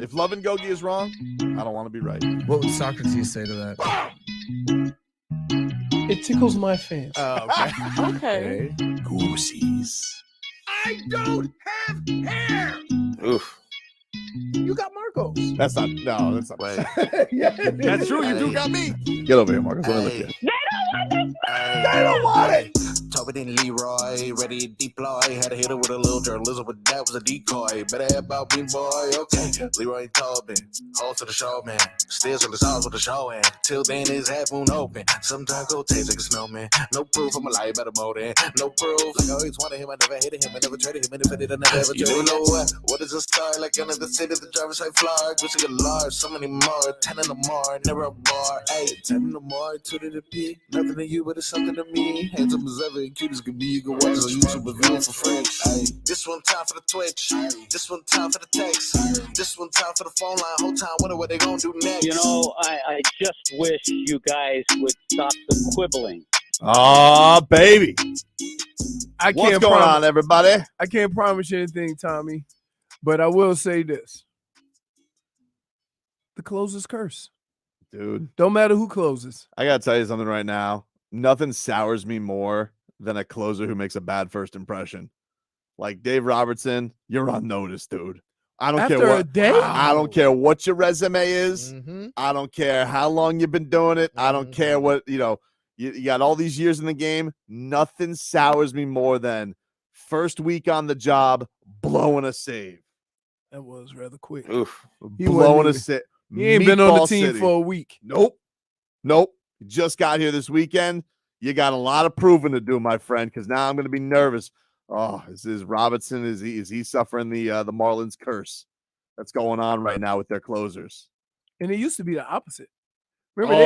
If Love and Gogi is wrong, I don't want to be right. What would Socrates say to that? It tickles my fancy. Oh, okay. Goosies. I don't have hair. Oof. You got Marcos. That's not. Wait. Yeah. That's true. You do got me. Get over here, Marcus. Let me look at you. They don't want it. Tobin and Leroy, ready to deploy. Had to hit her with a little journalism, but that was a decoy. Better have about me, boy. Okay. Leroy and Tobin, hold to the show, man. Steers on the stars with the show, and till then his half moon open. Sometimes go taste like a snowman. No proof, I'm a lie about a motor. No proof, like I always wanted him. I never hated him. I never traded him. And if I did, I never ever traded him. You know what is a star? Like under the city, the driver's side floor. Gucci a large, so many more. 10 in the more, never a bar. Hey, 10 in the more, 2 to the P. Nothing to you, but it's something to me. Handsome as ever and cute as can be. You can watch us on YouTube with view for free. Hey, this one time for the Twitch. This one time for the text. This one time for the phone line. Whole time wondering what they gonna do next. You know, I just wish you guys would stop the quibbling. Oh, baby. What's going on, everybody? I can't promise you anything, Tommy, but I will say this. The closer's curse. Dude. Don't matter who closes. I got to tell you something right now. Nothing sours me more than a closer who makes a bad first impression. Like Dave Robertson, you're on notice, dude. I don't care what. After a day? I don't care what your resume is. Mm-hmm. I don't care how long you've been doing it. I don't care what, you got all these years in the game. Nothing sours me more than first week on the job, blowing a save. That was rather quick. Oof. He Blowing a wasn't save. He ain't been on the Meatball team City. for a week. Nope. Just got here this weekend. You got a lot of proving to do, my friend, because now I'm going to be nervous. Oh, is Robertson, is he suffering the Marlins curse that's going on right now with their closers? And it used to be the opposite. Remember, they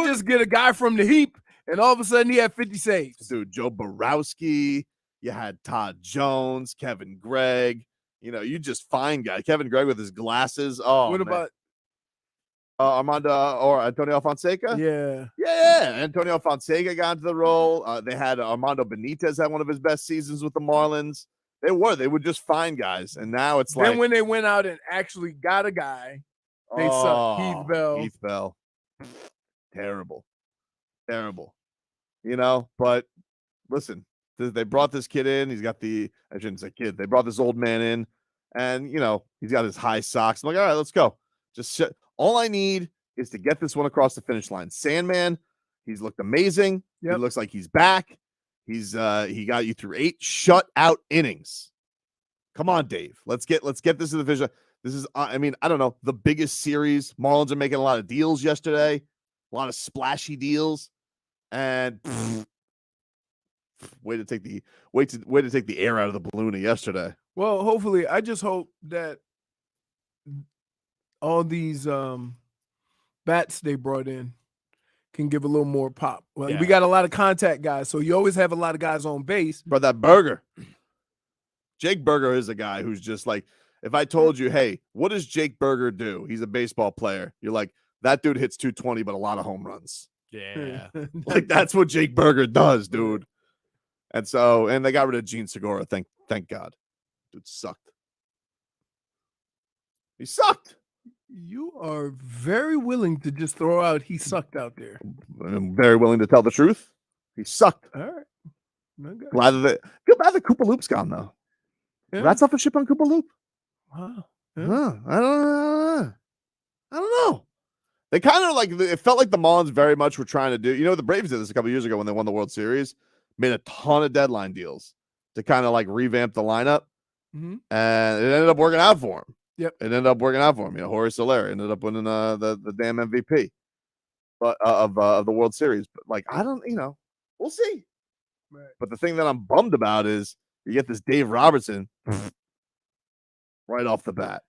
just get a guy from the heap, and all of a sudden he had 50 saves. Dude, Joe Borowski, you had Todd Jones, Kevin Gregg. You just find guys. Kevin Gregg with his glasses. Oh, what man. about Armando or Antonio Fonseca? Yeah. Antonio Fonseca got into the role. They had Armando Benitez had one of his best seasons with the Marlins. They would just find guys, and now it's then when they went out and actually got a guy, they sucked. Heath Bell. Terrible. But listen, they brought this kid in. He's got I shouldn't say kid. They brought this old man in, and he's got his high socks. I'm like, all right, let's go. All I need is to get this one across the finish line. Sandman, he's looked amazing. Yep. He looks like he's back. He got you through 8 shutout innings. Come on, Dave. Let's get this to the finish line. This is, I don't know, the biggest series. Marlins are making a lot of deals yesterday, a lot of splashy deals, and way to take the air out of the balloon yesterday. Well, hopefully, I just hope that all these bats they brought in can give a little more pop. Well, we got a lot of contact guys, so you always have a lot of guys on base. But that Berger, Jake Berger is a guy who's just like, if I told you, hey, what does Jake Berger do? He's a baseball player. You're like, that dude hits 220, but a lot of home runs. Yeah. Like, that's what Jake Berger does, dude. And they got rid of Gene Segura. Thank God. Dude sucked. He sucked. You are very willing to just throw out he sucked out there. I'm very willing to tell the truth. He sucked. All right. Okay. Feel bad that Koopa Loop's gone, though. Yeah. Rats off a ship on Koopa Loop. Wow. Huh. I don't know. They kind of it felt like the Marlins very much were trying to do, the Braves did this a couple years ago when they won the World Series, made a ton of deadline deals to kind of revamp the lineup. Mm-hmm. And it ended up working out for him. Yep. It ended up working out for him. Jorge Soler ended up winning the damn MVP of the World Series. But I don't, we'll see. Right. But the thing that I'm bummed about is you get this Dave Robertson right off the bat.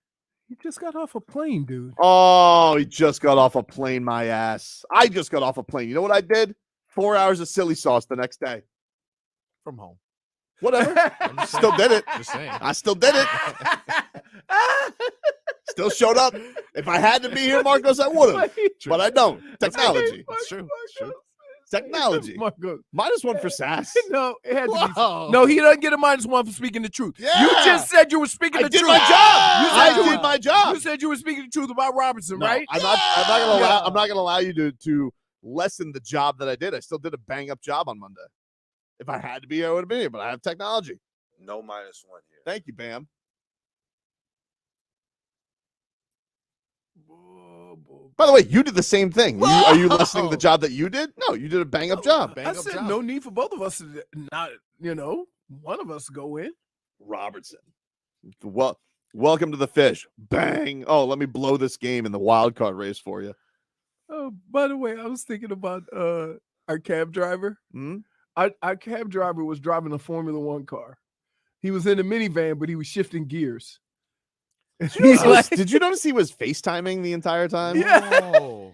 He just got off a plane, dude. Oh, he just got off a plane, my ass. I just got off a plane. You know what I did? 4 hours of silly sauce the next day. From home. Whatever. Still did it. Just saying. I still did it. Still showed up. If I had to be here, Marcos, I would have. But I don't. Technology. It's true. It's true. Technology. Marco. -1 for sass. No, it had to be. Whoa. No, he doesn't get a -1 for speaking the truth. Yeah. You just said you were speaking I the did truth. my job. I did my job. You said you were speaking the truth about Robertson, No, right? I'm not gonna allow you to lessen the job that I did. I still did a bang up job on Monday. If I had to be, I would have been here, but I have technology. No -1 here. Thank you, Bam. By the way, you did the same thing. Are you lessening the job that you did? No, you did a bang up job. I said no need for both of us to not, one of us to go in. Robertson. Well, welcome to the Fish. Bang. Oh, let me blow this game in the wild card race for you. Oh, by the way, I was thinking about our cab driver. Hmm? Our cab driver was driving a Formula One car. He was in a minivan, but he was shifting gears. Did you notice he was FaceTiming the entire time? Yeah. Oh,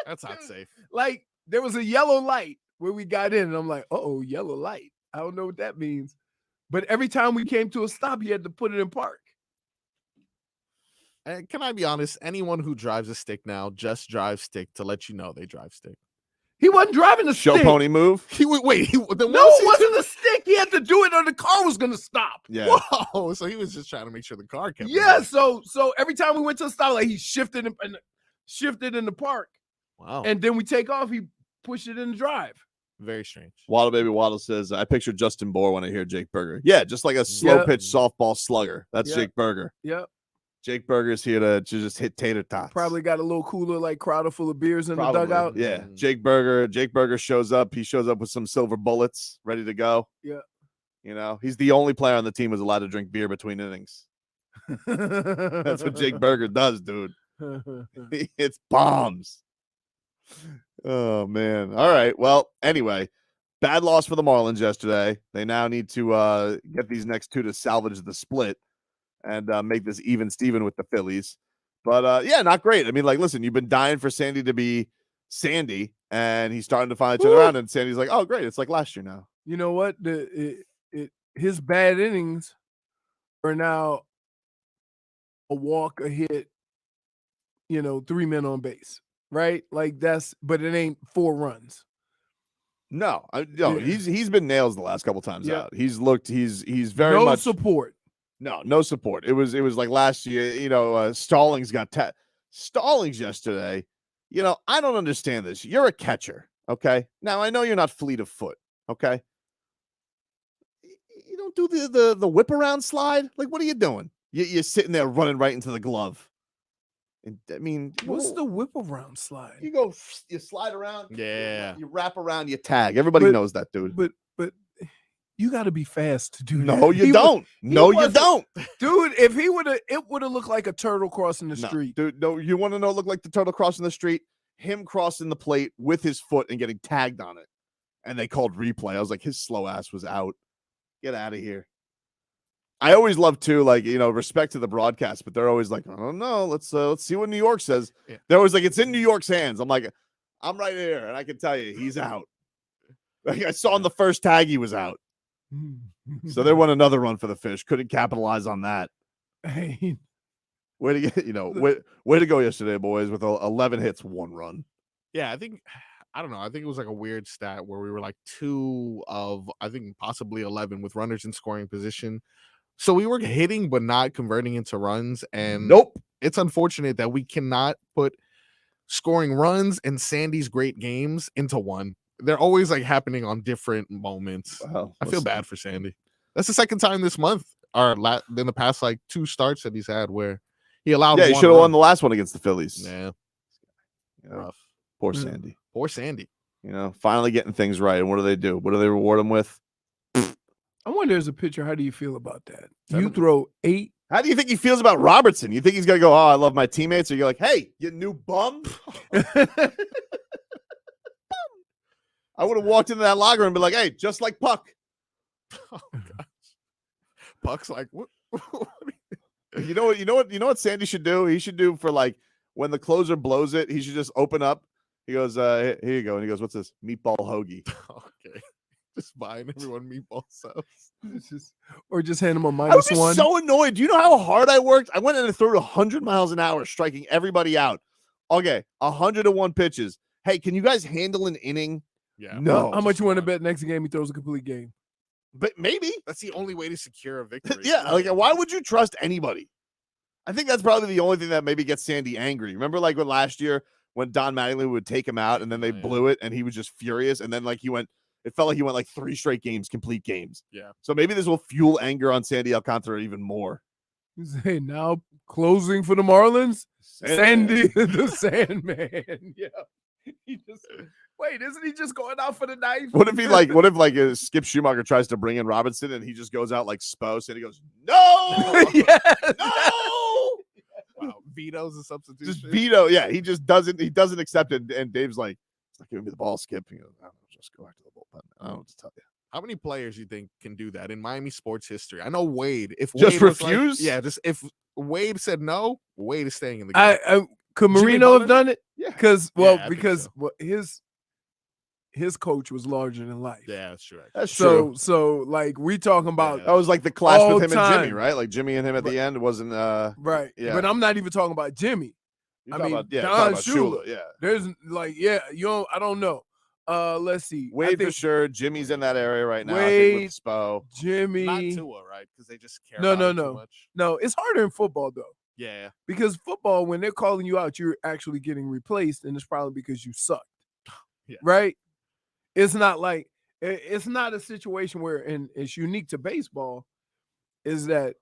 that's not safe. Like there was a yellow light where we got in, and I'm like, oh, yellow light. I don't know what that means. But every time we came to a stop, he had to put it in park. And can I be honest? Anyone who drives a stick now just drives stick to let you know they drive stick. He wasn't driving the Show stick. pony move. Then No, what it was he wasn't the stick. He had to do it or the car was going to stop. Yeah. doing? Whoa, so he was just trying to make sure the car kept Yeah, moving. so every time we went to a stop, like he shifted in the park. Wow. And then we take off, he pushed it in the drive. Very strange. Waddle Baby Waddle says, I picture Justin Bohr when I hear Jake Berger. Yeah, just like a slow pitch softball slugger. That's Yep. Jake Berger. Yep. Jake Berger's here to just hit tater tots. Probably got a little cooler like Crowder full of beers in Probably. the dugout. Yeah. Jake Berger shows up. He shows up with some silver bullets ready to go. Yeah. He's the only player on the team who's allowed to drink beer between innings. That's what Jake Berger does, dude. He hits bombs. Oh, man. All right. Well, anyway, bad loss for the Marlins yesterday. They now need to get these next two to salvage the split and make this even Steven with the Phillies. But, yeah, not great. I mean, like, listen, you've been dying for Sandy to be Sandy, and he's starting to finally turn around, and Sandy's like, oh, great. It's like last year now. You know what? His bad innings are now a walk, a hit, 3 men on base, right? Like but it ain't 4 runs. No, Yeah. he's been nails the last couple times Yeah. out. He's very no much support. no support. It was like last year, Stallings got Stallings yesterday. I don't understand this. You're a catcher, okay? Now I know you're not fleet of foot, okay? You don't do the whip around slide. Like, what are you doing? You're sitting there running right into the glove. And I mean, What's the whip around slide? You slide around, Yeah. you wrap around, you tag. Everybody But- knows that, dude. But you got to be fast to do that. No, you He don't. No, you wasn't- don't. Dude, if he it would have looked like a turtle crossing the No, street. dude, no, you want to know? Look like the turtle crossing the street. Him crossing the plate with his foot and getting tagged on it, and they called replay. I was like, his slow ass was out. Get out of here. I always love to respect to the broadcast, but they're always like, I don't know. Let's see what New York says. Yeah. They're always like, it's in New York's hands. I'm like, I'm right here, and I can tell you, he's out. Like I saw in the first tag, he was out. So there went another run for the Fish. Couldn't capitalize on that. Hey, Way to get, way to go yesterday, boys, with 11 hits, 1 run. Yeah, I don't know. I think it was like a weird stat where we were like 2 of, I think possibly 11 with runners in scoring position. So we were hitting, but not converting into runs. And Nope. it's unfortunate that we cannot put scoring runs and Sandy's great games into one. They're always like happening on different moments. Well, I feel bad for Sandy. That's the second time this month, or in the past like 2 starts that he's had where he allowed. Yeah, he one should have run. won the last one against the Phillies. Yeah, rough. Poor Mm. Sandy. Poor Sandy. Finally getting things right. And what do? What do they reward him with? I wonder as a pitcher, how do you feel about that? You 7. throw 8. How do you think he feels about Robertson? You think he's gonna go, oh, I love my teammates? Or you're like, hey, you new bum? I would have walked into that locker room and be like, hey, just like Puck. Oh gosh. Puck's like, what? You know what Sandy should do? He should do for like when the closer blows it, he should just open up. He goes, here you go. And he goes, what's this? Meatball hoagie. Okay. Just buying everyone meatball subs. Or just hand him a I was -1. so annoyed. Do you know how hard I worked? I went in and threw 100 miles an hour, striking everybody out. Okay, 101 pitches. Hey, can you guys handle an inning Yeah. No. How much you want to one. bet next game he throws a complete game? But maybe. That's the only way to secure a victory. Yeah, like why would you trust anybody? I think that's probably the only thing that maybe gets Sandy angry. Remember, like when last year when Don Mattingly would take him out and then they blew it and he was just furious and then like it felt like he went like 3 straight games, complete games. Yeah. So maybe this will fuel anger on Sandy Alcantara even more. He's saying now closing for the Marlins, Sandy the Sandman. Yeah, he just wait. Isn't he just going out for the knife? What if like Skip Schumacher tries to bring in Robertson and he just goes out like Spose and he goes, no, Yes. no. Wow. Veto's a substitution. Just veto. Yeah, he doesn't accept it. And Dave's like, it's not giving me the ball, Skip. He goes, I don't know, just go back to the bullpen. I don't know what to tell you. How many players you think can do that in Miami sports history? I know Wade. If Just Wade was refuse? just if Wade said no, Wade is staying in the game. Could Jimmy Marino Butler? have done it? Yeah. Because Yeah, I think so. his coach was larger than life. Yeah, that's true. That's true. So like we talking about That was like the clash all with him and Jimmy, time. right? Like Jimmy and him at the end wasn't right. yeah. But I'm not even talking about Jimmy. You're I talking mean, about, you're Don talking about Shula. Shula, yeah. There's like I don't know. Let's see. I Wade for think sure. Jimmy's in that area right now. I Wade, think with Spo. Jimmy. Not Tua, right? Because they just care No, about no, it no. too much. No, it's harder in football though. Yeah. Because football, when they're calling you out, you're actually getting replaced, and it's probably because you sucked. Yeah. Right? It's not like it's not a situation where, and it's unique to baseball, is that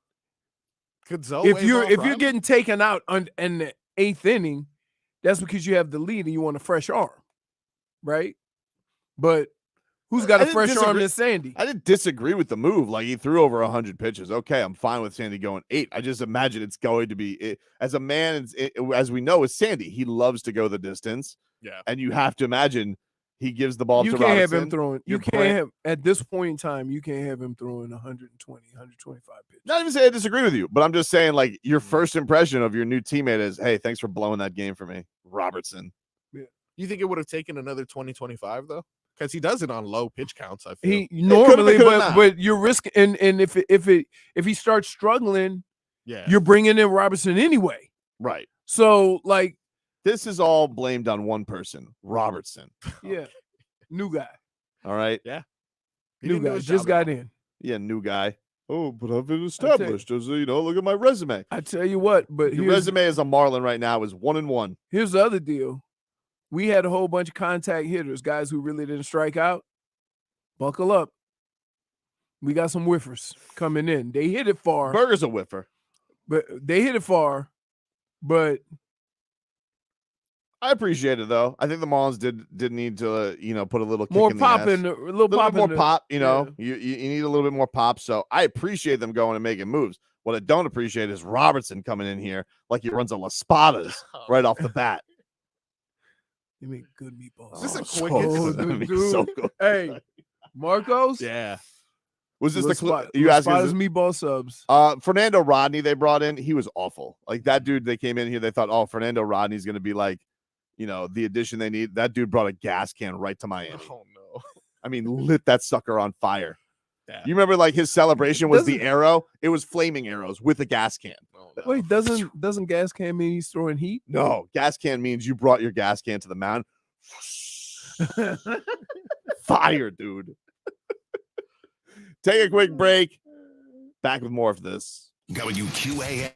Could Zoe if you're Prime? getting taken out in the 8th inning, that's because you have the lead and you want a fresh arm, right? But who's got I a didn't fresh arm disagree- than Sandy? I didn't disagree with the move. Like he threw over 100 pitches. Okay, I'm fine with Sandy going 8. I just imagine it's going to be as a man, as we know, is Sandy. He loves to go the distance. Yeah. And you have to imagine he gives the ball You to can't Robertson. have him throwing. You Your can't brain- have at this point in time. You can't have him throwing 120, 125 pitches. Not even saying I disagree with you, but I'm just saying like your first impression of your new teammate is, hey, thanks for blowing that game for me, Robertson. You think it would have taken another 2025 though? Because he does it on low pitch counts. I feel. He normally, could've not. but you're risking, and if he starts struggling, yeah. you're bringing in Robertson anyway. Right. So like, This is all blamed on one person, Robertson. yeah, new guy, All right. He new didn't do guy, his just job got at all. in. Yeah, new guy. Oh, but I've been you. established as look at my resume. I tell you what, but Your here's, resume as a Marlin right now is 1-1. here's the other deal. We had a whole bunch of contact hitters, guys who really didn't strike out. Buckle up. We got some whiffers coming in. They hit it far, Burger's a whiffer. but but I appreciate it though. I think the Marlins did need to put a little kick more in pop the ass. in the, a little A little pop bit more in the, pop. You need a little bit more pop. So I appreciate them going and making moves. What I don't appreciate is Robertson coming in here like he runs a Las Spadas right off the bat. You make good meatballs. Is this a so quick hit? good. I mean, so good. Hey, Marcos. Yeah. Was this Los the clip? Spa- You Los asking? Spadas meatball subs. Fernando Rodney they brought in. He was awful. Like that dude. They came in here. They thought, oh, Fernando Rodney's going to be like, the addition they need. That dude brought a gas can right to Miami. Oh no. I mean, lit that sucker on fire. Yeah. You remember like his celebration was the Doesn't- arrow? It was flaming arrows with a gas can. Oh, no. Wait, doesn't gas can mean he's throwing heat? No, gas can means you brought your gas can to the mound. Fire, dude. Take a quick break. Back with more of this. WQAM.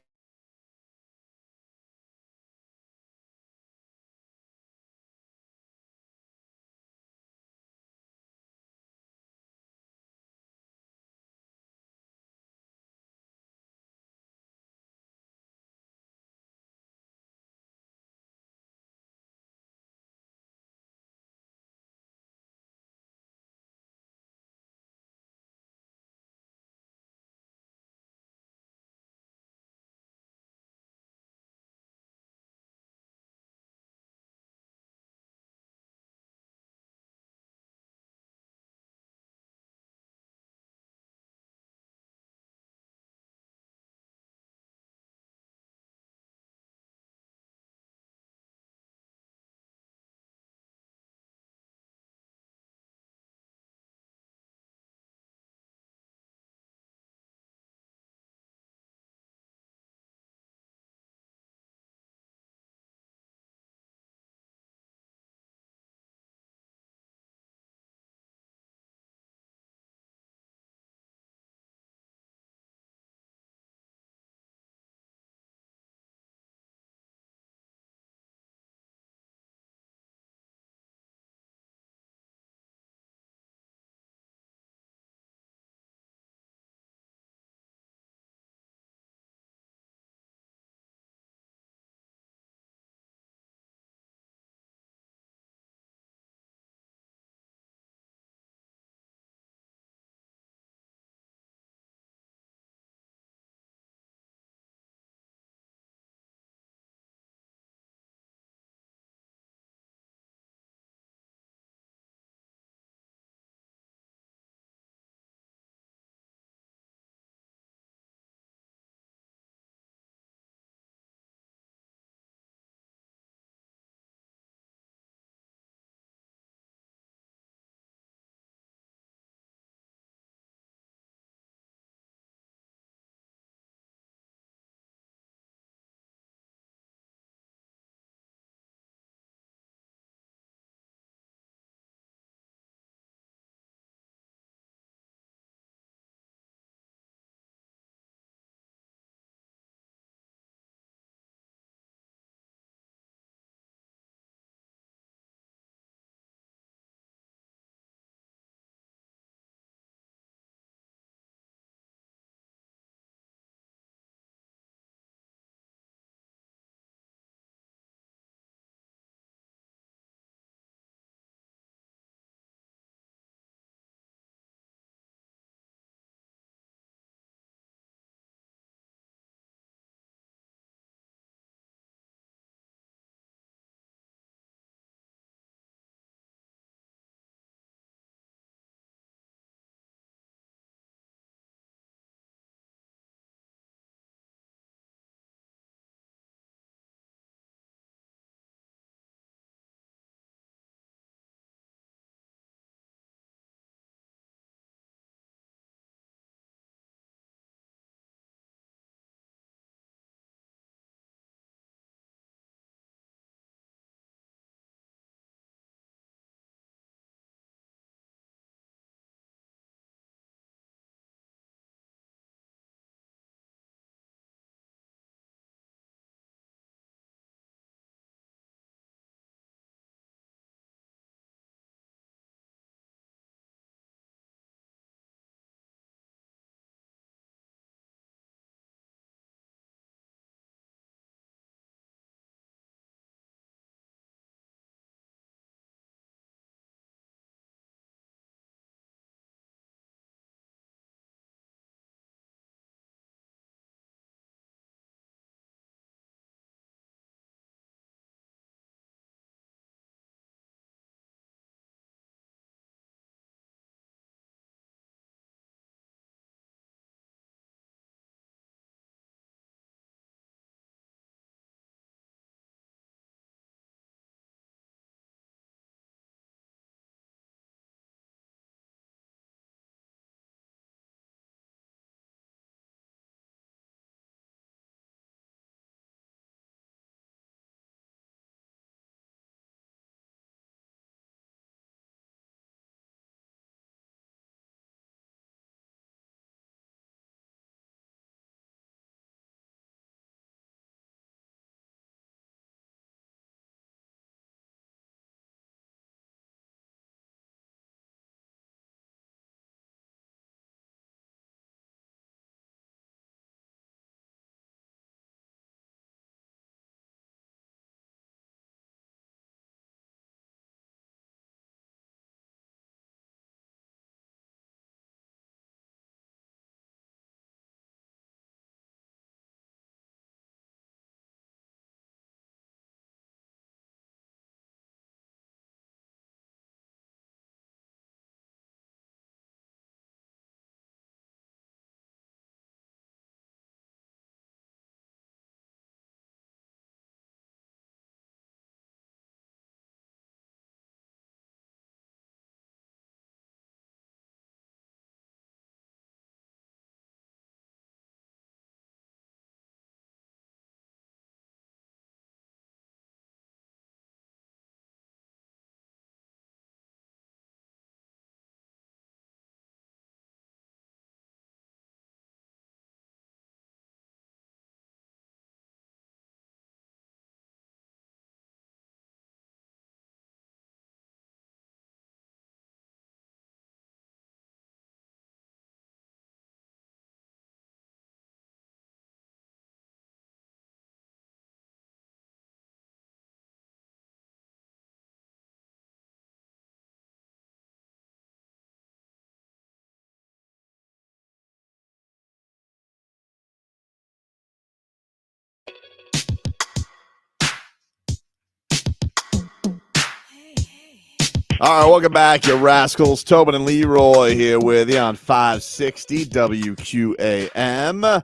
All right, welcome back, you rascals. Tobin and Leroy here with you on 560 WQAM.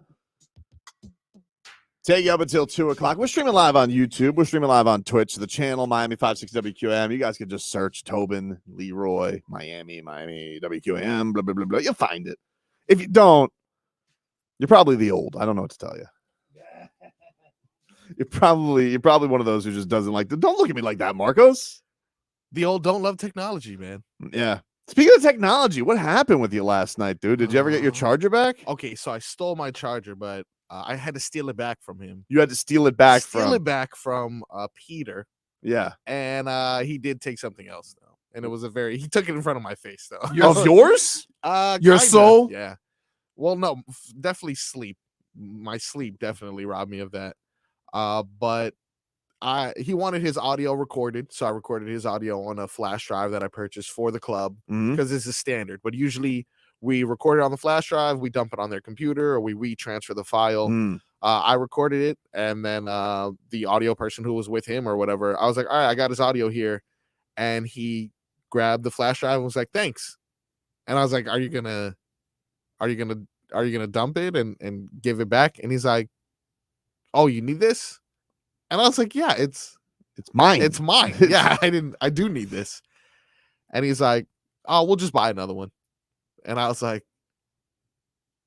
Take you up until 2 o'clock. We're streaming live on YouTube. We're streaming live on Twitch. The channel, Miami 560 WQAM. You guys can just search Tobin, Leroy, Miami, WQAM, blah, blah, blah, blah. You'll find it. If you don't, you're probably the old. I don't know what to tell you. You're probably one of those who just doesn't like don't look at me like that, Marcos. The old don't love technology, man. Yeah. Speaking of technology, what happened with you last night, dude? Did you ever get your charger back? Okay, so I stole my charger, but I had to steal it back from him. You had to steal it back from Peter. Yeah. And he did take something else though. And it was he took it in front of my face though. Of yours? Your Kinda, soul? Yeah. Well, no, definitely sleep. My sleep definitely robbed me of that. But he wanted his audio recorded, so I recorded his audio on a flash drive that I purchased for the club because this is standard. But usually we record it on the flash drive, we dump it on their computer, or we retransfer the file. I recorded it, and then the audio person who was with him or whatever, I was like, all right, I got his audio here, and he grabbed the flash drive and was like, thanks. And I was like, are you gonna dump it and give it back? And he's like, oh, you need this? And I was like, yeah, it's mine. It's mine. Yeah, I do need this. And he's like, oh, we'll just buy another one. And I was like,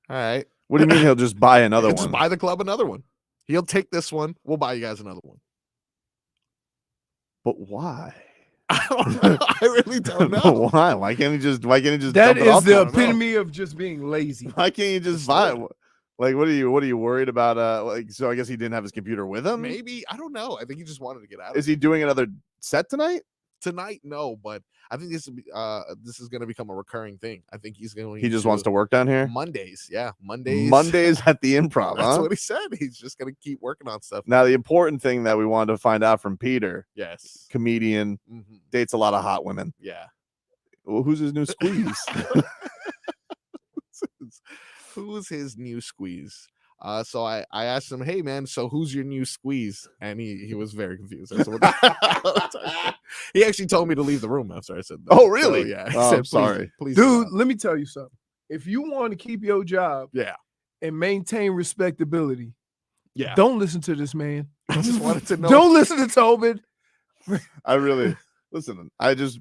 all right. What do you mean he'll just buy another one? Just buy the club another one. He'll take this one. We'll buy you guys another one. But why? I don't know. I really don't know. Why? Why can't he just That dump it is off? the epitome of just being lazy. Why can't you just buy it? Like, what are you worried about? So I guess he didn't have his computer with him? Maybe. I don't know. I think he just wanted to get out of Is he doing another set tonight? Tonight, no, but I think this is going to become a recurring thing. I think he's going. He just wants to work down here. Mondays, yeah, Mondays. Mondays at the Improv. That's huh? what he said. He's just going to keep working on stuff. Now, the important thing that we wanted to find out from Peter, yes, comedian, dates a lot of hot women. Yeah. Well, who's his new squeeze? Who's his new squeeze? So I asked him, hey man, so who's your new squeeze? And he was very confused. He actually told me to leave the room after I said that. Oh, really? So, yeah. Oh, Said, I'm sorry. Please Dude, let me tell you something. If you want to keep your job and maintain respectability, don't listen to this man. I just wanted to know. Don't listen to Tobin. I really listen.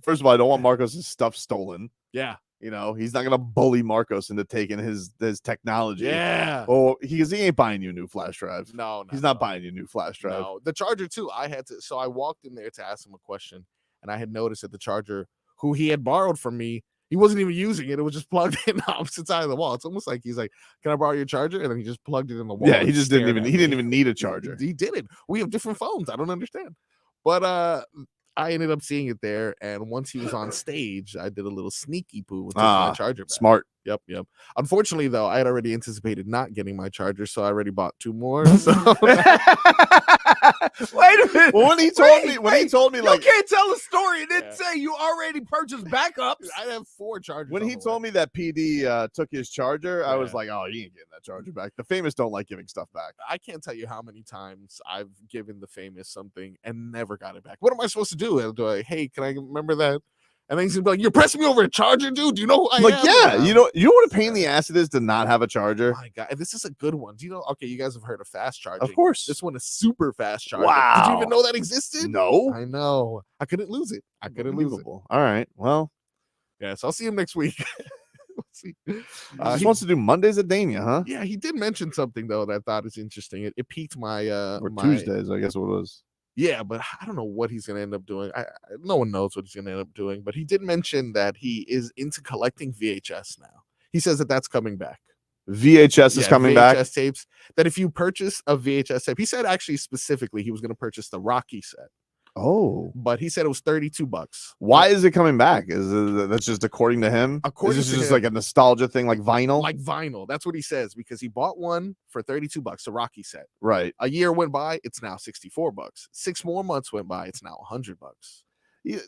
First of all, I don't want Marcos' stuff stolen. Yeah. You know, he's not gonna bully Marcos into taking his technology. Yeah. Oh, he ain't buying you a new flash drive. No, he's not buying you a new flash drive. No, the charger too. So I walked in there to ask him a question, and I had noticed that the charger, who he had borrowed from me, he wasn't even using it. It was just plugged in opposite side of the wall. It's almost like he's like, "Can I borrow your charger?" And then he just plugged it in the wall. Yeah, he just didn't even need a charger. He didn't. We have different phones. I don't understand. But I ended up seeing it there, and once he was on stage, I did a little sneaky poo and took my charger back. Smart. Yep. Unfortunately, though, I had already anticipated not getting my charger, so I already bought 2 more. So. Wait a minute. Well, when he told me, like, you can't tell a story and then say you already purchased backups. I have 4 chargers. When he told me that PD took his charger, I was like, oh, you ain't getting that charger back. The famous don't like giving stuff back. I can't tell you how many times I've given the famous something and never got it back. What am I supposed to do? I'll do hey, can I remember that? And then he's gonna be like, "You're pressing me over a charger, dude. Do you know who I am?" Like, yeah, you know what a pain in the ass it is to not have a charger. Oh my God, this is a good one. Do you know? Okay, you guys have heard of fast charging. Of course, this one is super fast charging. Wow, did you even know that existed? No, I know. I couldn't lose it. I couldn't lose it. All right, well, yes, I'll see him next week. Let's see. He wants to do Mondays at Dania, huh? Yeah, he did mention something though that I thought is interesting. It piqued my or Tuesdays, I guess it was. Yeah, but I don't know what he's going to end up doing. No one knows what he's going to end up doing, but he did mention that he is into collecting VHS now. He says that that's coming back. VHS is coming back? VHS tapes. That if you purchase a VHS tape, he said actually specifically he was going to purchase the Rocky set. Oh, but he said it was $32. Why is it coming back? That's just according to him? According is this to just him, like a nostalgia thing, like vinyl? Like vinyl. That's what he says because he bought one for $32, the Rocky set. Right. A year went by, it's now $64. 6 more months went by, it's now $100.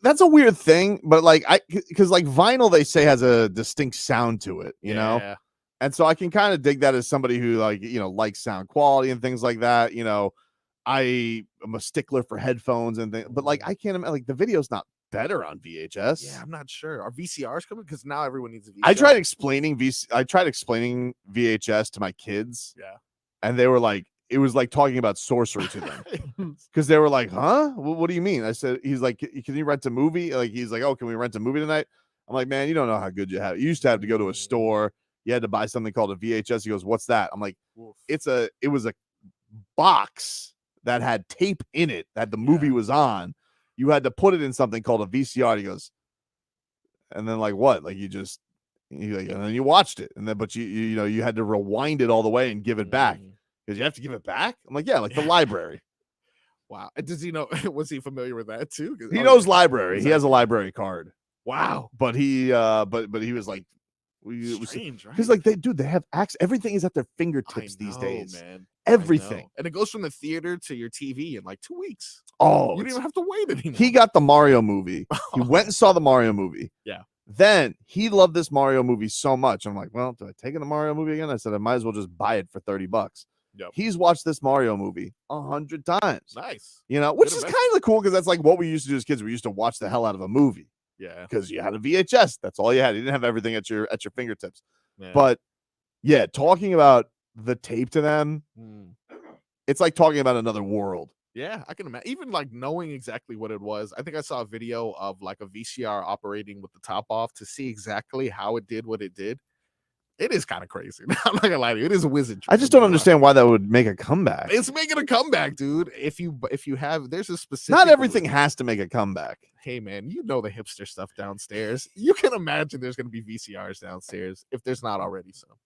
That's a weird thing, but like because like vinyl they say has a distinct sound to it, you know? And so I can kind of dig that as somebody who like, likes sound quality and things like that, I am a stickler for headphones and things, but like I can't imagine like the video's not better on VHS. Yeah, I'm not sure. Are VCRs coming? Because now everyone needs a VCR. I tried explaining VHS to my kids. Yeah. And they were like, it was like talking about sorcery to them. Because they were like, huh? What do you mean? I said, he's like, can you rent a movie? Like, he's like, oh, can we rent a movie tonight? I'm like, man, you don't know how good you have. You used to have to go to a store. You had to buy something called a VHS. He goes, what's that? I'm like, it was a box that had tape in it that the movie was on. You had to put it in something called a VCR. He goes, and then like what? Like and then you watched it, and then but you had to rewind it all the way and give it back because you have to give it back. I'm like, yeah, like the library. Wow. And does he know? Was he familiar with that too? He knows library. He has a library card. Wow. But he but he was like, strange, right? Because like they have access. Everything is at their fingertips these days, man. Everything. And it goes from the theater to your TV in like 2 weeks. Oh, you don't even have to wait anymore. He got the Mario movie. He went and saw the Mario movie. Yeah. Then he loved this Mario movie so much. I'm like, well, do I take in the Mario movie again? I said I might as well just buy it for $30. Yep. He's watched this Mario movie 100 times. Nice. Which is kind of cool because that's like what we used to do as kids. We used to watch the hell out of a movie. Yeah. Because you had a VHS. That's all you had. You didn't have everything at your fingertips. Yeah. But yeah, talking about the tape to them, it's like talking about another world. Yeah, I can imagine. Even like knowing exactly what it was. I think I saw a video of like a VCR operating with the top off to see exactly how it did what it did. It is kind of crazy. I'm not gonna lie to you. It is a wizard. I just don't understand why that would make a comeback. It's making a comeback, dude. If you have, there's a specific. Not everything has to make a comeback. Hey man, you know the hipster stuff downstairs. You can imagine there's gonna be VCRs downstairs if there's not already some.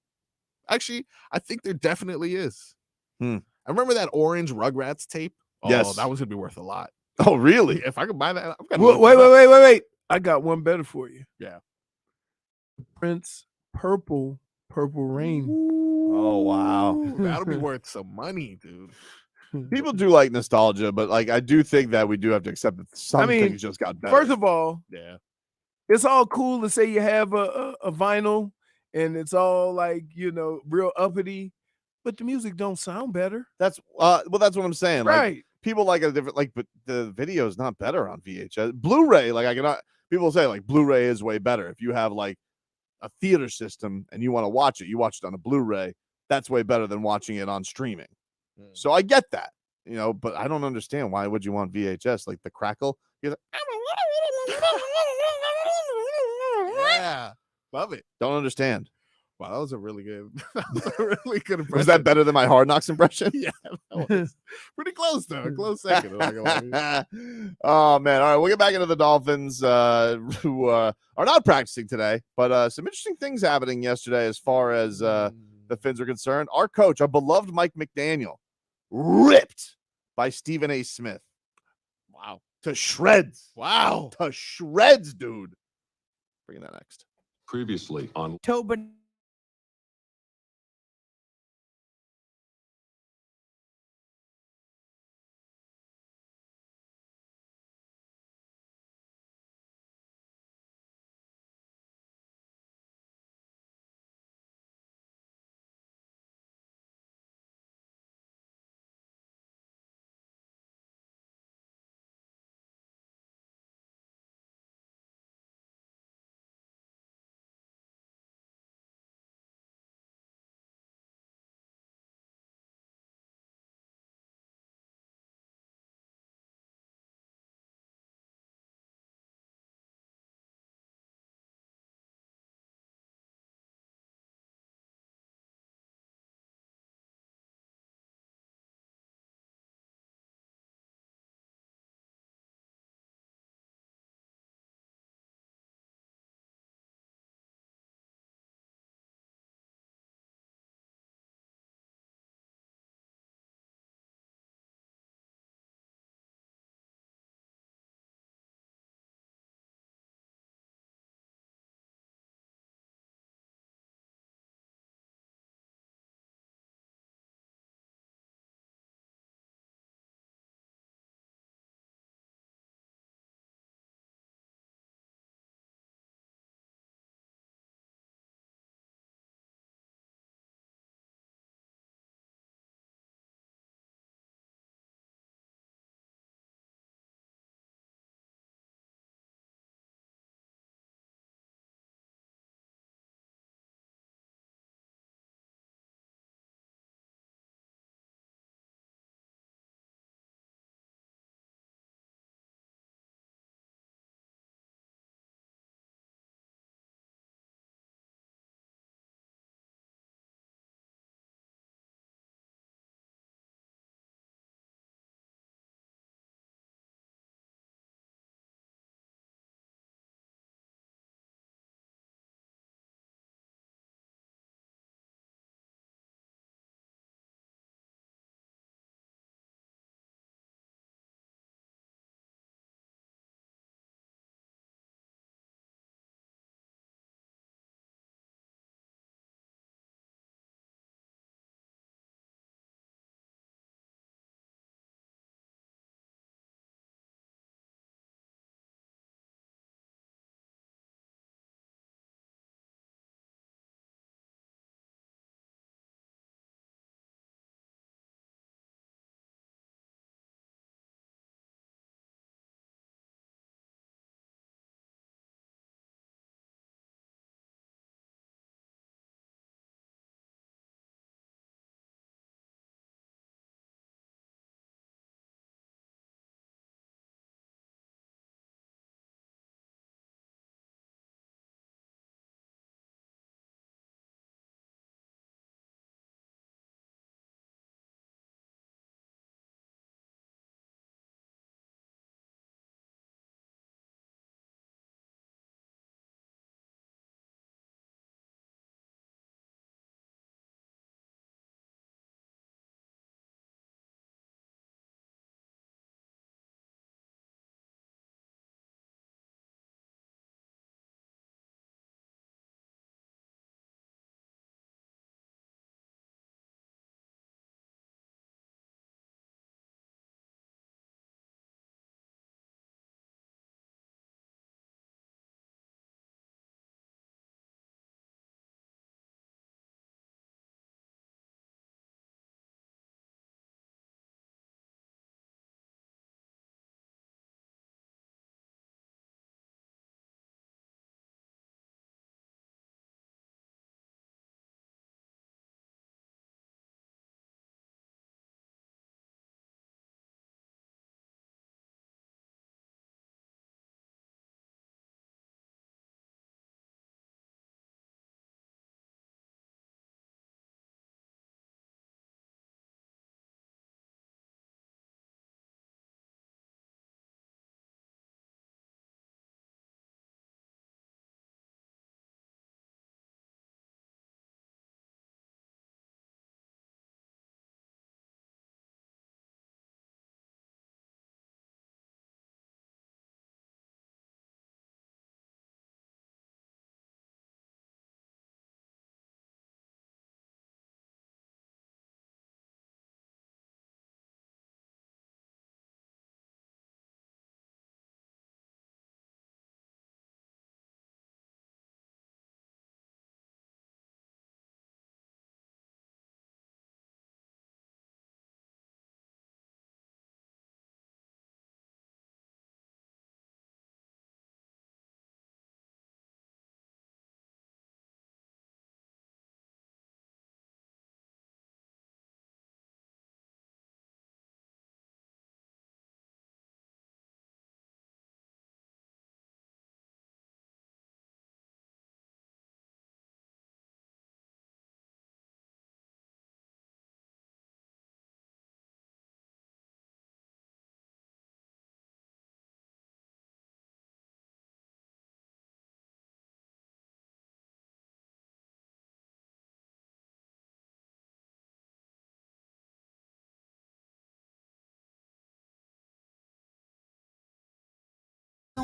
Actually, I think there definitely is. I remember that orange Rugrats tape. Oh, yes, that was gonna be worth a lot. Oh, really? If I could buy that, I've got. Wait! I got one better for you. Yeah, Prince Purple Rain. Oh wow, that'll be worth some money, dude. People do like nostalgia, but like I do think that we do have to accept that some things just got better. First of all, yeah, it's all cool to say you have a vinyl and it's all like real uppity, but the music don't sound better. That's that's what I'm saying. Right. Like, people like a different but the video is not better on VHS. Blu-ray, like I cannot. People say like Blu-ray is way better. If you have like a theater system and you want to watch it, you watch it on a Blu-ray. That's way better than watching it on streaming. So I get that, but I don't understand why would you want VHS? Like the crackle. You're like, yeah, love it. Don't understand. Wow, that was a really good impression. Was that better than my Hard Knocks impression? Yeah, that was pretty close though. A close second. Oh man! All right, we'll get back into the Dolphins, who are not practicing today, but some interesting things happening yesterday as far as the Fins are concerned. Our coach, our beloved Mike McDaniel, ripped by Stephen A. Smith. Wow, to shreds. Wow, to shreds, dude. Bringing that next. Previously on Tobin.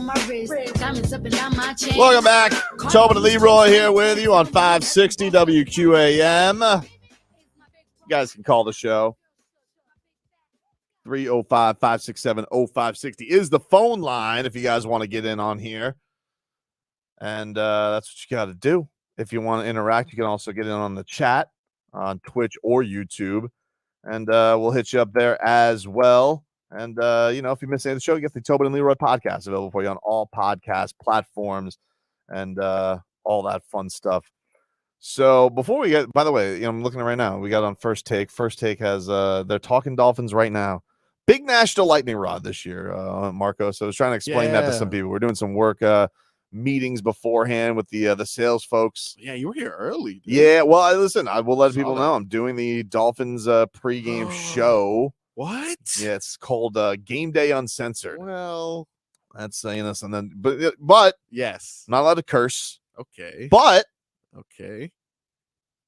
on my wrist, diamonds up and down my chain. Welcome back. Tobin and Leroy here with you on 560 WQAM. You guys can call the show. 305-567-0560 is the phone line if you guys want to get in on here. And that's what you got to do. If you want to interact, you can also get in on the chat on Twitch or YouTube. And we'll hit you up there as well. And, if you miss any of the show, you get the Tobin and Leroy podcast available for you on all podcast platforms and all that fun stuff. So before we get, by the way, I'm looking at right now, we got on First Take. First Take has, they're talking Dolphins right now. Big national lightning rod this year, Marco. So I was trying to explain that to some people. We're doing some work meetings beforehand with the sales folks. Yeah, you were here early. Dude. Yeah, well, listen, I will let people know I'm doing the Dolphins pregame show. What? Yeah, it's called Game Day Uncensored. Well, that's saying this, and then but yes, not allowed to curse. Okay, but okay,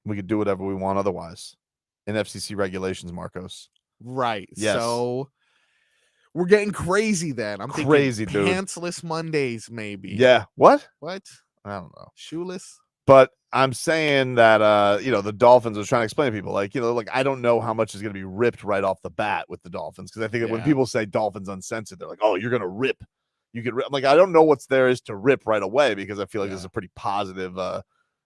we could do whatever we want otherwise in FCC regulations, Marcos. Right. Yes. So we're getting crazy then. I'm crazy, thinking dude. Pantsless Mondays, maybe. Yeah. What? What? I don't know. Shoeless. But I'm saying that the Dolphins was trying to explain to people like I don't know how much is going to be ripped right off the bat with the Dolphins, because I think that when people say Dolphins uncensored, they're like, oh, you're going to rip. You could rip. I'm like, I don't know what's there is to rip right away, because I feel like this is a pretty positive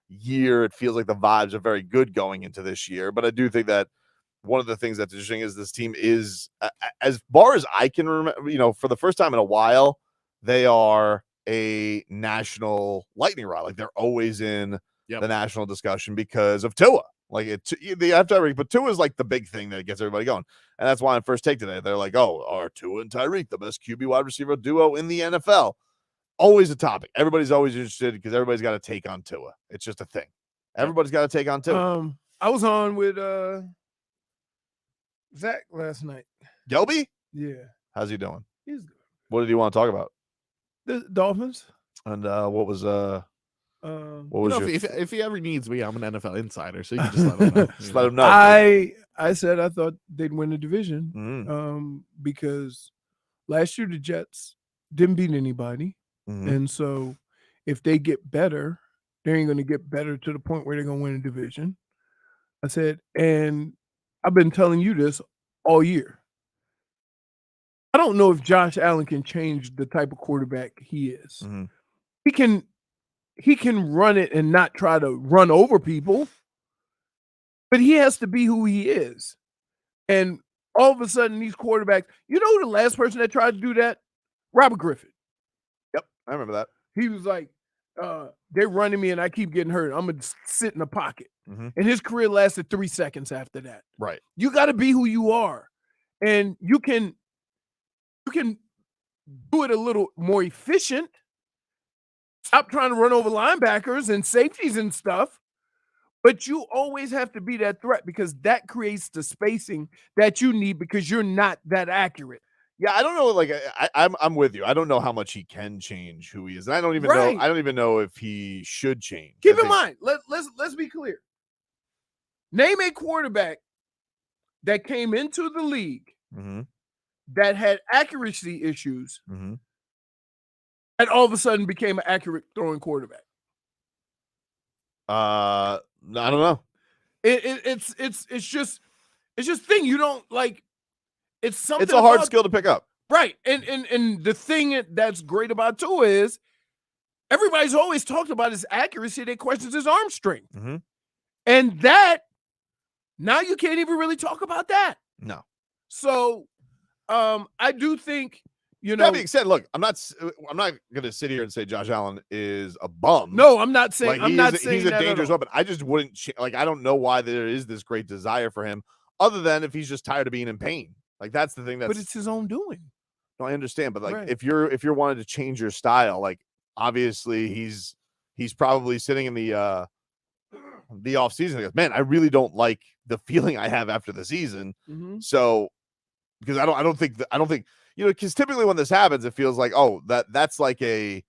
year. It feels like the vibes are very good going into this year, but I do think that one of the things that's interesting is this team is, as far as I can remember, for the first time in a while, they are a national lightning rod. Like they're always in the national discussion because of Tua. Like they have to, but Tua is like the big thing that gets everybody going. And that's why on First Take today, they're like, oh, are Tua and Tyreek the best QB wide receiver duo in the NFL? Always a topic. Everybody's always interested because everybody's got to take on Tua. It's just a thing. Everybody's got to take on Tua. I was on with Zach last night. Gelby? Yeah. How's he doing? He's good. What did you want to talk about? The Dolphins. And what was your... if he ever needs me, I'm an NFL insider, so you can just let him know. Just let him know. I said I thought they'd win the division because last year the Jets didn't beat anybody. And so if they get better, they ain't going to get better to the point where they're going to win a division. I said, and I've been telling you this all year. I don't know if Josh Allen can change the type of quarterback he is. He can run it and not try to run over people, but he has to be who he is. And all of a sudden, these quarterbacks, who the last person that tried to do that? Robert Griffin. Yep, I remember that. He was like, they're running me and I keep getting hurt. I'm going to sit in the pocket. And his career lasted 3 seconds after that. Right. You got to be who you are. And you can do it a little more efficient. Stop trying to run over linebackers and safeties and stuff. But you always have to be that threat because that creates the spacing that you need because you're not that accurate. Yeah, I don't know. Like, I'm with you. I don't know how much he can change who he is, and I don't even know. I don't even know if he should change. Keep in mind, let's be clear. Name a quarterback that came into the league that had accuracy issues, and all of a sudden became an accurate throwing quarterback. I don't know. It's just thing you don't like. It's something. It's a hard skill to pick up, right? And the thing that's great about Tua is everybody's always talked about his accuracy. They questions his arm strength, and that now you can't even really talk about that. No. So, I do think That being said, look, I'm not going to sit here and say Josh Allen is a bum. No, I'm not saying. Like, he's a dangerous weapon. I just wouldn't I don't know why there is this great desire for him, other than if he's just tired of being in pain. Like that's the thing. But it's his own doing. No, I understand, but like if you're wanting to change your style, like obviously he's probably sitting in the off season. He goes, man, I really don't like the feeling I have after the season. So because I don't think because typically when this happens, it feels like that's a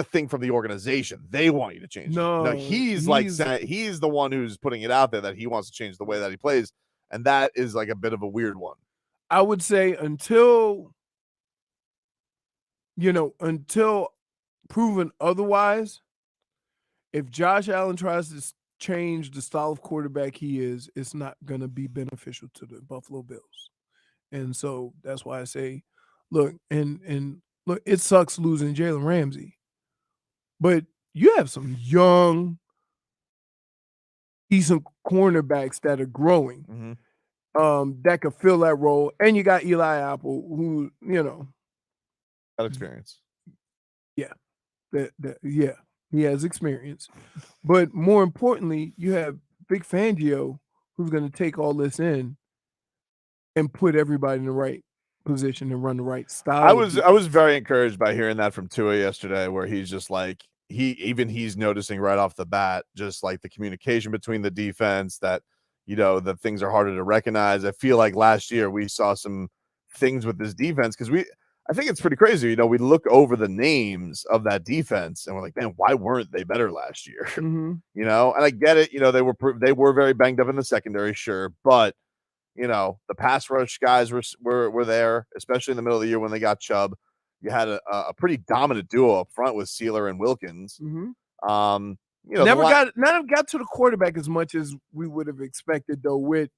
thing from the organization. They want you to change. No, he's the one who's putting it out there that he wants to change the way that he plays, and that is like a bit of a weird one. I would say until until proven otherwise, if Josh Allen tries to change the style of quarterback he is, it's not going to be beneficial to the Buffalo Bills. And so that's why I say, look, and look, it sucks losing Jalen Ramsey, but you have some young, decent cornerbacks that are growing, that could fill that role. And you got Eli Apple, who, Got experience. Yeah. Yeah, he has experience. But more importantly, you have Vic Fangio, who's going to take all this in and put everybody in the right position and run the right style. I was very encouraged by hearing that from Tua yesterday, where he's just like he's noticing right off the bat, just like the communication between the defense, that the things are harder to recognize. I feel like last year we saw some things with this defense because I think it's pretty crazy. We look over the names of that defense and we're like, man, why weren't they better last year? Mm-hmm. And I get it. They were very banged up in the secondary, sure, but the pass rush guys were there, especially in the middle of the year when they got Chubb. You had a pretty dominant duo up front with Sealer and Wilkins. Mm-hmm. Never got to the quarterback as much as we would have expected, though. With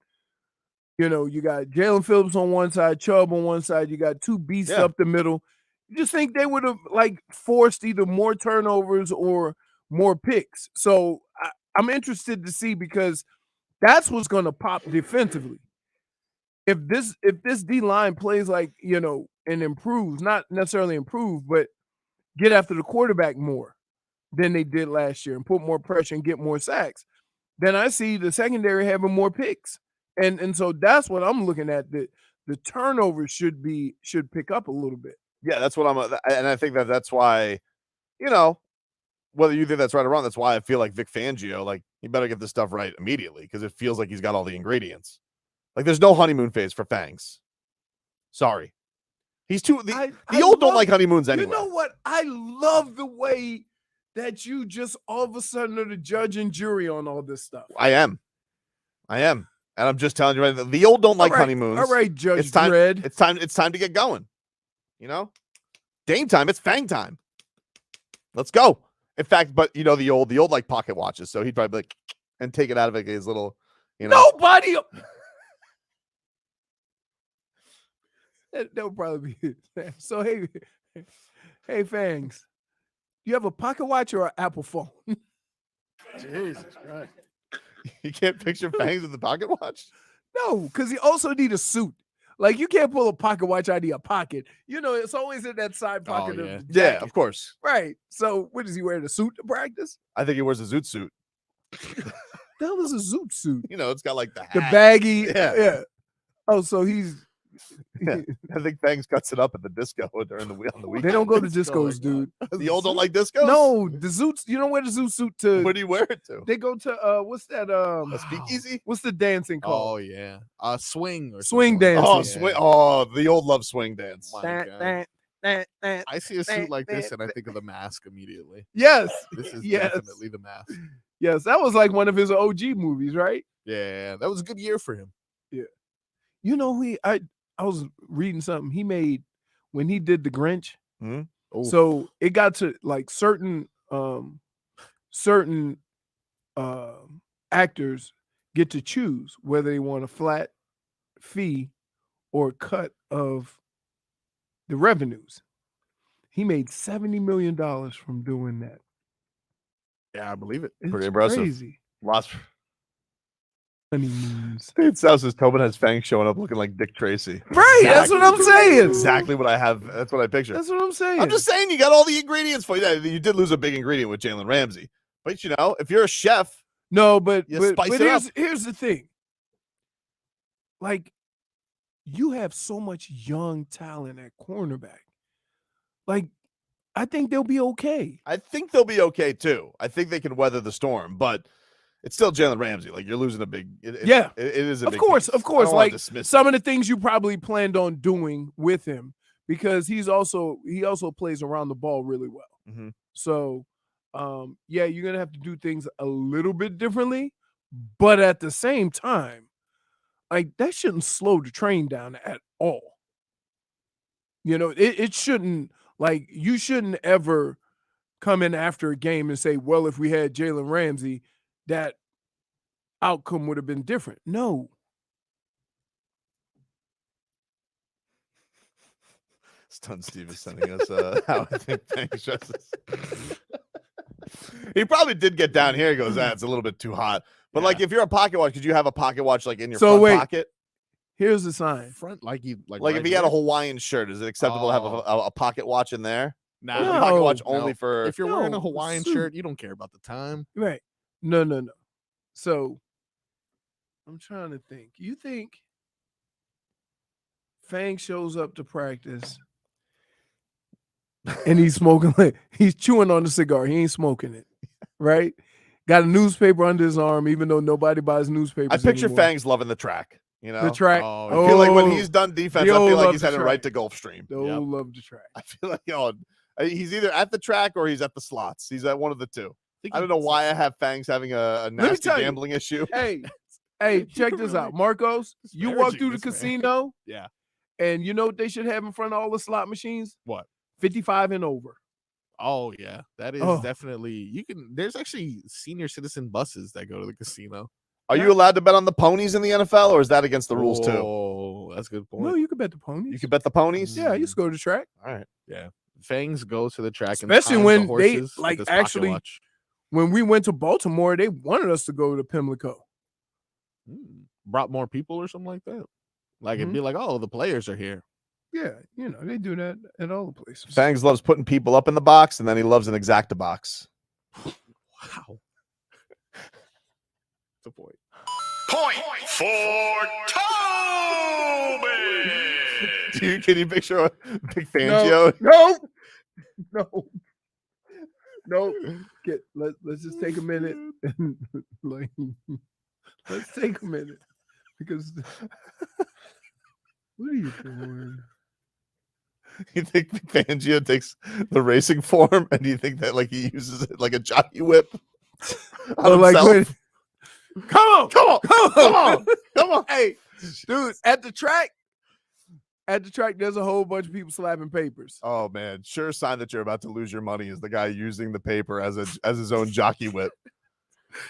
you got Jalen Phillips on one side, Chubb on one side. You got two beasts up the middle. You just think they would have forced either more turnovers or more picks. So I'm interested to see, because that's what's going to pop defensively. If this D line plays and improves, not necessarily improve, but get after the quarterback more than they did last year and put more pressure and get more sacks, then I see the secondary having more picks. And so that's what I'm looking at. The turnovers should pick up a little bit. Yeah, that's what and I think that's why, whether you think that's right or wrong, that's why I feel like Vic Fangio, he better get this stuff right immediately, because it feels like he's got all the ingredients. There's no honeymoon phase for Fangs. Sorry. He's too the old don't like honeymoons anyway. You know what? I love the way that you just all of a sudden are the judge and jury on all this stuff. I am. And I'm just telling you right now, the old don't like honeymoons. All right, Judge it's time, Dredd. It's time to get going. Dame time, it's Fang time. Let's go. In fact, but the old like pocket watches, so he'd probably and take it out of his little, Nobody. That would probably be it. So hey, Fangs, do you have a pocket watch or an Apple phone? Jesus Christ. You can't picture Fangs with the pocket watch? No, because you also need a suit. You can't pull a pocket watch out of your pocket. It's always in that side pocket of the jacket. Yeah, of course. Right. So what does he wear, the suit to practice? I think he wears a zoot suit. The hell is a zoot suit? It's got the hat. The baggy. Yeah. Oh, so he's Yeah. I think Fangs cuts it up at the disco during the weekend. They don't go to discos, dude. The old don't like discos? No, the zoots. You don't wear the zoot suit to. Where do you wear it to? They go to what's that? A speakeasy? What's the dancing called? Oh yeah, swing or swing something. dancing. Oh, swing! Oh, the old love swing dance. My God. I see a suit like this and I think of The Mask immediately. Yes, This is yes. definitely The Mask. Yes, that was one of his OG movies, right? Yeah, that was a good year for him. Yeah. I was reading something he made when he did The Grinch. Mm-hmm. So it got to certain actors get to choose whether they want a flat fee or cut of the revenues. He made $70 million from doing that. Yeah, I believe it. It's Pretty impressive. crazy. Lots. Honeymoons. It sounds as Tobin has Fangs showing up looking like Dick Tracy. Right, that's what I'm saying. Exactly what I have. That's what I picture. That's what I'm saying. I'm just saying you got all the ingredients for you. You did lose a big ingredient with Jalen Ramsey. But if you're a chef, no, but spice it up. here's the thing. You have so much young talent at cornerback. I think they'll be okay. I think they'll be okay too. I think they can weather the storm, but it's still Jalen Ramsey. You're losing a big. It is a big course, piece. of course. I don't wanna dismiss some it. of the things you probably planned on doing with him, because he also plays around the ball really well. Mm-hmm. So, you're gonna have to do things a little bit differently, but at the same time, that shouldn't slow the train down at all. It shouldn't Like, you shouldn't ever come in after a game and say, well, if we had Jalen Ramsey, that outcome would have been different. No. Stun Steve is sending us how I think Fangs dresses. He probably did get down here. He goes, it's a little bit too hot. But like, if you're a pocket watch, could you have a pocket watch like in your front pocket? Here's the sign. Front, like right if he had a Hawaiian shirt, is it acceptable to have a pocket watch in there? Nah, no, pocket watch only for if you're wearing a Hawaiian shirt, you don't care about the time. Right. No. So I'm trying to think. You think Fang shows up to practice and he's smoking, he's chewing on the cigar. He ain't smoking it, right? Got a newspaper under his arm, even though nobody buys newspapers I picture anymore. Fangs loving the track. You know, the track. I feel like when he's done defense, I feel like he's heading right to Gulfstream. Love the track. I feel like he's either at the track or he's at the slots. He's at one of the two. I don't know why I have Fangs having a nasty gambling issue. Hey, check this out, Marcos. You walk through the casino, and you know what they should have in front of all the slot machines? What? 55 and over. Oh yeah, that is definitely. You can. There's actually senior citizen buses that go to the casino. Are you allowed to bet on the ponies in the NFL, or is that against the rules too? Oh, that's a good point. No, you can bet the ponies. You can bet the ponies. Yeah, you just go to the track. All right. Yeah, Fangs goes to the track, especially and when the horses they like with actually. When we went to Baltimore, they wanted us to go to Pimlico. Brought more people or something like that. Like it'd be like, oh, the players are here. Yeah, you know they do that at all the places. Fangs loves putting people up in the box, and then he loves an exacta box. Wow. That's a point. Point for Tobin. Can you picture Vic Fangio? No. Let's just take a minute. And, let's take a minute because what are you doing? You think Fangio takes the racing form, and you think that like he uses it like a jockey whip on himself? Come on! Hey, dude, at the track, there's a whole bunch of people slapping papers. Oh man, sure sign that you're about to lose your money is the guy using the paper as his own jockey whip.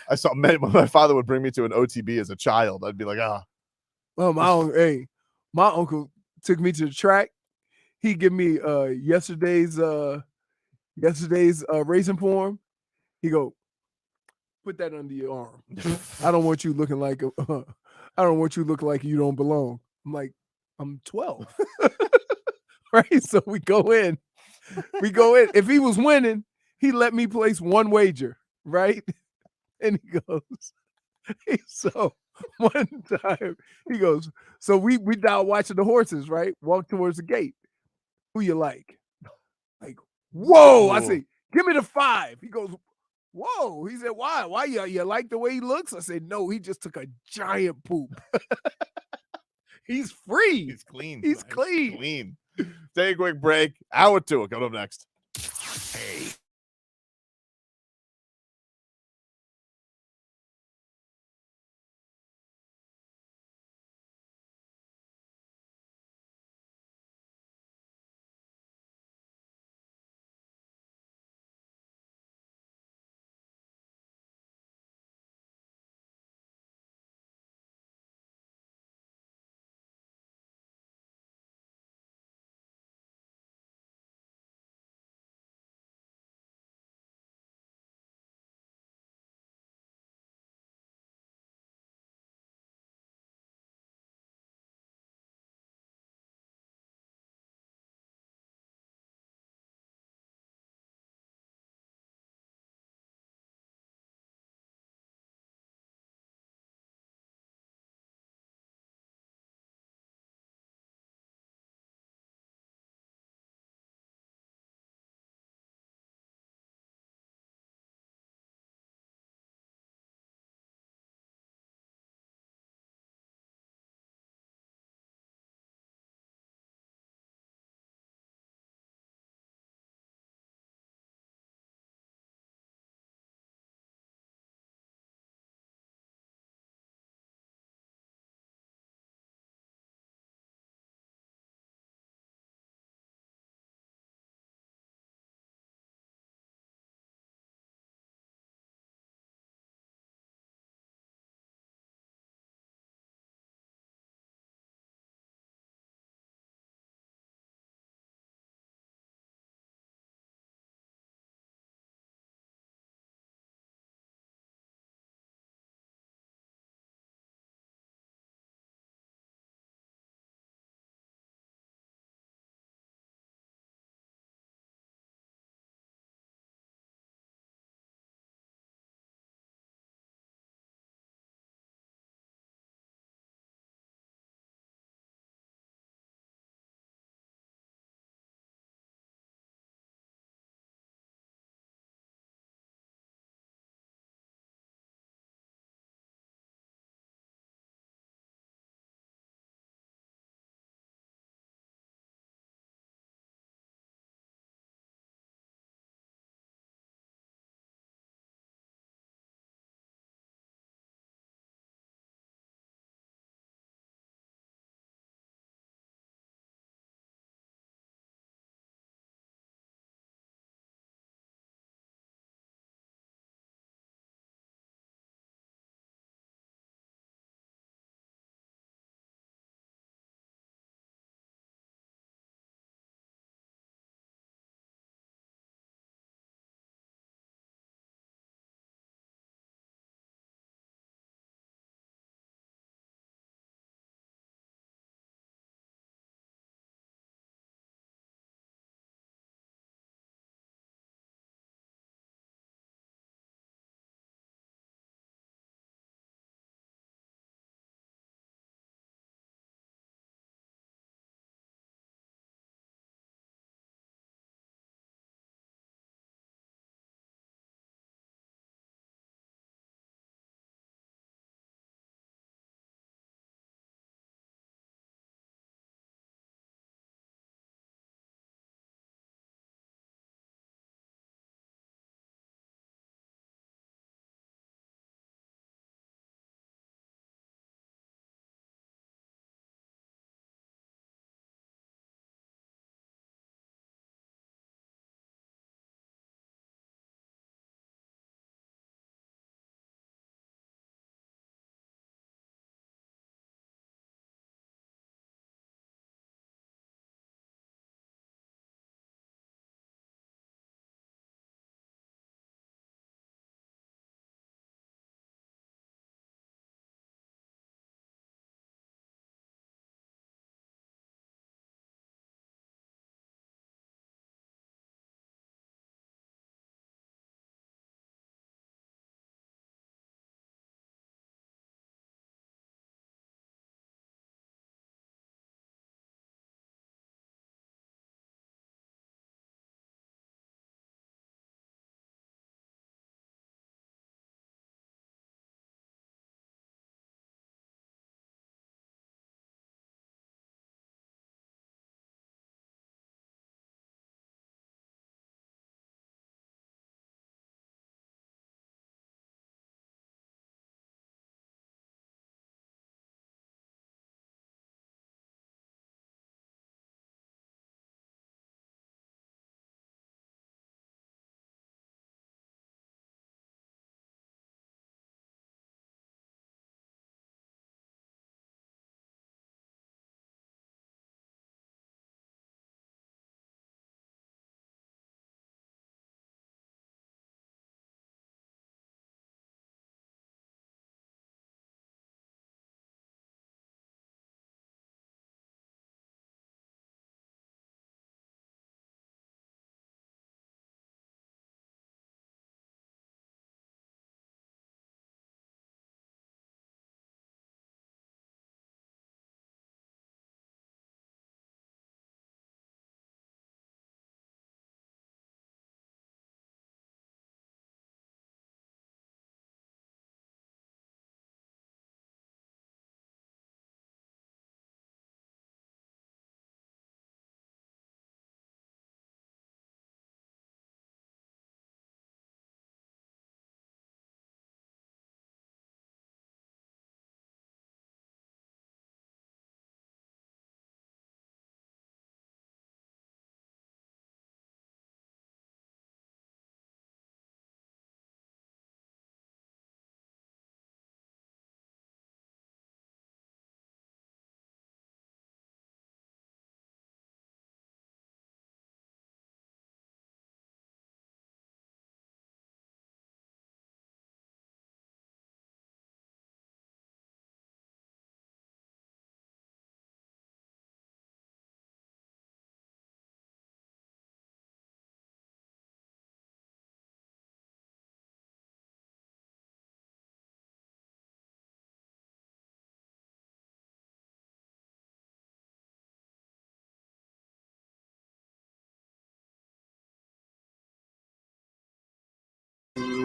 I saw when my father would bring me to an OTB as a child. I'd be like, Well, my uncle took me to the track. He give me yesterday's racing form. He go, put that under your arm. I don't want you looking like you don't belong. I'm like, I'm 12. Right? So we go in. If he was winning, he let me place one wager, right? And he goes, so one time he goes, so we down watching the horses, right? Walk towards the gate. Who you like? Like, whoa. I say, give me the 5. He goes, whoa. He said, why? Why you like the way he looks? I said, no, he just took a giant poop. He's free. He's clean. He's clean. Clean. Take a quick break. Hour 2. Coming up next. Hey.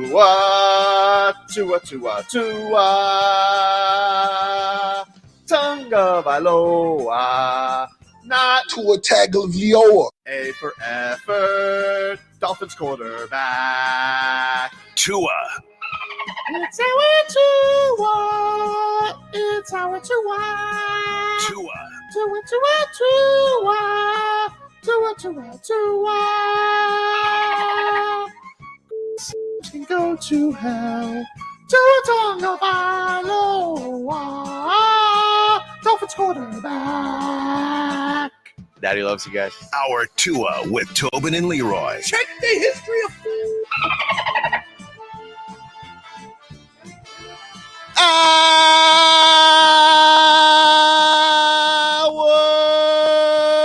Tua, Tua, Tua, Tua, Tunga Vailoa, not Tua Tagovailoa. A for effort, Dolphins quarterback. Tua. It's our Tua, it's our Tua. Tua. Tua, Tua, Tua, Tua, Tua, Tua. Can go to hell. Tua Tagovailoa, Dolphins quarterback. Daddy loves you guys. Our Tua with Tobin and Leroy. Check the history of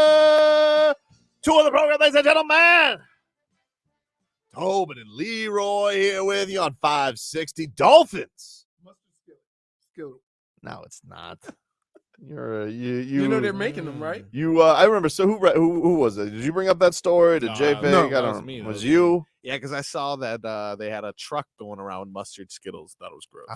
Hour two of the program, ladies and gentlemen. Tobin and Leroy here with you on 560 Dolphins. Skill. No, it's not. You You know they're making them, right? I remember. So who was it? Did you bring up that story? Did Jay Fig? No, I that don't was know. me. That Was was you? Yeah, because I saw that they had a truck going around with mustard Skittles. That was gross.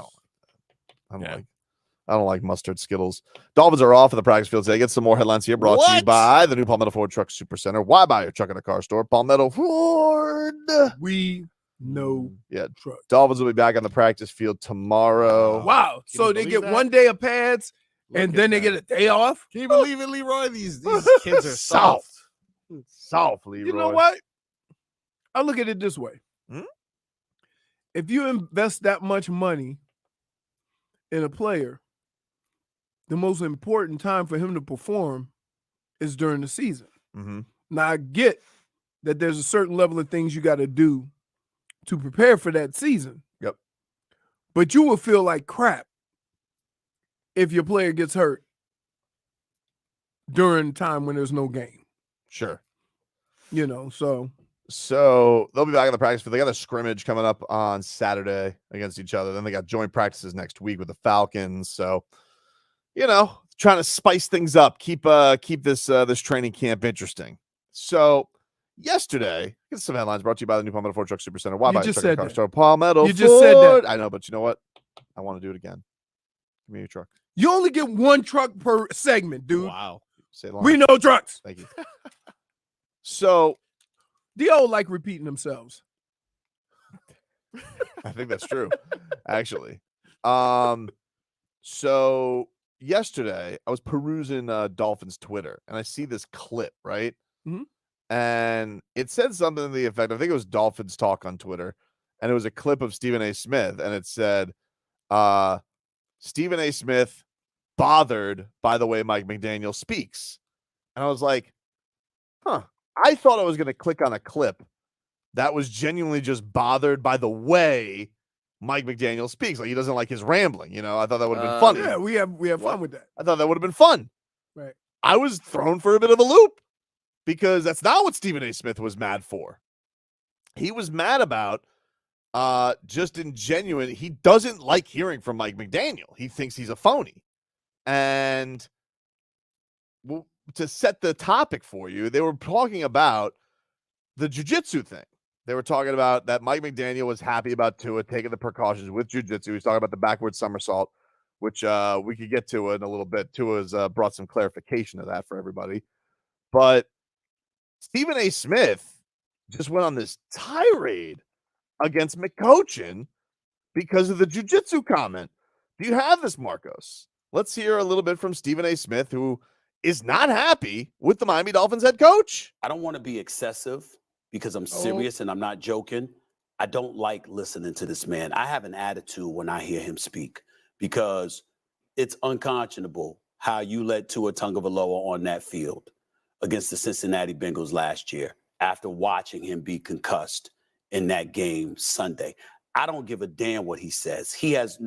I don't like mustard Skittles. Dolphins are off of the practice field today. Get some more headlines here brought to you What? by the new Palmetto Ford Truck Super Center. Why buy your truck in a car store? Palmetto Ford. We know Yeah, truck. Dolphins will be back on the practice field tomorrow. Wow. Can So you they believe get that? 1 day of pads Look and at then they that. get a day off. Can you believe it, Leroy? These kids are Soft. soft. Soft, Leroy. You know what? I look at it this way. Hmm? If you invest that much money in a player, the most important time for him to perform is during the season. Mm-hmm. Now, I get that there's a certain level of things you got to do to prepare for that season. Yep. But you will feel like crap if your player gets hurt during time when there's no game. Sure. You know, so they'll be back on the practice field. They this scrimmage coming up on Saturday against each other. Then they got joint practices next week with the Falcons. So, trying to spice things up, keep this training camp interesting. So yesterday, get some headlines brought to you by the new Palmetto Ford Truck Super Center. Why You buy just a truck in a said car that. store? Palmetto You just said Ford. that. I know, but you know what? I want to do it again. Give me your truck. you only get one truck per segment, dude. Wow. Say it loud. We know trucks. Thank you. So The old like repeating themselves. I think that's true, actually. So yesterday I was perusing Dolphins Twitter and I see this clip, right? Mhm. And it said something to the effect, I think it was Dolphins Talk on Twitter, and it was a clip of Stephen A. Smith, and it said, Stephen A. Smith bothered by the way Mike McDaniel speaks. And I was like, I thought I was going to click on a clip that was genuinely just bothered by the way Mike McDaniel speaks. Like he doesn't like his rambling, I thought that would have been funny. Yeah, we have fun with that. I thought that would have been fun. Right. I was thrown for a bit of a loop because that's not what Stephen A. Smith was mad for. He was mad about just in genuine, he doesn't like hearing from Mike McDaniel. He thinks he's a phony. And to set the topic for you, they were talking about the jiu-jitsu thing. They were talking about that Mike McDaniel was happy about Tua taking the precautions with jiu-jitsu. He's talking about the backward somersault, which we could get to in a little bit. Tua's brought some clarification of that for everybody. But Stephen A. Smith just went on this tirade against McCochin because of the jiu-jitsu comment. Do you have this, Marcos? Let's hear a little bit from Stephen A. Smith, who is not happy with the Miami Dolphins head coach. I don't want to be excessive because I'm serious and I'm not joking. I don't like listening to this man. I have an attitude when I hear him speak because it's unconscionable how you let Tua Tagovailoa on that field against the Cincinnati Bengals last year after watching him be concussed in that game Sunday. I don't give a damn what he says. He has,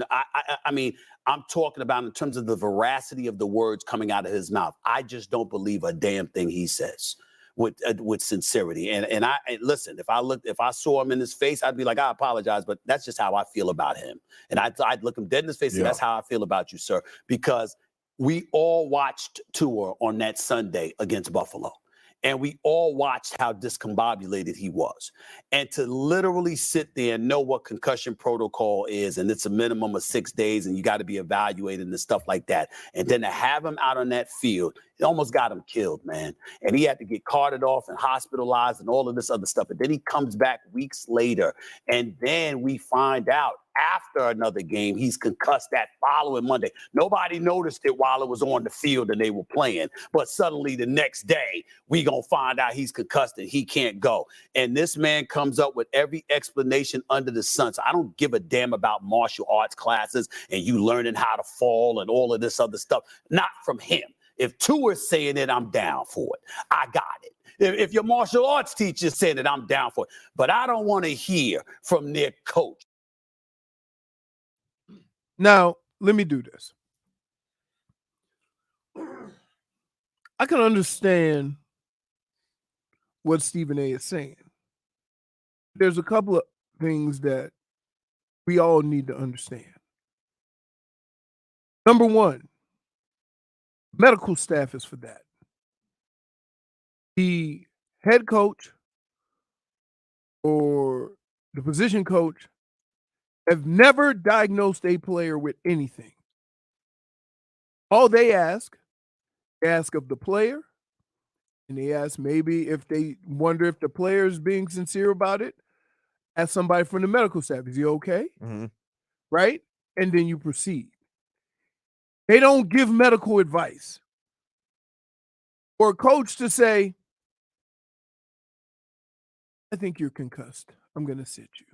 I mean, I'm talking about in terms of the veracity of the words coming out of his mouth. I just don't believe a damn thing he says with sincerity. And listen, if I saw him in his face, I'd be like, I apologize, but that's just how I feel about him. And I'd look him dead in his face and that's how I feel about you, sir. Because we all watched Tua on that Sunday against Buffalo. And we all watched how discombobulated he was. And to literally sit there and know what concussion protocol is, and it's a minimum of 6 days, and you got to be evaluated and stuff like that. And then to have him out on that field, it almost got him killed, man. And he had to get carted off and hospitalized and all of this other stuff. And then he comes back weeks later, and then we find out after another game, he's concussed that following Monday. Nobody noticed it while it was on the field and they were playing. But suddenly the next day, we going to find out he's concussed and he can't go. And this man comes up with every explanation under the sun. So I don't give a damn about martial arts classes and you learning how to fall and all of this other stuff. Not from him. If Tua is saying it, I'm down for it. I got it. If your martial arts teacher is saying it, I'm down for it. But I don't want to hear from their coach. Now, let me do this. I can understand what Stephen A is saying. There's a couple of things that we all need to understand. Number one, medical staff is for that. The head coach or the position coach have never diagnosed a player with anything. All they ask of the player, and they ask maybe if they wonder if the player is being sincere about it, ask somebody from the medical staff, is he okay? Mm-hmm. Right? And then you proceed. They don't give medical advice. For a coach to say, I think you're concussed, I'm going to sit you.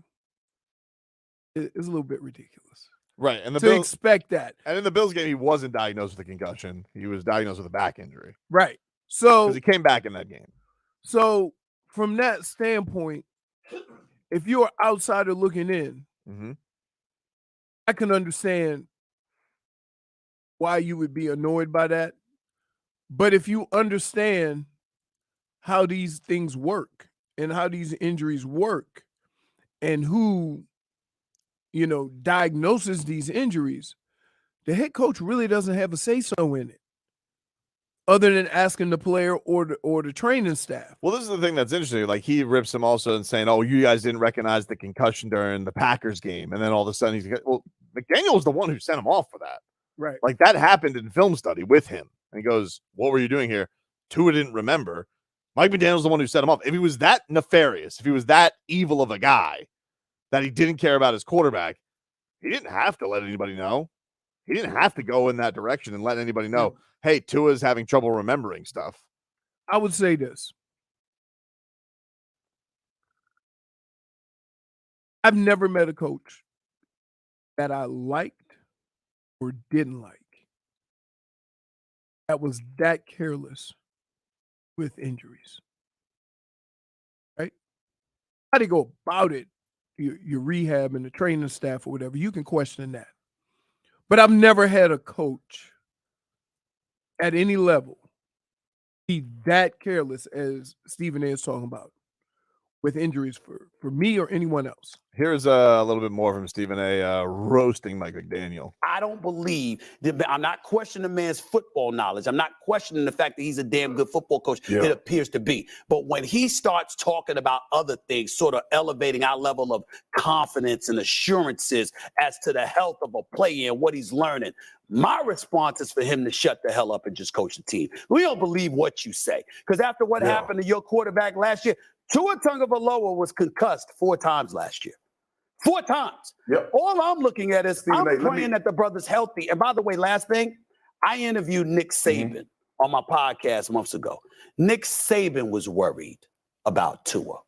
It's a little bit ridiculous. Right. And to expect that. And in the Bills game, he wasn't diagnosed with a concussion. He was diagnosed with a back injury. Right. So because he came back in that game. So from that standpoint, if you're an outsider looking in, mm-hmm. I can understand why you would be annoyed by that. But if you understand how these things work and how these injuries work and who, diagnoses these injuries, the head coach really doesn't have a say-so in it, other than asking the player or the training staff. Well, this is the thing that's interesting. Like, he rips him also and saying, oh, you guys didn't recognize the concussion during the Packers game. And then all of a sudden he's like, well, McDaniel was the one who sent him off for that. Right. Like, that happened in film study with him. And he goes, what were you doing here? Tua didn't remember. Mike McDaniel's the one who set him off. If he was that nefarious, if he was that evil of a guy that he didn't care about his quarterback, he didn't have to let anybody know. He didn't have to go in that direction and let anybody know, hey, Tua's having trouble remembering stuff. I would say this. I've never met a coach that I liked or didn't like that was that careless with injuries. Right? How do you go about it? Your rehab and the training staff or whatever, you can question that. But I've never had a coach at any level be that careless as Stephen A is talking about with injuries for me or anyone else. Here's a little bit more from Stephen A roasting Mike McDaniel. I don't believe that. I'm not questioning the man's football knowledge. I'm not questioning the fact that he's a damn good football coach. Yeah. It appears to be. But when he starts talking about other things, sort of elevating our level of confidence and assurances as to the health of a player and what he's learning, my response is for him to shut the hell up and just coach the team. We don't believe what you say. Because after what happened to your quarterback last year, Tua Tagovailoa was concussed 4 times last year. 4 times. Yep. All I'm looking at is I'm praying that the brother's healthy. And by the way, last thing, I interviewed Nick Saban on my podcast months ago. Nick Saban was worried about Tua,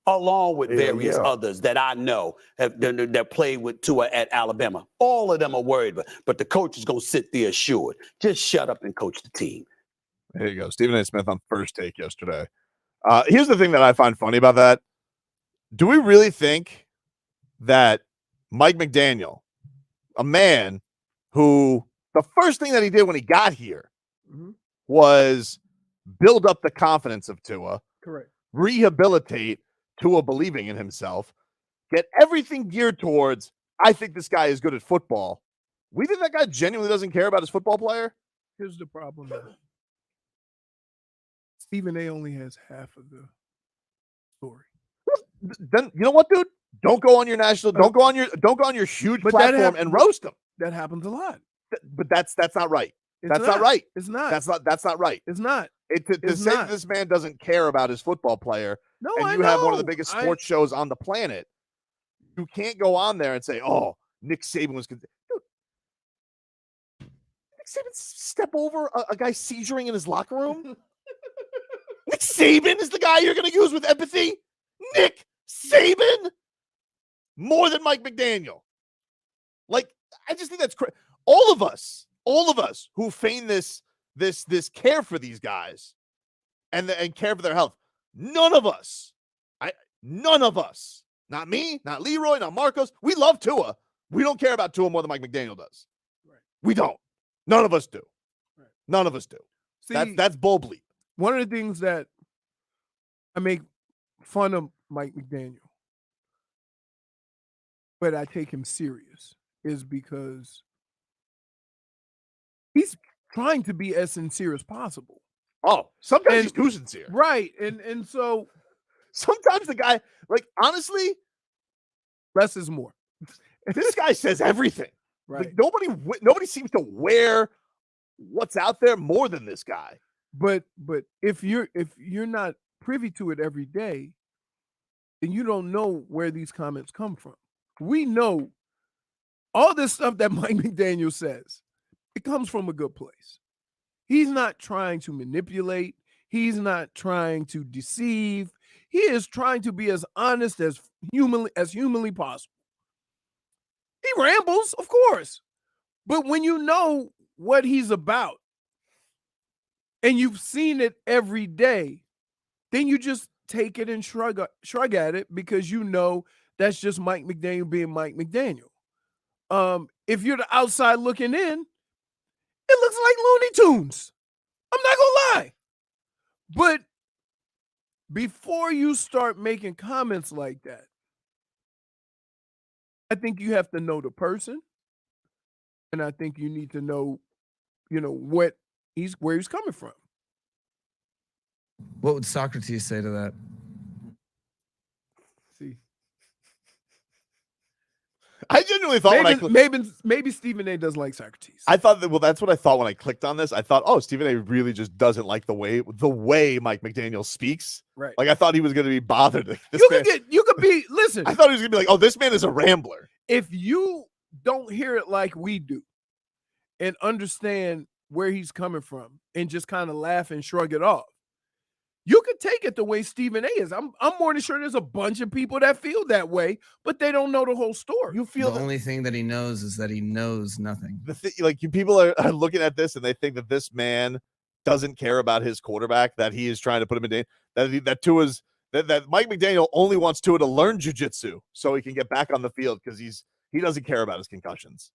along with various others that I know that played with Tua at Alabama. All of them are worried, but the coach is going to sit there assured. Just shut up and coach the team. There you go. Stephen A. Smith on First Take yesterday. Here's the thing that I find funny about that. Do we really think that Mike McDaniel, a man who the first thing that he did when he got here was build up the confidence of Tua, correct, rehabilitate Tua believing in himself, get everything geared towards, I think this guy is good at football. We think that guy genuinely doesn't care about his football player? Here's the problem. Stephen A. only has half of the story. Then you know what, dude? Don't go on your don't go on your huge But platform and roast them. That happens a lot. But that's not right. It's Not right. It's not. That's not right. It's not. To say that this man doesn't care about his football player, No, and you have one of the biggest sports shows on the planet, you can't go on there and say, "Oh, Nick Saban was." Dude, Nick Saban step over a guy seizuring in his locker room. Nick Saban is the guy you're going to use with empathy. Nick Saban, more than Mike McDaniel. Like, I just think that's crazy. All of us who feign this care for these guys and care for their health. None of us, not me, not Leroy, not Marcos. We love Tua. We don't care about Tua more than Mike McDaniel does. Right. We don't. None of us do. Right. None of us do. See, that's bull bleep. One of the things that I make fun of Mike McDaniel, but I take him serious, is because he's trying to be as sincere as possible. Oh, sometimes he's too sincere. Right. And so sometimes the guy, like, honestly, less is more. This guy says everything. Right. Like, nobody seems to wear what's out there more than this guy. But if you're not privy to it every day, then you don't know where these comments come from. We know all this stuff that Mike McDaniel says, it comes from a good place. He's not trying to manipulate. He's not trying to deceive. He is trying to be as honest as humanly possible. He rambles, of course. But when you know what he's about and you've seen it every day, then you just take it and shrug at it because you know that's just Mike McDaniel being Mike McDaniel. If you're the outside looking in, it looks like Looney Tunes. I'm not gonna lie. But before you start making comments like that, I think you have to know the person, and I think you need to know, where he's coming from. What would Socrates say to that? See, I genuinely thought maybe Stephen A. does like Socrates. I thought that. Well, that's what I thought when I clicked on this. I thought, oh, Stephen A. really just doesn't like the way Mike McDaniel speaks. Right. Like, I thought he was going to be bothered. Listen. I thought he was going to be like, oh, this man is a rambler. If you don't hear it like we do and understand where he's coming from and just kind of laugh and shrug it off, you could take it the way Stephen A. is. I'm more than sure there's a bunch of people that feel that way, but they don't know the whole story. You feel the only thing that he knows is that he knows nothing. People are looking at this and they think that this man doesn't care about his quarterback, that he is trying to put him in danger, that Mike McDaniel only wants Tua to learn jiu-jitsu so he can get back on the field because he doesn't care about his concussions.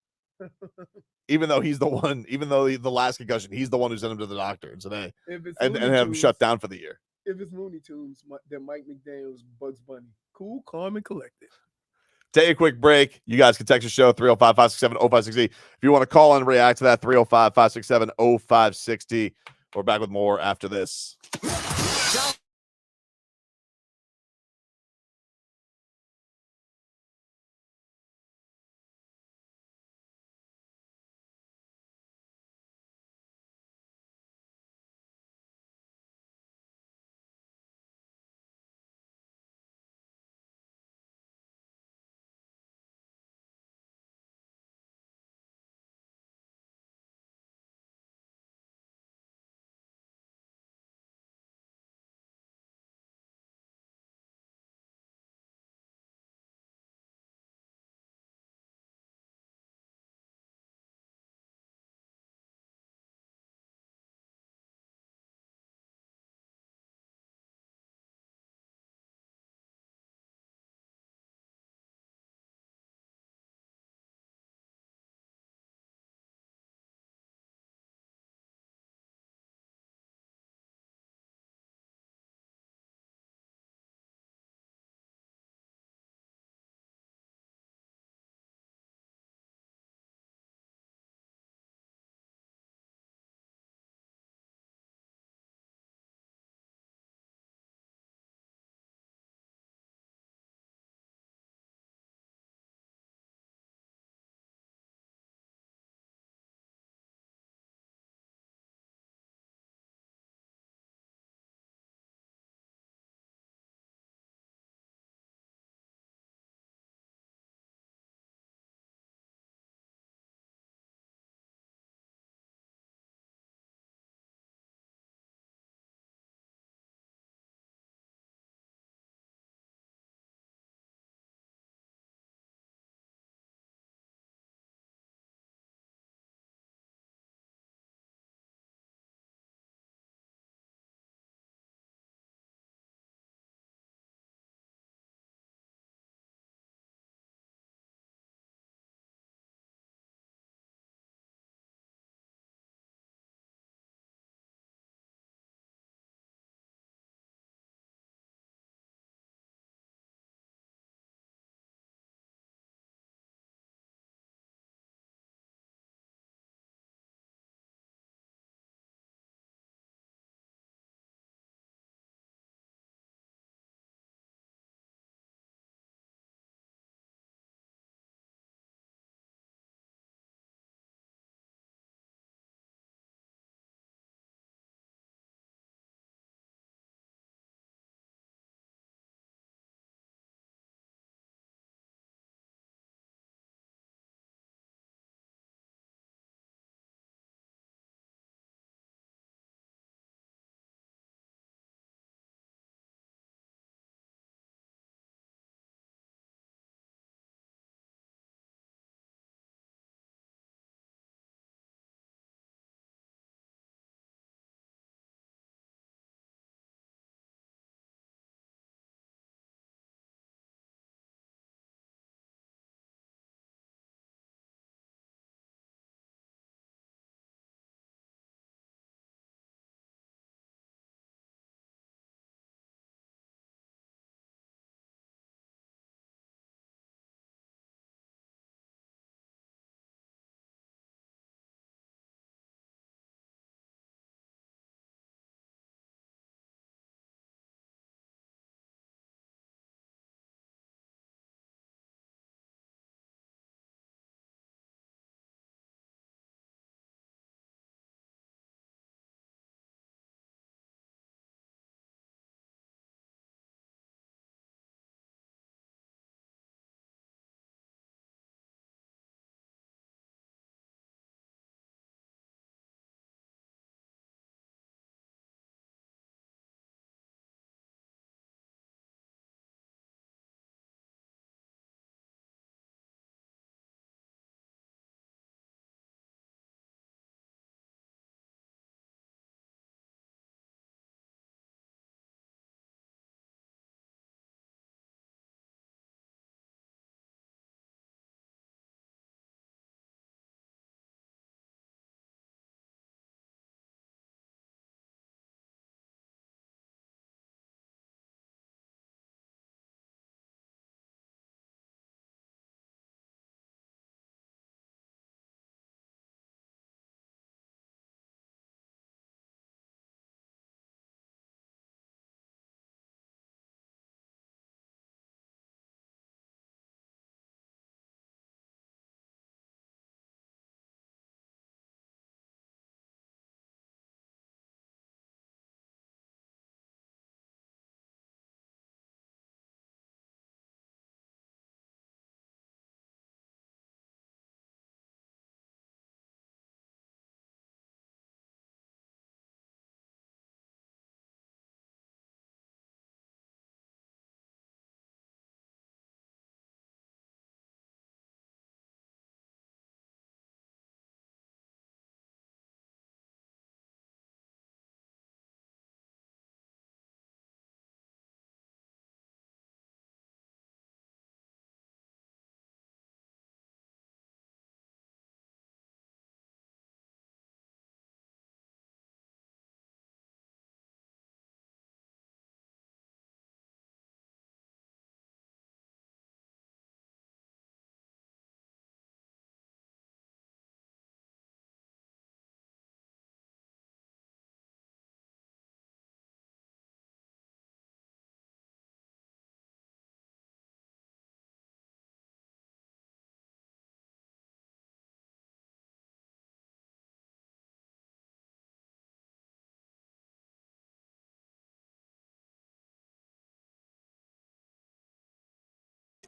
Even though the last concussion, he's the one who sent him to the doctor today and have him shut down for the year. If it's Looney Tunes, then Mike McDaniel's Bugs Bunny. Cool, calm, and collected. Take a quick break. You guys can text the show 305-567-0560. If you want to call and react to that, 305-567-0560. We're back with more after this.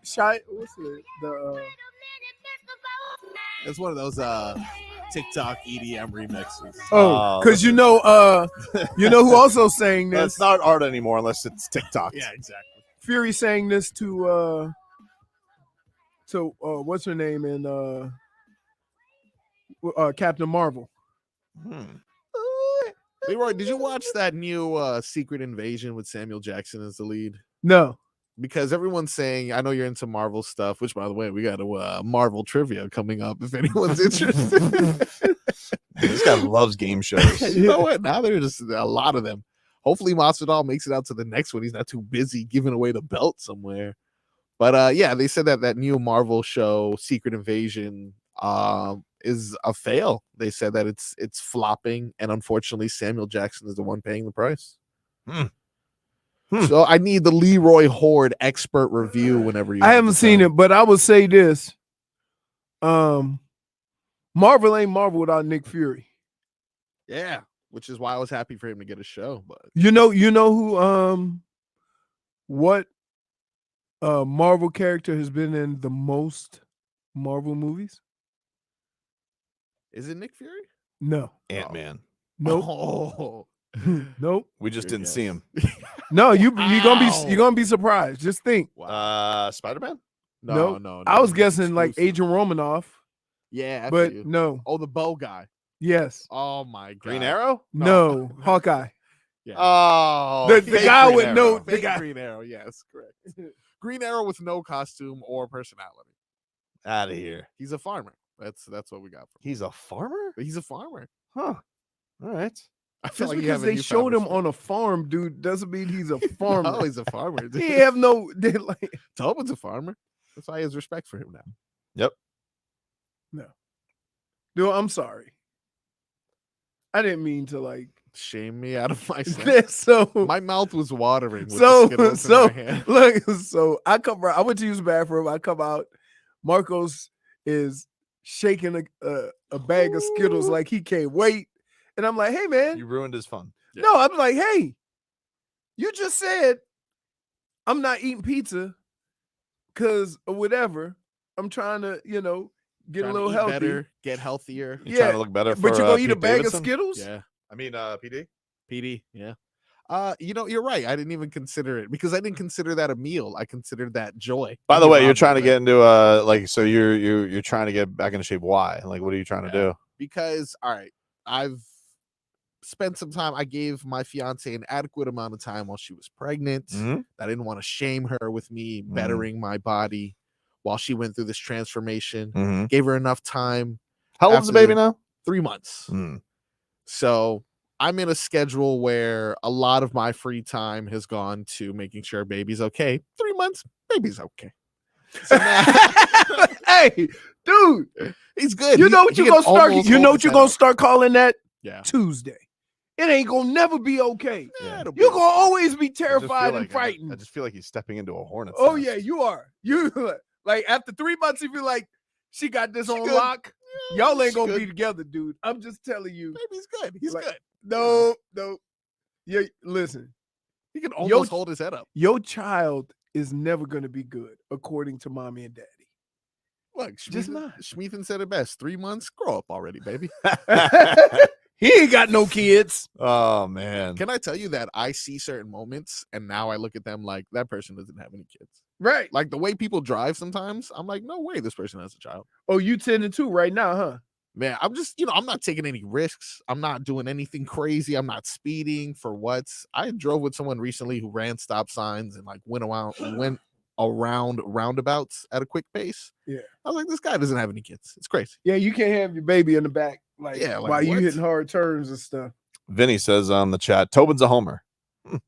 Shy, what's the It's one of those TikTok EDM remixes. because you know who also sang this? That's not art anymore unless it's TikTok. Yeah, exactly. Fury sang this to what's her name in Captain Marvel. Leroy, did you watch that new Secret Invasion with Samuel Jackson as the lead? No. Because everyone's saying, I know you're into Marvel stuff, which, by the way, we got a Marvel trivia coming up if anyone's interested. This guy loves game shows. You know what? Now there's just a lot of them. Hopefully Masvidal makes it out to the next one. He's not too busy giving away the belt somewhere. But yeah, they said that new Marvel show, Secret Invasion, is a fail. They said that it's flopping, and unfortunately, Samuel Jackson is the one paying the price. So I need the Leroy Horde expert review whenever you. I haven't seen it, but I would say this: Marvel ain't Marvel without Nick Fury. Yeah, which is why I was happy for him to get a show. But you know who what Marvel character has been in the most Marvel movies? Is it Nick Fury? No. Ant-Man. Nope. Oh. Nope. We just didn't see him. No, you're gonna be surprised. Just think. Spider-Man? No. I was guessing like Agent Romanoff. Yeah, but no. Oh, the bow guy. Yes. Oh my god. Green Arrow? No. Hawkeye. Yeah. Oh, the guy with no the guy. Green Arrow. Yes, correct. Green Arrow with no costume or personality. Out of here. He's a farmer. That's what we got from him. He's a farmer? He's a farmer. Huh. All right. I feel Just like because they showed him on a farm, dude, doesn't mean he's a farmer. No, he's a farmer. He have no like. Tobin's a farmer. That's why he has respect for him now. Yep. No. Dude, I'm sorry. I didn't mean to like shame me out of myself. So my mouth was watering. With so the Skittles in my hand. Look. So I went to use the bathroom. I come out. Marcos is shaking a bag of Skittles like he can't wait. And I'm like, hey, man. You ruined his fun. Yeah. No, I'm like, hey, you just said I'm not eating pizza because or whatever. I'm trying to, get a little healthy. Better, get healthier. You're trying to look better for but you're going to eat a Pete bag Davidson? of Skittles? Yeah. I mean, PD? PD, yeah. You're right. I didn't even consider it because I didn't consider that a meal. I considered that joy. By the way, you're trying to get into so you're trying to get back into shape. Why? Like, what are you trying to do? Because, all right, I've spent some time. I gave my fiance an adequate amount of time while she was pregnant. Mm-hmm. I didn't want to shame her with me bettering my body while she went through this transformation. Mm-hmm. Gave her enough time. How old's the baby now? 3 months. Mm. So I'm in a schedule where a lot of my free time has gone to making sure baby's okay. 3 months, baby's okay. So now, hey, dude, he's good. You know what you're gonna start? You know what you're gonna start calling that? Yeah. Tuesday. It ain't gonna never be okay. Yeah, You're gonna always be terrified and frightened. I just feel like he's stepping into a hornet's Oh nest. yeah, you are. You like after 3 months, if you're like, she got this on lock. Y'all ain't gonna be together, dude. I'm just telling you. Baby's good. He's like, good. No. Yeah, listen. He can almost hold his head up. Your child is never gonna be good, according to mommy and daddy. Look, Just not. Schmeathan said it best. 3 months, grow up already, baby. He ain't got no kids. Oh man. Can I tell you that I see certain moments and now I look at them like that person doesn't have any kids. Right. Like the way people drive sometimes, I'm like, no way this person has a child. Oh, you 10 and 2 right now, huh? Man, I'm just, I'm not taking any risks. I'm not doing anything crazy. I'm not speeding for what. I drove with someone recently who ran stop signs and like went around roundabouts at a quick pace. Yeah. I was like, this guy doesn't have any kids. It's crazy. Yeah, you can't have your baby in the back like while you what? hitting hard turns and stuff. Vinny says on the chat, Tobin's a homer. I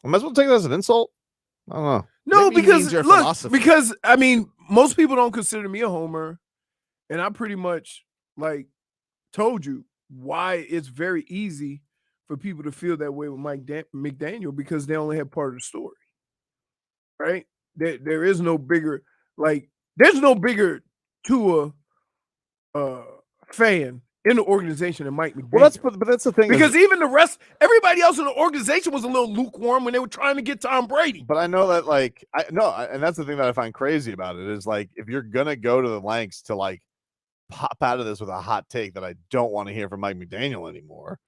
might as well take that as an insult. I don't know. No, Maybe because your look, philosophy. because I mean, most people don't consider me a homer, and I pretty much like told you why it's very easy for people to feel that way with Mike McDaniel because they only have part of the story, right? There is no bigger there's no bigger Tua fan in the organization than Mike McDaniel. Well, that's the thing. Because even the rest, everybody else in the organization was a little lukewarm when they were trying to get Tom Brady. But I know that, like, and that's the thing that I find crazy about it is, like, if you're gonna go to the lengths to, like, pop out of this with a hot take that I don't want to hear from Mike McDaniel anymore,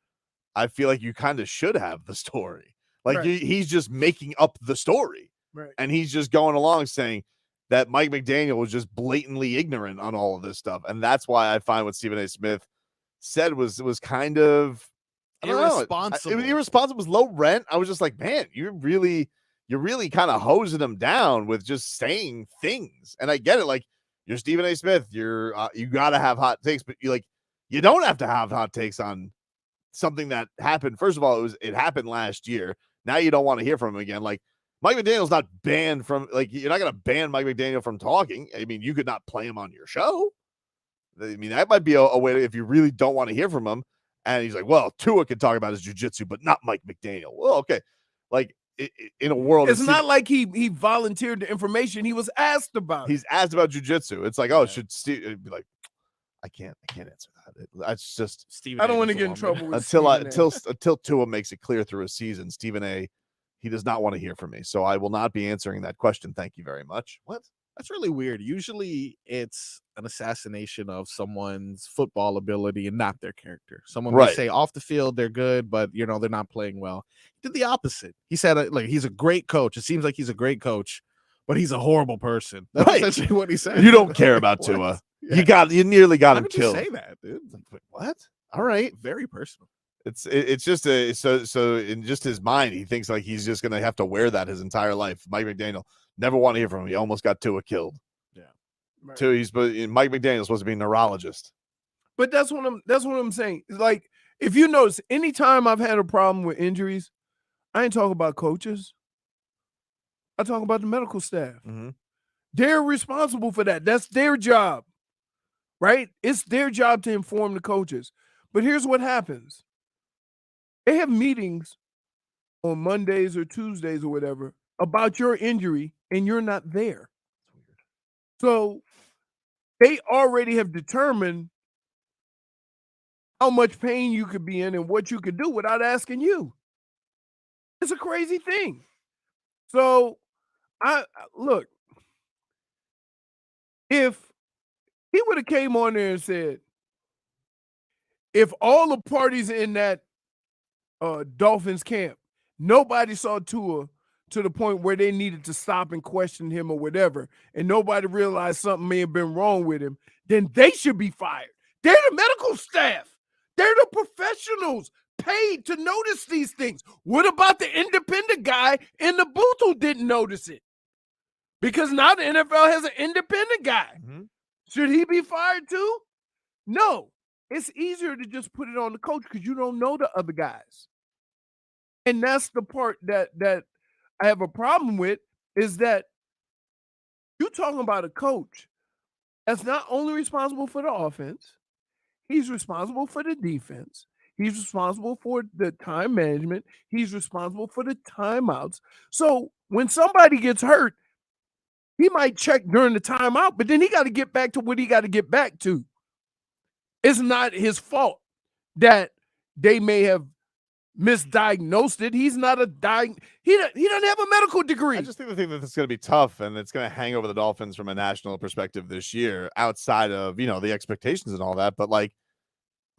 I feel like you kind of should have the story. Like, Right. he's just making up the story, Right. and he's just going along saying that Mike McDaniel was just blatantly ignorant on all of this stuff, and that's why I find what Stephen A. Smith said was kind of irresponsible. It was irresponsible. It was low rent. I was just like, man, you're really kind of hosing him down with just saying things. And I get it. Like, you're Stephen A. Smith. You got to have hot takes, but you don't have to have hot takes on something that happened. First of all, it happened last year. Now you don't want to hear from him again. Like, Mike McDaniel's not banned from, like, you're not going to ban Mike McDaniel from talking. I mean, you could not play him on your show. I mean, that might be a way if you really don't want to hear from him. And he's like, well, Tua can talk about his jiu-jitsu, but not Mike McDaniel. Well, okay. Like, in a world, it's not like he volunteered the information. He was asked about. He's asked about jiu-jitsu. It's like, oh, should Steve be like, I can't answer that. That's just Stephen. I don't want to get in trouble with until Tua makes it clear through a season. Stephen A. He does not want to hear from me, so I will not be answering that question. Thank you very much. What? That's really weird. Usually it's an assassination of someone's football ability and not their character. Someone may say off the field they're good, but they're not playing well. He did the opposit. He said like he's a great coach. It seems like he's a great coach, but he's a horrible person. That's essentially what he said. You don't care about Tua. Yeah. You nearly got him killed. Say that, dude. Like, what? All right. Very personal. It's just so in just his mind, he thinks like he's just gonna have to wear that his entire life. Mike McDaniel, never want to hear from him. He almost got Tua killed. Yeah, right. Mike McDaniel's supposed to be a neurologist. But that's what I'm saying. Like, if you notice, anytime I've had a problem with injuries, I ain't talking about coaches. I talk about the medical staff. Mm-hmm. They're responsible for that. That's their job, right? It's their job to inform the coaches. But here's what happens. They have meetings on Mondays or Tuesdays or whatever about your injury, and you're not there. So they already have determined how much pain you could be in and what you could do without asking you. It's a crazy thing. So look, if he would have came on there and said, if all the parties in that Dolphins camp, nobody saw Tua to the point where they needed to stop and question him or whatever, and nobody realized something may have been wrong with him, then they should be fired. They're the medical staff. They're the professionals paid to notice these things. What about the independent guy in the booth who didn't notice it? Because now the NFL has an independent guy. Mm-hmm. Should he be fired too? No. It's easier to just put it on the coach because you don't know the other guys. And that's the part that I have a problem with, is that you're talking about a coach that's not only responsible for the offense, he's responsible for the defense. He's responsible for the time management. He's responsible for the timeouts. So when somebody gets hurt, he might check during the timeout, but then he got to get back to what he got to get back to. It's not his fault that they may have misdiagnosed it. He's not he doesn't have a medical degree. I just think that it's going to be tough, and it's going to hang over the Dolphins from a national perspective this year, outside of the expectations and all that. But like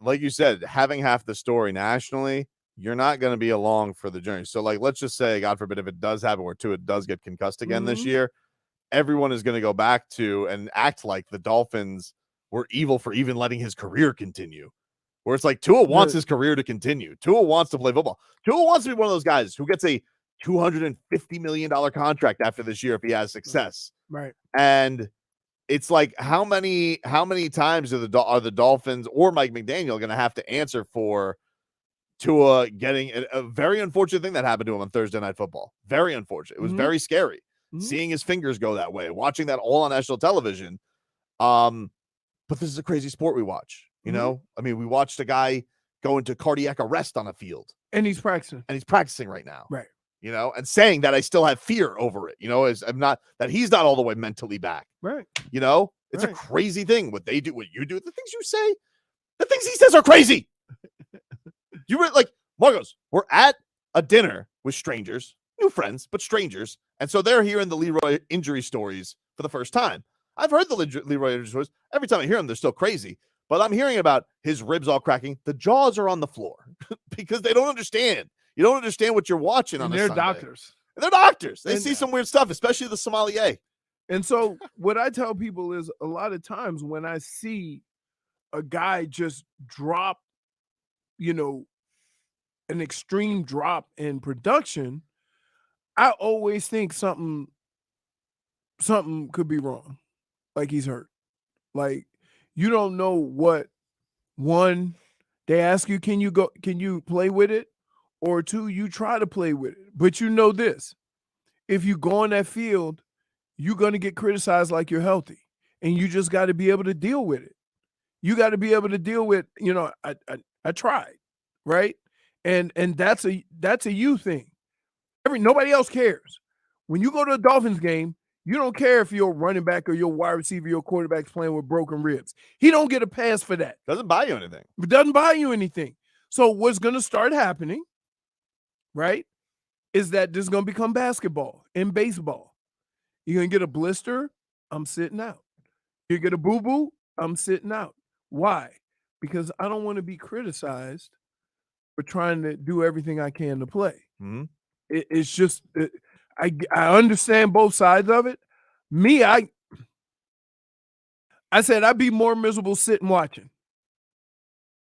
you said, having half the story nationally, you're not going to be along for the journey. So like, let's just say, God forbid, if it does happen, where Tua does get concussed again this year, everyone is going to go back to and act like the Dolphins were evil for even letting his career continue. Where it's like Tua wants his career to continue. Tua wants to play football. Tua wants to be one of those guys who gets a $250 million contract after this year if he has success. Right. And it's like, how many times are the Dolphins or Mike McDaniel going to have to answer for Tua getting a very unfortunate thing that happened to him on Thursday Night Football? Very unfortunate. It was very scary seeing his fingers go that way, watching that all on national television. But this is a crazy sport we watch. You know, I mean, we watched a guy go into cardiac arrest on a field, and he's practicing. Right now. Right. And saying that I still have fear over it, that he's not all the way mentally back. Right. It's a crazy thing what they do, what you do, the things you say. The things he says are crazy. You were like, Margos, we're at a dinner with strangers, new friends, but strangers. And so they're hearing the Leroy injury stories for the first time. I've heard the Leroy injury stories. Every time I hear them, they're still crazy. But I'm hearing about his ribs all cracking. The jaws are on the floor because they don't understand. You don't understand what you're watching on And a they're Sunday. doctors. And they're doctors. They And- see some weird stuff, especially the sommelier. And so what I tell people is a lot of times when I see a guy just drop, an extreme drop in production, I always think something could be wrong. Like he's hurt. Like you don't know what, one, they ask you, can you play with it? Or two, you try to play with it. But you know this, if you go on that field, you're going to get criticized like you're healthy. And you just got to be able to deal with it. You got to be able to deal with, I tried, right? And that's a you thing. Nobody else cares. When you go to a Dolphins game, you don't care if your running back or your wide receiver, your quarterback's playing with broken ribs. He don't get a pass for that. Doesn't buy you anything. It doesn't buy you anything. So what's going to start happening, right, is that this is going to become basketball and baseball. You're going to get a blister, I'm sitting out. You get a boo-boo, I'm sitting out. Why? Because I don't want to be criticized for trying to do everything I can to play. Mm-hmm. It's just, I understand both sides of it. Me, I said I'd be more miserable sitting watching.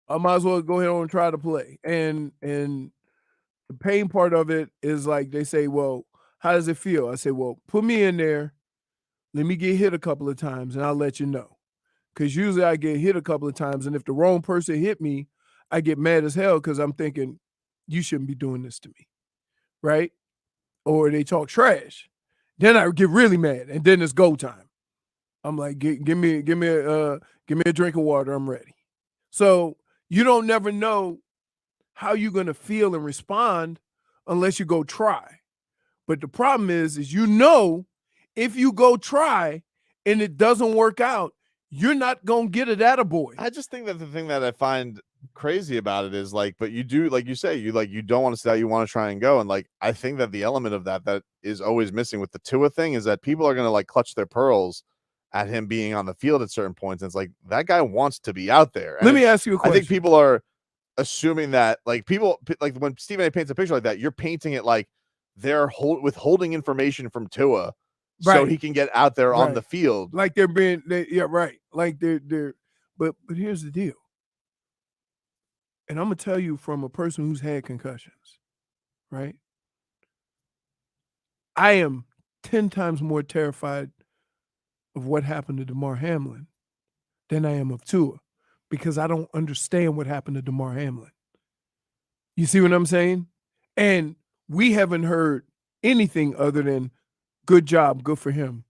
I might as well go ahead and try to play. And the pain part of it is like they say, well, how does it feel? I say, well, put me in there. Let me get hit a couple of times and I'll let you know. Because usually I get hit a couple of times. And if the wrong person hit me, I get mad as hell because I'm thinking, you shouldn't be doing this to me. Right? Or they talk trash. Then I get really mad. And then it's go time. I'm like, give me a drink of water. I'm ready. So you don't never know how you're going to feel and respond unless you go try. But the problem is if you go try and it doesn't work out, you're not going to get it attaboy. I just think that the thing that I find crazy about it is like, but you do, like you say, you don't want to sit out, you want to try and go. And like, I think that the element of that is always missing with the Tua thing is that people are going to like clutch their pearls at him being on the field at certain points. And it's like, that guy wants to be out there. And let me ask you a question. I think people are assuming that like when Stephen A paints a picture like that, you're painting it like they're withholding information from Tua so he can get out there on the field. Like they're being, right. Like they're, but here's the deal. And I'm going to tell you from a person who's had concussions, right? I am 10 times more terrified of what happened to DeMar Hamlin than I am of Tua because I don't understand what happened to DeMar Hamlin. You see what I'm saying? And we haven't heard anything other than good job, good for him.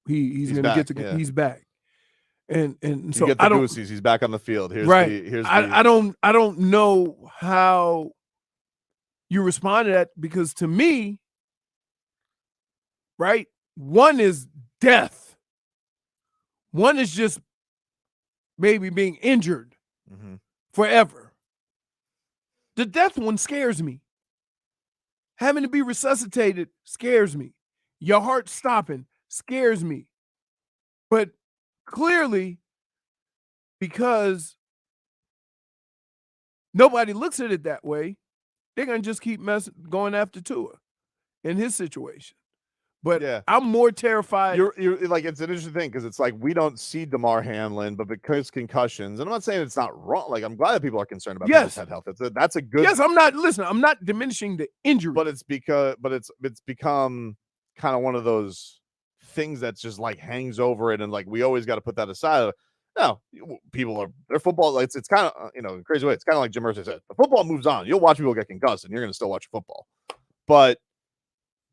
He's going to get to he's back. And so get the goosies. He's back on the field. I don't know how you respond to that because to me, right, one is death. One is just maybe being injured forever. The death one scares me. Having to be resuscitated scares me. Your heart stopping scares me. But clearly, because nobody looks at it that way, they're going to just keep going after Tua in his situation. But I'm more terrified. You're like, it's an interesting thing because it's like we don't see DeMar Hamlin, but because concussions, and I'm not saying it's not wrong. Like, I'm glad that people are concerned about people's head health. That's a good. Yes, I'm not diminishing the injury. But it's it's become kind of one of those things that's just like hangs over it, and like we always got to put that aside. No, their football. It's kind of in a crazy way. It's kind of like Jim Irsay said. The football moves on. You'll watch people get concussed, and you're going to still watch football. But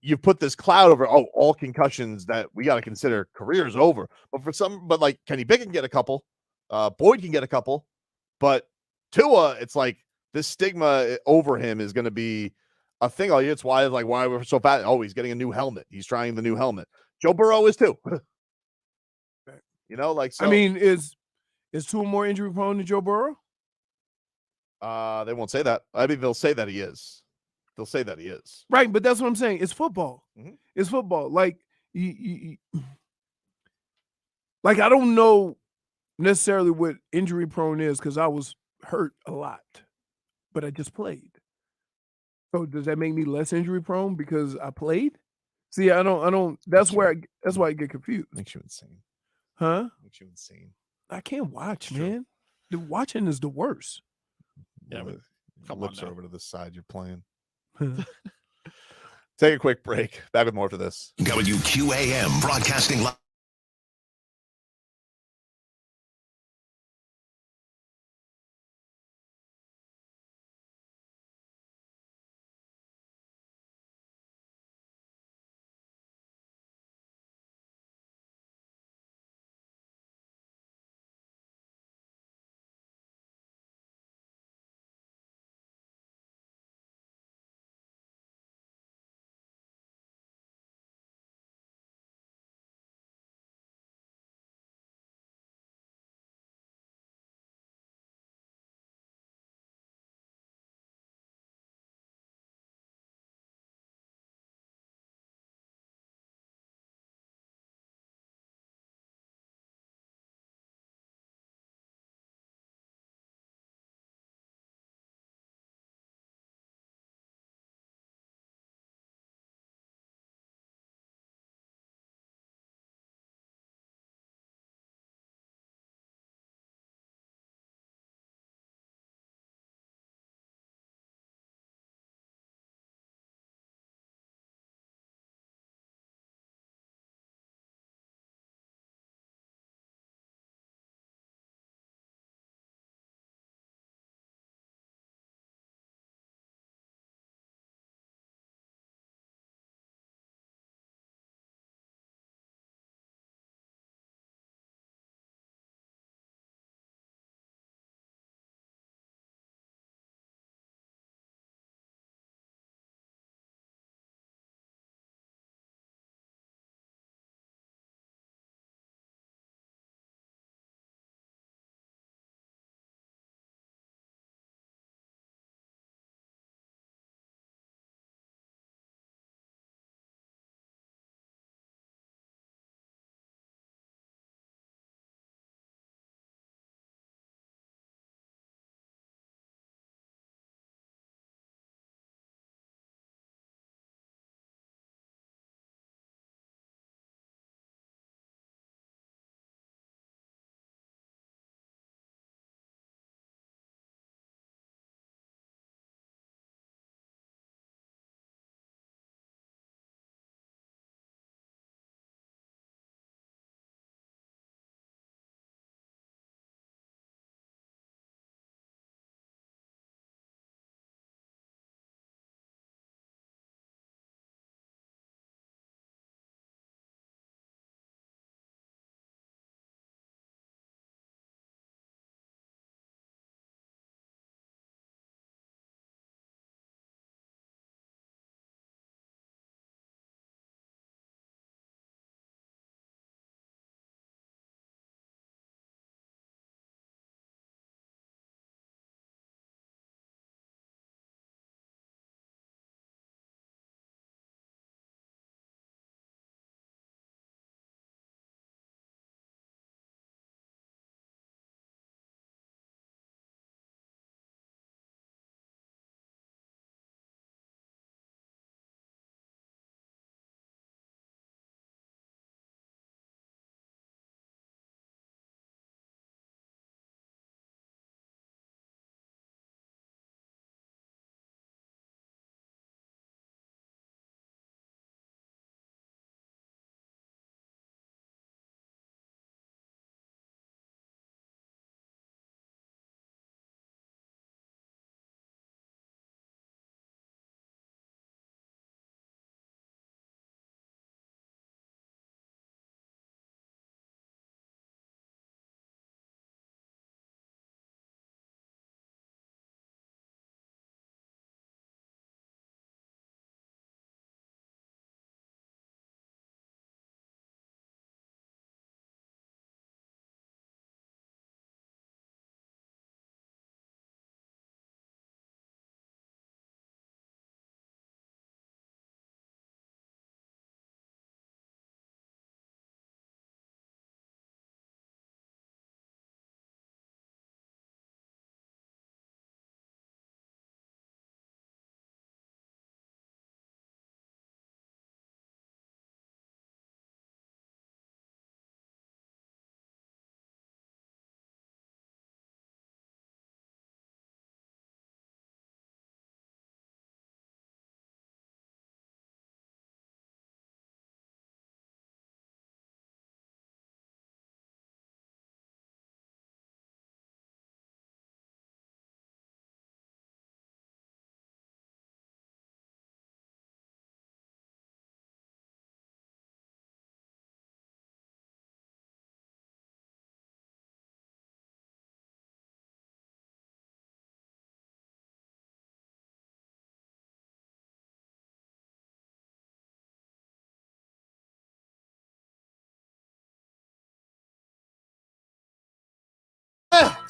you put this cloud over all concussions that we got to consider careers over. But like Kenny Pickett can get a couple, Boyd can get a couple, but Tua, it's like this stigma over him is going to be a thing all year. It's why we're so bad. Oh, he's getting a new helmet. He's trying the new helmet. Joe Burrow is too. So, I mean, is Tua more injury prone than Joe Burrow? They won't say that. I mean, they'll say that he is. They'll say that he is. Right, but that's what I'm saying. It's football. Mhm. It's football. Like like I don't know necessarily what injury prone is because I was hurt a lot, but I just played. So does that make me less injury prone because I played? See, I don't. That's why I get confused. Makes you insane. Huh? Makes you insane. I can't watch, It's true. man. The watching is the worst. Yeah, but come lips on are now. over to the side. You're playing. Take a quick break. Back with more for this. WQAM broadcasting live.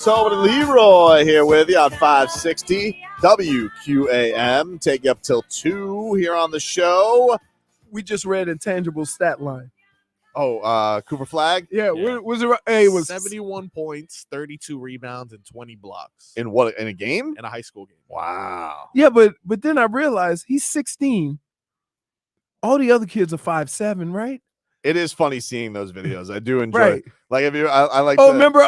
Tobin and Leroy here with you on 560 WQAM. Take you up till 2 here on the show. We just read intangible stat line. Oh, Cooper Flag? Yeah, what was it? Hey, it was 71 points, 32 rebounds, and 20 blocks In what? In a game? in a high school game. Wow. Yeah, but then I realized he's 16. All the other kids are 5'7", right? It is funny seeing those videos. I do enjoy Right. it. Like, if you, I like remember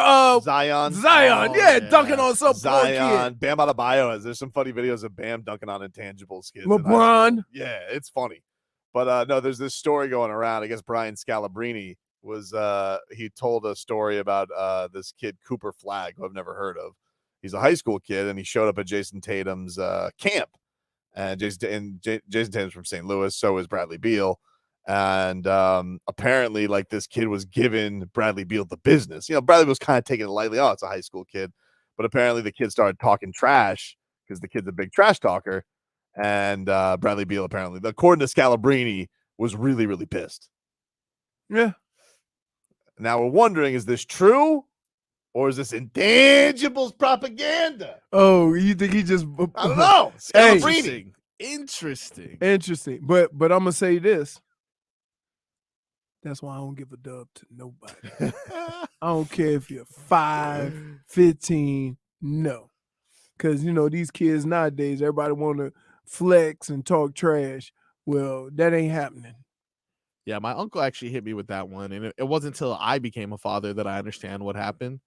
Zion. Zion, Oh, yeah, yeah. dunking on some poor Zion. kid. Bam Adebayo. There's some funny videos of Bam dunking on intangibles kids. in high LeBron. school. Yeah, it's funny. But no, there's this story going around. I guess Brian Scalabrine was he told a story about this kid Cooper Flag, who I've never heard of. He's a high school kid, and he showed up at Jason Tatum's camp. And Jason Tatum's from St. Louis, so is Bradley Beal. And apparently, like, this kid was giving Bradley Beal the business. You know, Bradley was kind of taking it lightly. Oh, it's a high school kid. But apparently the kid started talking trash because the kid's a big trash talker. And Bradley Beal, apparently, according to Scalabrine, was really, really pissed. Yeah. Now we're wondering, is this true? Or is this intangibles propaganda? Oh, you think he just? I don't know. Hey. Scalabrine. Interesting. Interesting, but I'm gonna say this. That's why I don't give a dub to nobody. I don't care if you're 5, 15, no. Because, you know, these kids nowadays, everybody want to flex and talk trash. Well, that ain't happening. Yeah, my uncle actually hit me with that one. And it wasn't until I became a father that I understand what happened.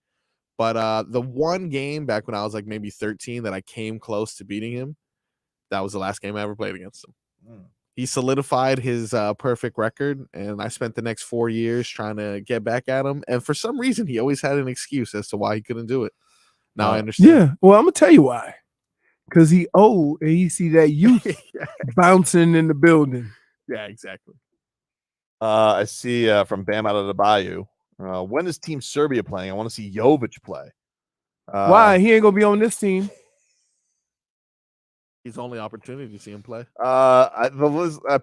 But the one game back when I was like maybe 13 that I came close to beating him, that was the last game I ever played against him. He solidified his perfect record, and I spent the next 4 years trying to get back at him. And for some reason, he always had an excuse as to why he couldn't do it. Now I understand. Yeah, well, I'm gonna tell you why. Because he old and he see that youth bouncing in the building. Yeah, exactly. I see from Bam out of the Bayou. When is Team Serbia playing? I want to see Jovic play. Why? He ain't gonna be on this team. His only opportunity to see him play. I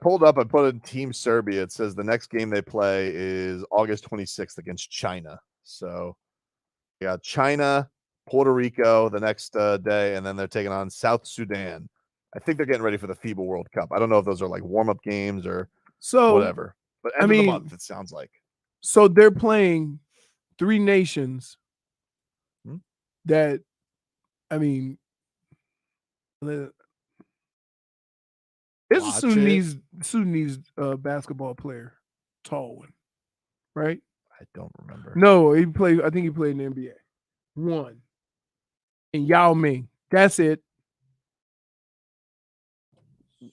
pulled up. I put in Team Serbia. It says the next game they play is August 26th against China. So, yeah, China, Puerto Rico the next day, and then they're taking on South Sudan. I think they're getting ready for the FIBA World Cup. I don't know if those are like warm-up games or whatever. But end of the month, it sounds like. So they're playing 3 nations that, I mean, it's a Sudanese basketball player, tall one, right? I don't remember. No, he played. I think he played in the NBA. One. And Yao Ming. That's it.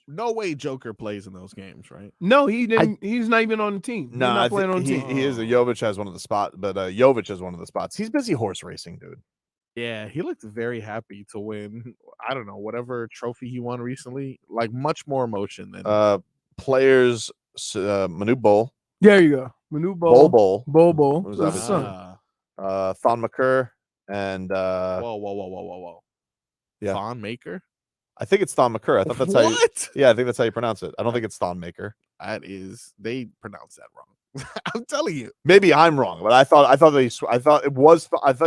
No way Joker plays in those games, right? No, he didn't. He's not even on the team. No, he's not I playing on the think team. he is. Jovic has one of the spots, but Jovic has one of the spots. He's busy horse racing, dude. Yeah, he looked very happy to win. I don't know, whatever trophy he won recently. Like much more emotion than Players. Manu Bowl. There you go. Manu Bowl. Bowl. Who's his son? Thon McCurr and whoa. Yeah. Thon Maker? I think it's Thon McCurr. I thought that's how you, yeah, I think that's how you pronounce it. I don't think it's Thon Maker. They pronounce that wrong. I'm telling you. Maybe I'm wrong, but I thought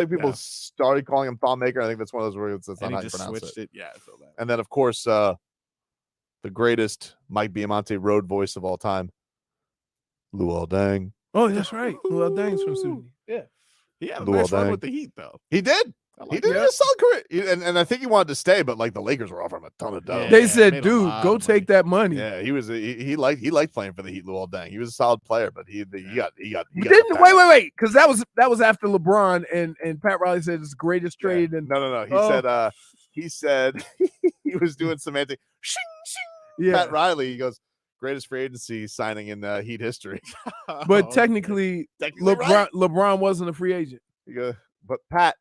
people started calling him Thon Maker. I think that's one of those words that's not how you pronounce it. Yeah, I feel that. And then of course the greatest Mike Biamonte road voice of all time, Luol Deng. Oh, that's right. Luol Deng's from Sudan. Yeah. He had a nice run with the Heat, though. He did. He did a solid career. And I think he wanted to stay, but like the Lakers were offering him a ton of dough. They said, dude, go take that money. Yeah, he liked playing for the Heat, Luol Deng. He was a solid player, but he got wait, because that was after LeBron and Pat Riley said it's the greatest trade. And No. He said he was doing semantic. Shing, shing. Yeah. Pat Riley, he goes, greatest free agency signing in Heat history. But technically LeBron wasn't a free agent. He goes, but Pat.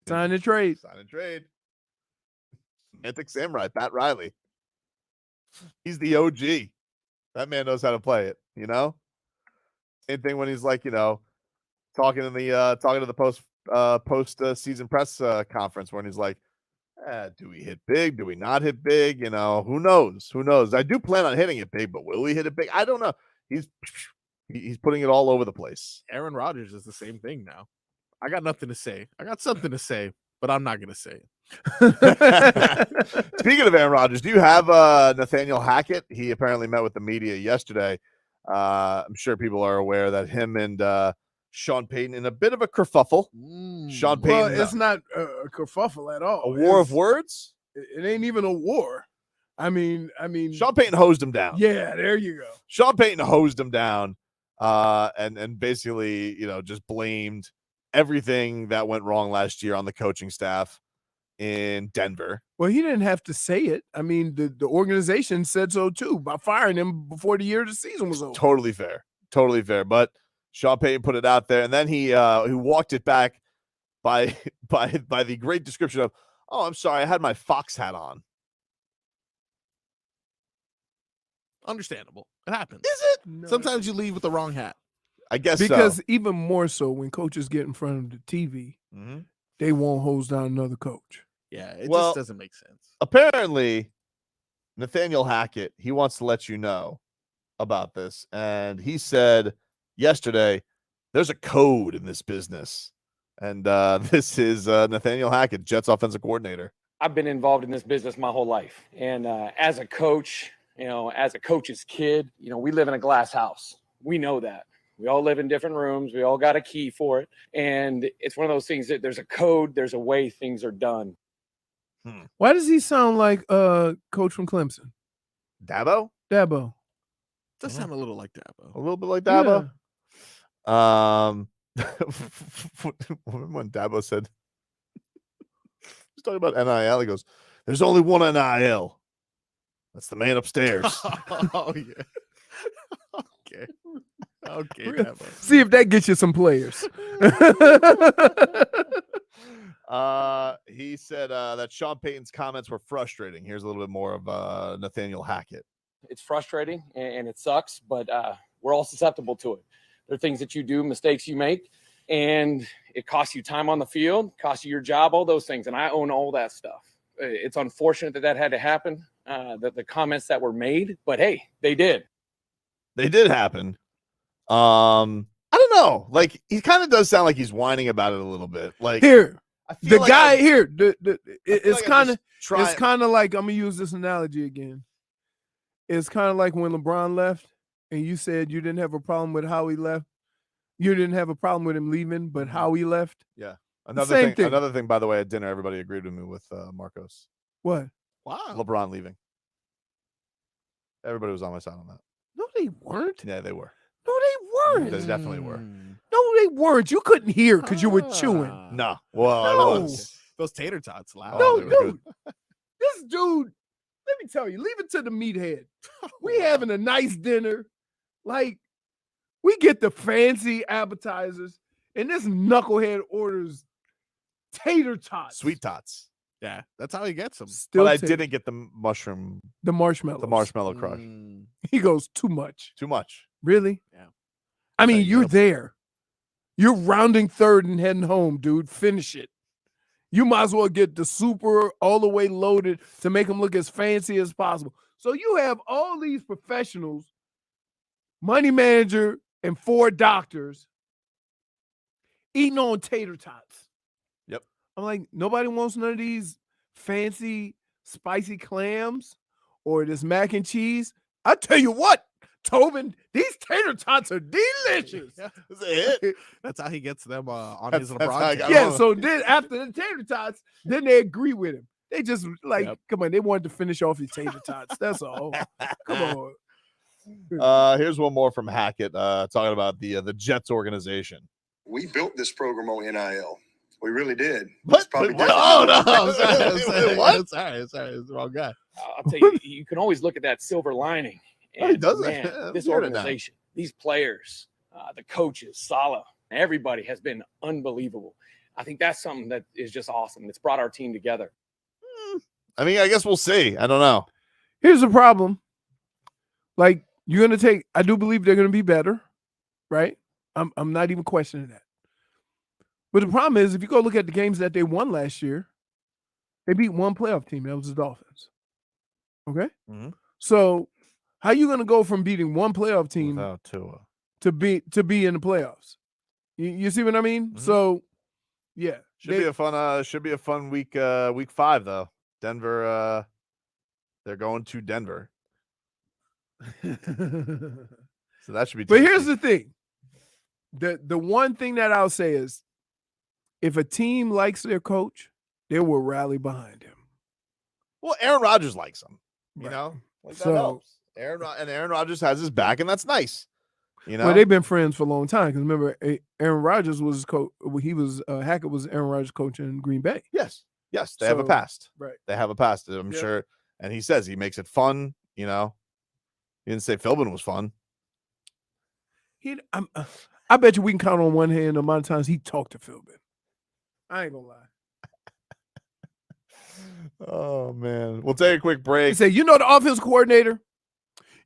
Sign and trade. Semantic Samurai, Pat Riley. He's the OG. That man knows how to play it, you know? Same thing when he's like, you know, talking to the post season press conference when he's like, do we hit big? Do we not hit big? You know, who knows? I do plan on hitting it big, but will we hit it big? I don't know. He's He's putting it all over the place. Aaron Rodgers is the same thing now. I got nothing to say. I got something to say, but I'm not going to say it. Speaking of Aaron Rodgers, do you have Nathaniel Hackett? He apparently met with the media yesterday. I'm sure people are aware that him and Sean Payton in a bit of a kerfuffle. Sean Payton. Well, it's not a kerfuffle at all. A war of words? It ain't even a war. I mean, Sean Payton hosed him down. Yeah, there you go. Sean Payton hosed him down, and basically, just blamed everything that went wrong last year on the coaching staff in Denver. Well, he didn't have to say it. I mean, the organization said so too by firing him before the year of the season was over. Totally fair. But Sean Payton put it out there, and then he walked it back by the great description of, "Oh, I'm sorry, I had my Fox hat on." Understandable. It happens. Is it? No. Sometimes you leave with the wrong hat. I guess because so. even more so when coaches get in front of the TV, they won't hose down another coach. Yeah, it Well, just doesn't make sense. Apparently, Nathaniel Hackett, he wants to let you know about this. And he said yesterday, there's a code in this business. And this is Nathaniel Hackett, Jets offensive coordinator. I've been involved in this business my whole life. And as a coach, as a coach's kid, we live in a glass house. We know that. We all live in different rooms. We all got a key for it. And it's one of those things that there's a code, there's a way things are done. Why does he sound like coach from Clemson? Dabo? Does sound a little like Dabo. A little bit like Dabo? Yeah. When Dabo said, he's talking about NIL, he goes, "There's only one NIL. That's the man upstairs." Oh, yeah. Okay, Dabo. See if that gets you some players. He said that Sean Payton's comments were frustrating. Here's a little bit more of Nathaniel Hackett. It's frustrating and it sucks, but we're all susceptible to it. There are things that you do, mistakes you make, and it costs you time on the field, costs you your job, all those things. And I own all that stuff. It's unfortunate that had to happen, that the comments that were made, but hey, they did. They did happen. I don't know. Like, he kind of does sound like he's whining about it a little bit. Like, here, the like guy here, it's kind of like, I'm gonna use this analogy again. It's kind of like when LeBron left, and you said you didn't have a problem with how he left. You didn't have a problem with him leaving, but how he left. Yeah. Another thing, by the way, at dinner, everybody agreed with me with Marcos. What? Wow. LeBron leaving. Everybody was on my side on that. No, they weren't. Yeah, they were. No, they weren't. They definitely were. No, they weren't. You couldn't hear because you were chewing. No. Well, I was. Those tater tots loud. No, dude. This dude, let me tell you, leave it to the meathead. We having a nice dinner. Like, we get the fancy appetizers, and this knucklehead orders tater tots. Sweet tots. Yeah, that's how he gets them. But I didn't get the mushroom. The marshmallows. The marshmallow crush. He goes, too much. Too much. Really? Yeah. I mean, you're there. You're rounding third and heading home, dude. Finish it. You might as well get the super all the way loaded to make them look as fancy as possible. So you have all these professionals, money manager, and 4 doctors eating on tater tots. Yep. I'm like, nobody wants none of these fancy, spicy clams or this mac and cheese. I tell you what, Tobin, these tater tots are delicious. That's how he gets them on his LeBron. Yeah, so then after the tater tots, then they agree with him. They just come on, they wanted to finish off his tater tots. That's all. Come on. Here's one more from Hackett talking about the Jets organization. We built this program on NIL. We really did. What? Oh, no. Sorry. What? Sorry. It's the wrong guy. I'll tell you, you can always look at that silver lining. And man, this organization, these players, the coaches, Salah, everybody has been unbelievable. I think that's something that is just awesome. It's brought our team together. I mean, I guess we'll see. I don't know. Here's the problem. Like, you're going to take, I do believe they're going to be better, right? I'm not even questioning that. But the problem is, if you go look at the games that they won last year, they beat one playoff team. That was the Dolphins. Okay? Mm-hmm. So, how are you going to go from beating one playoff team without Tua? to be in the playoffs. You see what I mean? Mhm. So, yeah, Should be a fun week 5 though. Denver they're going to Denver. So that should be But tasty. here's the thing. The one thing that I'll say is if a team likes their coach, they will rally behind him. Well, Aaron Rodgers likes him. You Right. know? Like that So- helps. Aaron Rodgers has his back, and that's nice. You know? Well, they've been friends for a long time because remember, Aaron Rodgers was coach. He was Hackett was Aaron Rodgers' coach in Green Bay. Yes, they have a So- past. Right. They have a past. I'm Yeah. sure. And he says he makes it fun. You know, he didn't say Philbin was fun. I bet you we can count on one hand the amount of times he talked to Philbin. I ain't gonna lie. Oh man, we'll take a quick break. He said, "You know the offense coordinator.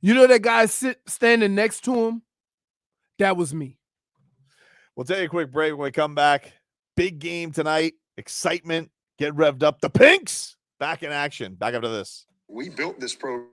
You know that guy standing next to him. That was me." We'll take a quick break. When we come back, big game tonight. Excitement. Get revved up. The Pinks back in action. Back after this. We built this program.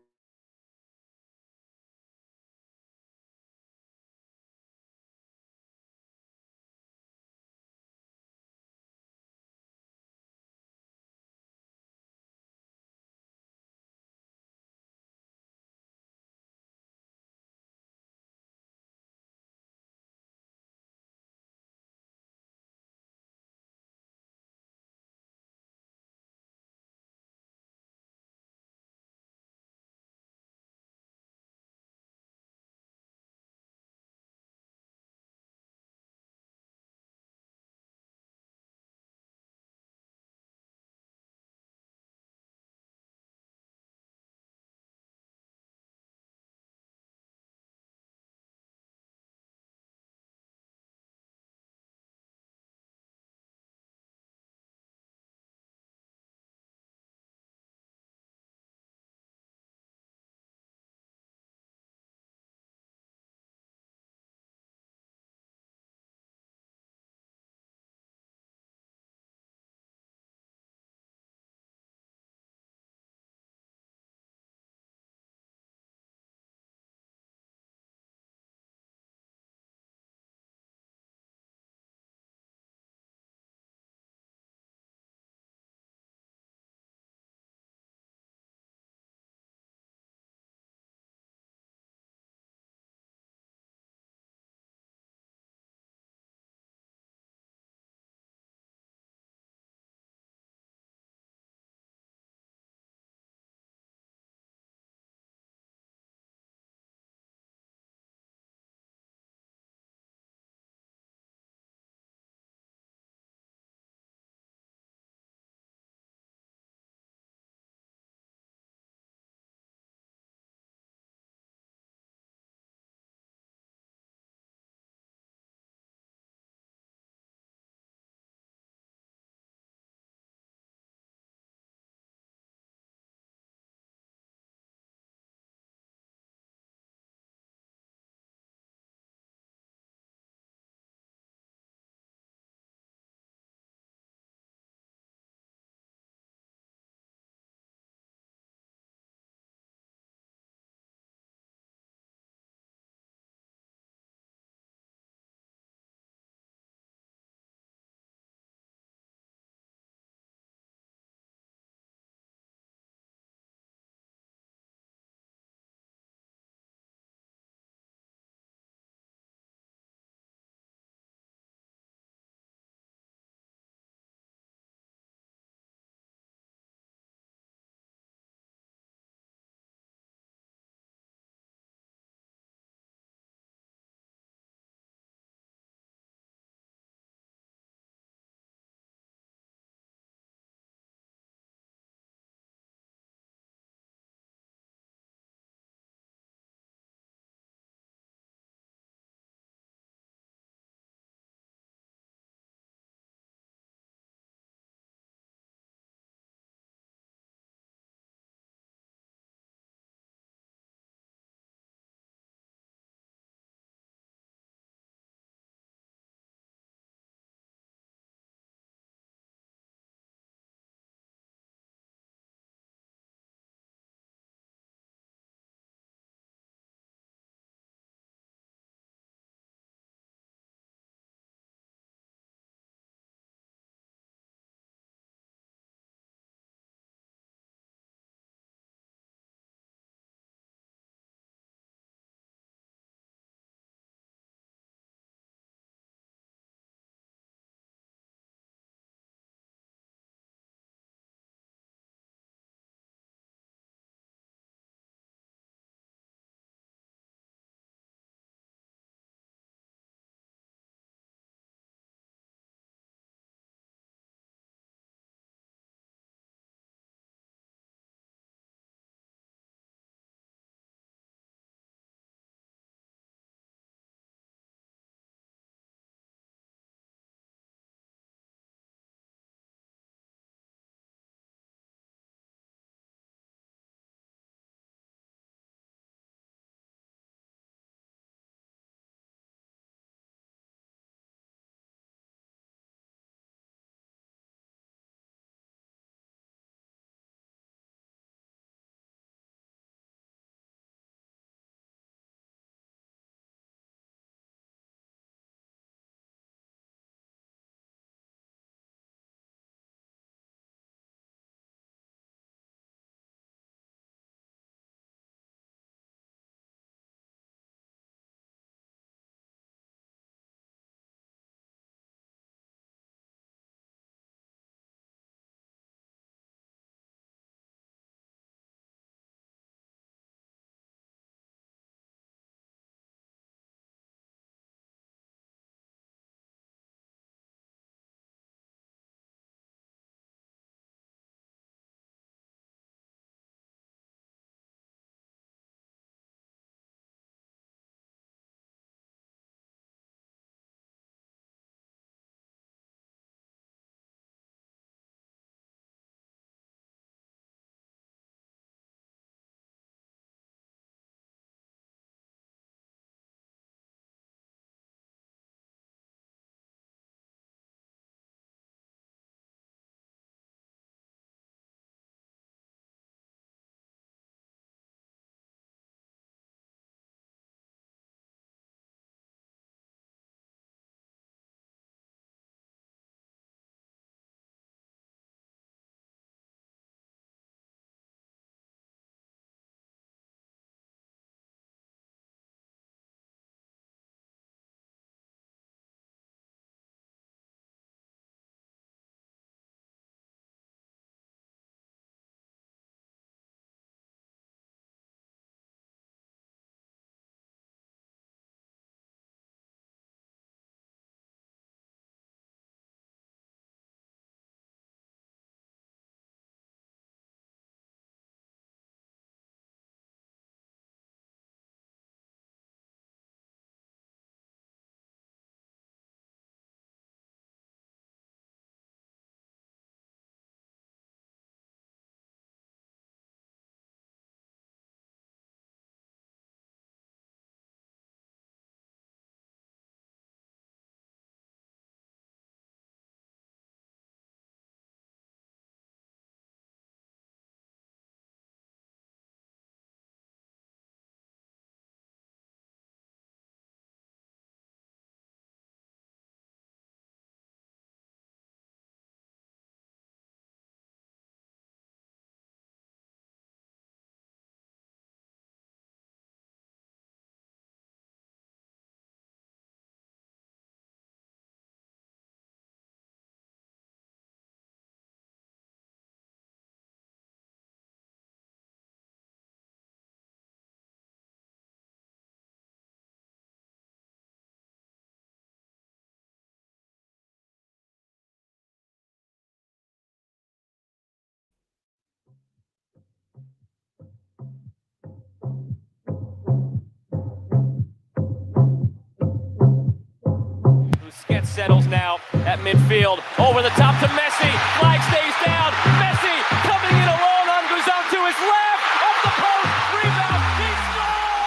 Hackett settles now at midfield. Over the top to Messi. Flag stays down. Messi coming in alone on Guzan to his left. Off the post. Rebound. He scores!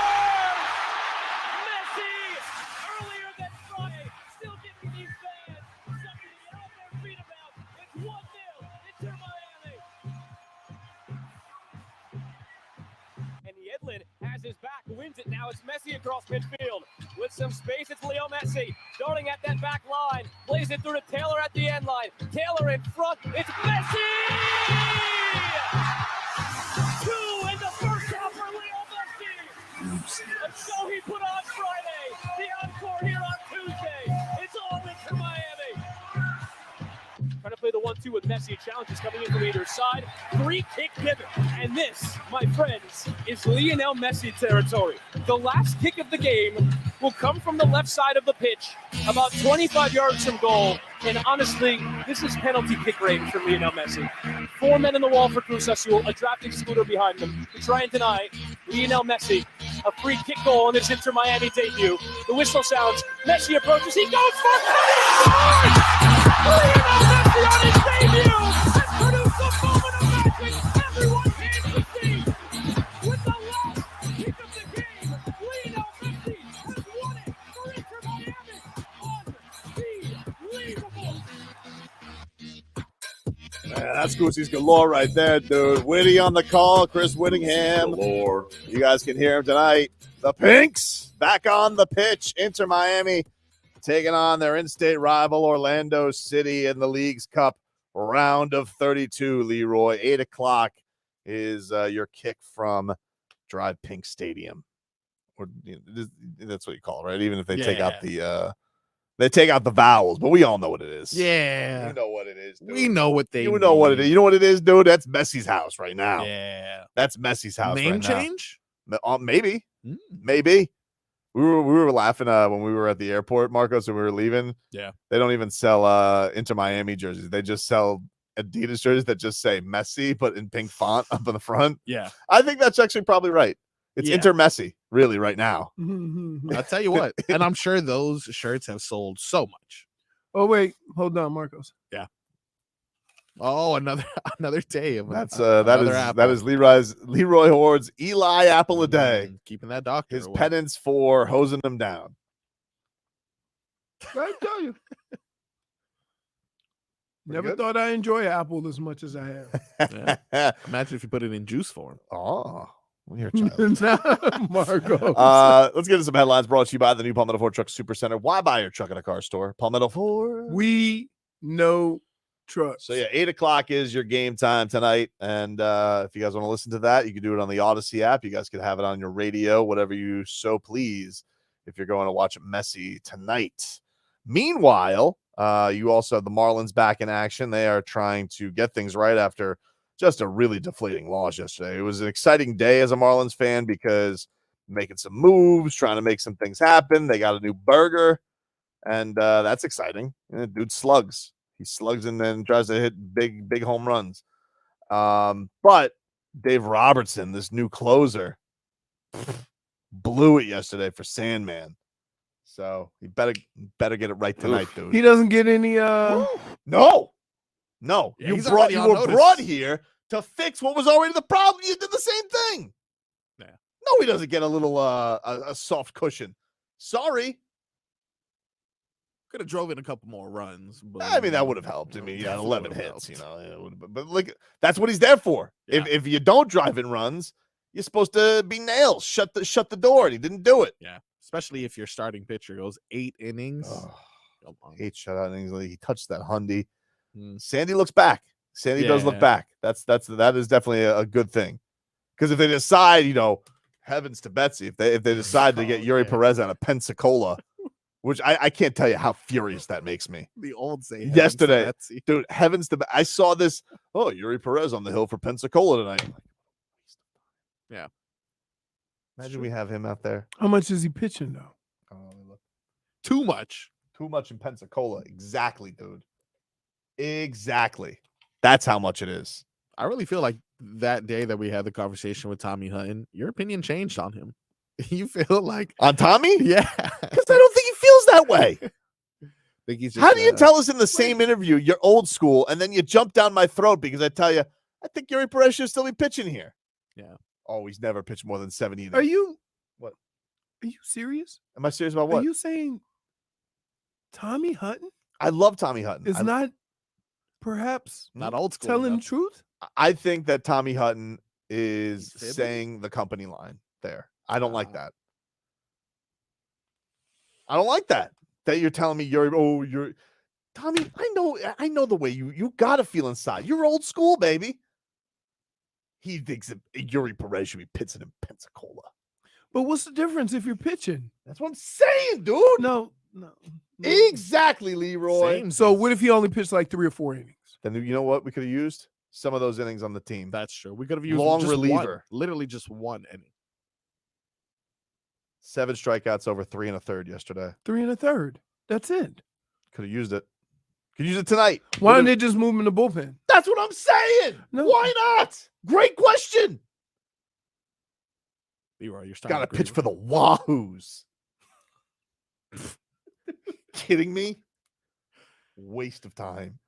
Messi, earlier than Friday, still giving these fans something to get off their feet about. It's 1-0 into Miami. And Yedlin has his back, wins it. Now it's Messi across midfield. With some space, it's Leo Messi. Darting at that back line. Plays it through to Taylor at the end line. Taylor in front. It's Messi! 2 in the first half for Leo Messi. A show he put on Friday. The encore here on Tuesday. It's all in for Miami. Trying to play the 1-2 with Messi. Challenges coming in from either side. Free kick given. And this, my friends, is Lionel Messi territory. The last kick of the game will come from the left side of the pitch, about 25 yards from goal. And honestly, this is penalty kick range for Lionel Messi. 4 men in the wall for Cruz Azul, a drafting scooter behind them to try and deny Lionel Messi a free kick goal in his Inter Miami debut. The whistle sounds. Messi approaches. He goes for it. Lionel Messi on his debut has produced a moment of magic everyone came to see. With the last kick of the game, Lionel Messi has won it for Inter Miami. Unbelievable. Man, that's Goosey's galore right there, dude. Whitty on the call, Chris Whittingham. Galore. You guys can hear him tonight. The Pinks back on the pitch. Inter Miami taking on their in-state rival Orlando City in the League's Cup round of 32, Leroy. 8 o'clock is your kick from Drive Pink Stadium. Or that's what you call it, right? Even if they take out the they take out the vowels, but we all know what it is. Yeah. You know what it is, dude. We know what they You know what it is. You know what it is, dude? That's Messi's house right now. Yeah. That's Messi's house Name right change? now. Maybe. Maybe. We were laughing when we were at the airport, Marcos, and we were leaving. Yeah. They don't even sell Inter Miami jerseys. They just sell Adidas jerseys that just say Messi, but in pink font up in the front. Yeah. I think that's actually probably right. It's Yeah. Inter Messi, really, right now. I'll tell you what. And I'm sure those shirts have sold so much. Oh, wait. Hold on, Marcos. Yeah. Oh, another day of That's another that is Leroy Horde's Eli apple a day. Keeping that doctor His away. penance for hosing him down. I tell you. Never good? thought I enjoy Apple as much as I have. Yeah. Imagine if you put it in juice form. Oh, well, you're a child. Marcos. Let's get into some headlines brought to you by the new Palmetto Ford Truck Super Center. Why buy your truck at a car store? Palmetto Ford. We know trucks. So, yeah, 8 o'clock is your game time tonight. And if you guys want to listen to that, you can do it on the Odyssey app. You guys can have it on your radio, whatever you so please, if you're going to watch Messi tonight. Meanwhile, you also have the Marlins back in action. They are trying to get things right after just a really deflating loss yesterday. It was an exciting day as a Marlins fan because making some moves, trying to make some things happen. They got a new burger, and that's exciting. Dude slugs. He slugs and then tries to hit big home runs. But Dave Robertson, this new closer, blew it yesterday for Sandman. So he better get it right tonight, dude. He doesn't get any No. Yeah, you he's were already on notice. brought here to fix what was already the problem. You did the same thing. Yeah. No, he doesn't get a little a soft cushion. Sorry. Could have drove in a couple more runs. But I mean, that would have helped. I mean, he had 11 would've hits, helped. you know. It would've been, but look, that's what he's there for. Yeah. If you don't drive in runs, you're supposed to be nails. Shut the door. And he didn't do it. Yeah. Especially if your starting pitcher goes 8 innings. Oh, Come on. 8 shutout innings. He touched that Hundy. Mm. Sandy looks back. Sandy does look Yeah. back. That is definitely a good thing. Because if they decide, heavens to Betsy, if they decide to get Eury Perez out of Pensacola, which I can't tell you how furious that makes me. The old say Yesterday, dude, heavens to I saw this. Oh, Eury Perez on the hill for Pensacola tonight. Yeah. Imagine we have him out there. How much is he pitching though? Too much. Too much in Pensacola. Exactly, dude. Exactly. That's how much it is. I really feel like that day that we had the conversation with Tommy Hutton, your opinion changed on him. You feel like On Tommy? yeah. Because I don't think he feels that way. think he's just, How do you tell us in the same interview you're old school, and then you jump down my throat because I tell you I think Eury Perez should still be pitching here? Yeah. Oh, he's never pitched more than 70 innings. Are you What? Are you serious? Am I serious about what? Are you saying Tommy Hutton I love Tommy Hutton. is not perhaps not old school telling the enough. truth? I think that Tommy Hutton is He's fibbing? saying the company line there. I don't like that. I don't like that. That you're telling me you're Tommy. I know the way you gotta feel inside. You're old school, baby. He thinks that Eury Perez should be pitching in Pensacola. But what's the difference if you're pitching? That's what I'm saying, dude. No. Exactly, Leroy. So what if he only pitched like 3 or 4 innings? Then you know what we could have used? Some of those innings on the team. That's true. We could have used Long just reliever. Literally just one inning. 7 strikeouts over 3 1/3 yesterday. 3 1/3. That's it. Could have used it. Could use it tonight. Why don't they just move him in the bullpen? That's what I'm saying. No. Why not? Great question. Leroy, you're starting Got to to pitch for the Wahoos. Kidding me? Waste of time.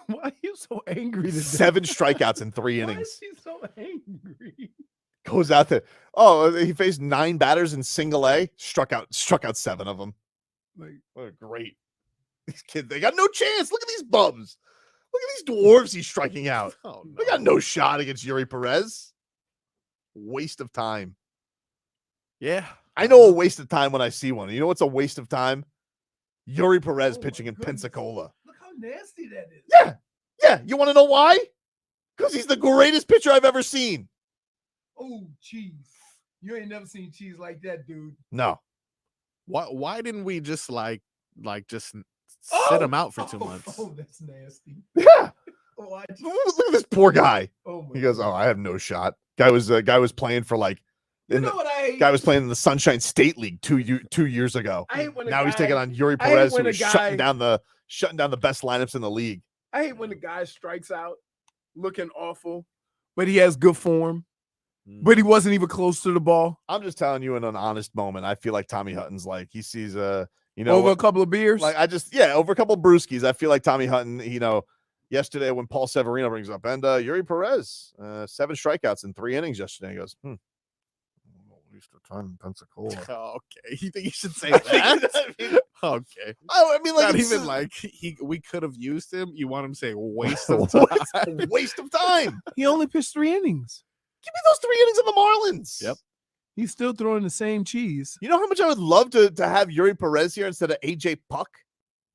Why are you so angry today? 7 strikeouts in 3 Why innings. is he so angry? Goes out there. Oh, he faced 9 batters in single A. Struck out 7 of them. Like, what a great. These kids, they got no chance. Look at these bums. Look at these dwarves he's striking out. Oh, no. They got no shot against Eury Perez. Waste of time. Yeah. I know a waste of time when I see one. You know what's a waste of time? Eury Perez Oh, pitching my in goodness. Pensacola. Look how nasty that is. Yeah. Yeah. You want to know why? Because he's the greatest pitcher I've ever seen. Oh, cheese. You ain't never seen cheese like that, dude. No. Why didn't we just just sit him out for 2 months? Oh, that's nasty. Yeah. Oh, Look at this poor guy. Oh my He goes, "Oh, I have no shot." Guy was playing for like You know what I hate? guy was playing in the Sunshine State League 2 years ago. I hate when a Now he's guy- taking on Eury I hate Perez, when who's a guy- shutting down the best lineups in the league. I hate when the guy strikes out looking awful, but he has good form. But he wasn't even close to the ball. I'm just telling you in an honest moment. I feel like Tommy Hutton's like he sees Over a couple of beers. Like over a couple of brewskis. I feel like Tommy Hutton, yesterday when Paul Severino brings up and Eury Perez, 7 strikeouts in 3 innings yesterday. He goes, waste of time in Pensacola. Oh, okay. You think you should say that? Okay. I mean, like Not it's even like we could have used him. You want him to say waste of time? waste of time. He only pitched 3 innings. Give me those 3 innings of the Marlins. Yep. He's still throwing the same cheese. You know how much I would love to have Eury Perez here instead of AJ Puck?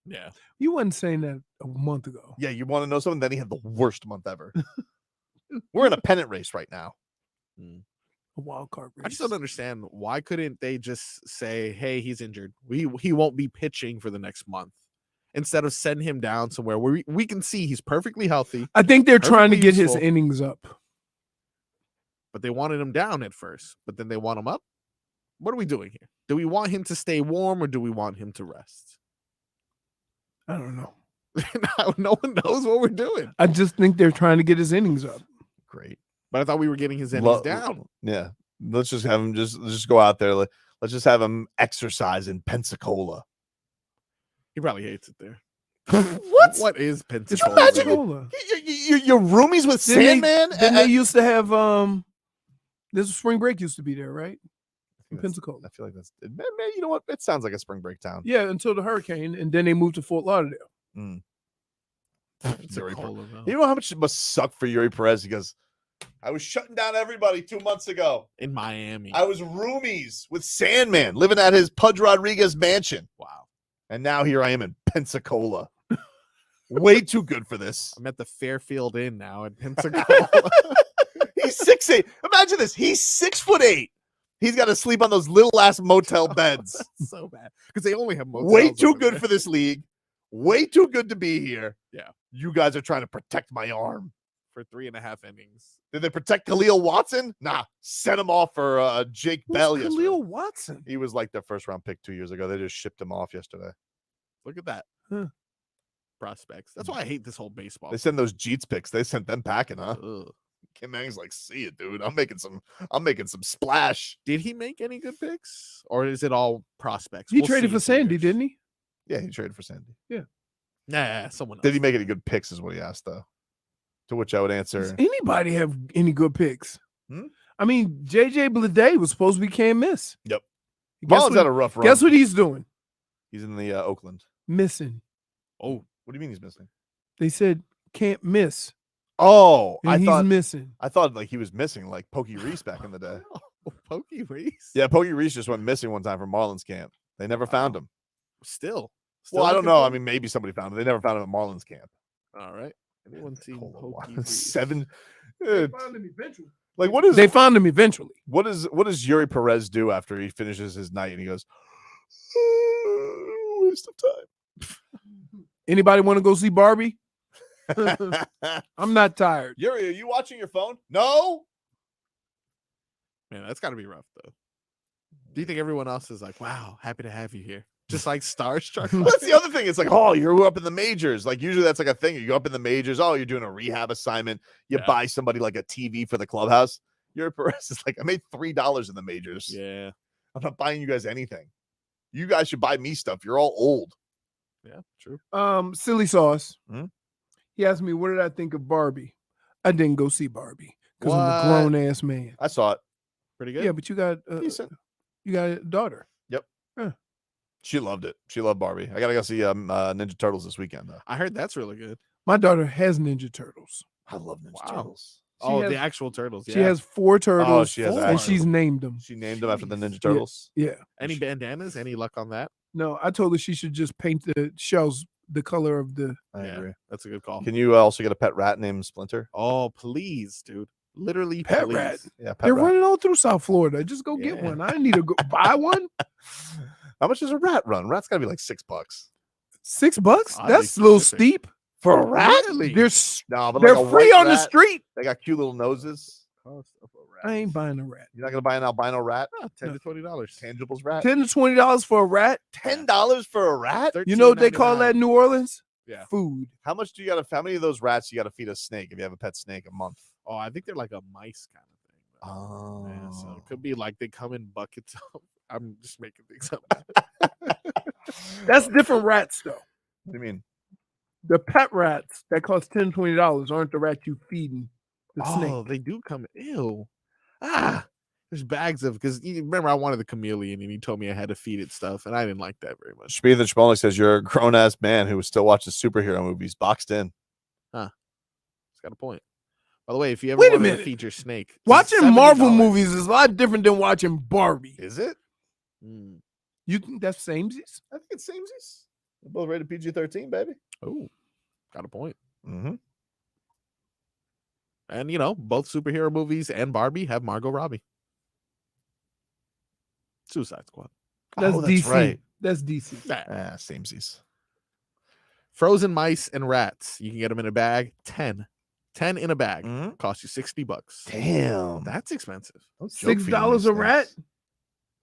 Yeah. You wasn't saying that a month ago. Yeah, you want to know something? Then he had the worst month ever. We're in a pennant race right now. A wild card race. I just don't understand why couldn't they just say, "Hey, he's injured. He won't be pitching for the next month," instead of send him down somewhere where we can see he's perfectly healthy. I think they're trying to perfectly get his useful. innings up. But they wanted him down at first, but then they want him up. What are we doing here? Do we want him to stay warm or do we want him to rest? I don't know. No one knows what we're doing. I just think they're trying to get his innings up. Great. But I thought we were getting his innings down. Yeah. Let's just have him just go out there. Let's just have him exercise in Pensacola. He probably hates it there. What? What is Just Pensacola? imagine you're roomies with Sandman. Then they used to have this spring break used to be there, right? In Pensacola. I feel like that's man, you know what? It sounds like a spring break town. Yeah, until the hurricane, and then they moved to Fort Lauderdale. Eury Pensacola, Perez. though. You know how much it must suck for Eury Perez? He goes, I was shutting down everybody 2 months ago. In Miami. I was roomies with Sandman living at his Pudge Rodriguez mansion. Wow. And now here I am in Pensacola. Way too good for this. I'm at the Fairfield Inn now in Pensacola. He's 6'8". Imagine this. He's 6'8". He's got to sleep on those little ass motel beds. So bad. Because they only have motels. Way too over good there. for this league. Way too good to be here. Yeah. You guys are trying to protect my arm. For 3.5 innings. Did they protect Khalil Watson? Nah. Sent him off for Jake Bell yesterday. Khalil Watson. He was like their first round pick 2 years ago. They just shipped him off yesterday. Look at that. Huh. Prospects. That's why I hate this whole baseball. They send those Jeets picks. They sent them packing, huh? Ugh. Kim Mang's like, see it, dude. I'm making some splash. Did he make any good picks? Or is it all prospects? He We'll traded see for in 2 Sandy, years. didn't he? Yeah, he traded for Sandy. Nah, someone else. Did he make any good picks? Is what he asked, though. To which I would answer. Does anybody have any good picks? Hmm? I mean, JJ Bleday was supposed to be can't miss. Yep. Guess Marlins what- had a rough run. Guess what he's doing? He's in the Oakland. Missing. Oh, what do you mean he's missing? They said can't miss. Oh, And he's missing. I thought like he was missing, like Pokey Reese back in the day. Pokey Reese. Yeah, Pokey Reese just went missing one time from Marlins camp. They never found him. Still Well, I don't looking know. for I mean, maybe somebody found him. They never found him at Marlins camp. All right. Anyone seen Hold on, Pokey Reese? 7. They found him eventually. Like what is They found him eventually. what does Eury Perez do after he finishes his night and he goes, waste of time. Anybody want to go see Barbie? I'm not tired. Eury, are you watching your phone? No. Man, that's got to be rough though. Do you think everyone else is like, "Wow, happy to have you here," just like starstruck? Well, that's the other thing. It's like, oh, you're up in the majors. Like usually that's like a thing. You go up in the majors. Oh, you're doing a rehab assignment. You buy somebody like a TV for the clubhouse. Eury Perez is like, I made $3 in the majors. Yeah, I'm not buying you guys anything. You guys should buy me stuff. You're all old. yeah, true. Silly sauce. Hmm? He asked me, what did I think of Barbie? I didn't go see Barbie because I'm a What? grown ass man. I saw it. Pretty good. Yeah, but you got Decent. you got a daughter. Yep. Yeah. She loved it. She loved Barbie. I gotta go see Ninja Turtles this weekend though. I heard that's really good. My daughter has Ninja Turtles. I love Ninja Wow. Turtles. Oh, has- the actual turtles. She Yeah. has 4 turtles. Oh, she has and actual- she's named them. She named them after the Ninja Turtles. Yeah. Any bandanas? Any luck on that? No, I told her she should just paint the shells the color of the. I agree. That's a good call. Can you also get a pet rat named Splinter? Oh, please, dude. Literally, Pet please. rat. Yeah, pet They're rat. running all through South Florida. Just go get Yeah. one. I need to go buy one. How much does a rat run? Rat's gotta be like $6 $6? Oddly That's a little specific. steep. for a rat. Really? They're No, but they're like a free white on the rat, street. They got cute little noses. I ain't buying a rat. You're not gonna buy an albino rat? Oh, $10 to $20. Tangibles rat? $10 to $20 for a rat. $10 for a rat? You know what they call that in New Orleans? Yeah. Food. How much do you gotta? How many of those rats you gotta feed a snake if you have a pet snake a month? Oh, I think they're like a mice kind of thing. Oh, Yeah, so it could be like they come in buckets. I'm just making things up. That's different rats, though. What do you mean? The pet rats that cost $10, $20 aren't the rats you feeding the Oh, snake. they do come. Ew. There's bags of because you remember I wanted the chameleon and he told me I had to feed it stuff and I didn't like that very much. Speed the Schmolik says you're a grown ass man who still watches superhero movies, boxed in. It's got a point. By the way, if you ever Wait a wanted to minute. feed your snake, it's Watching $70. Marvel movies is a lot different than watching Barbie. Is it? Mm. You think that's samesies? I think it's samesies. They're both rated PG-13, baby. Oh, got a point. Mm-hmm. And you know, both superhero movies and Barbie have Margot Robbie. Suicide Squad. That's Oh, that's DC. right. That's DC. Samesies. Frozen mice and rats. You can get them in a bag. 10 in a bag. Mhm. Cost you $60. Damn. That's expensive. $6 a rat?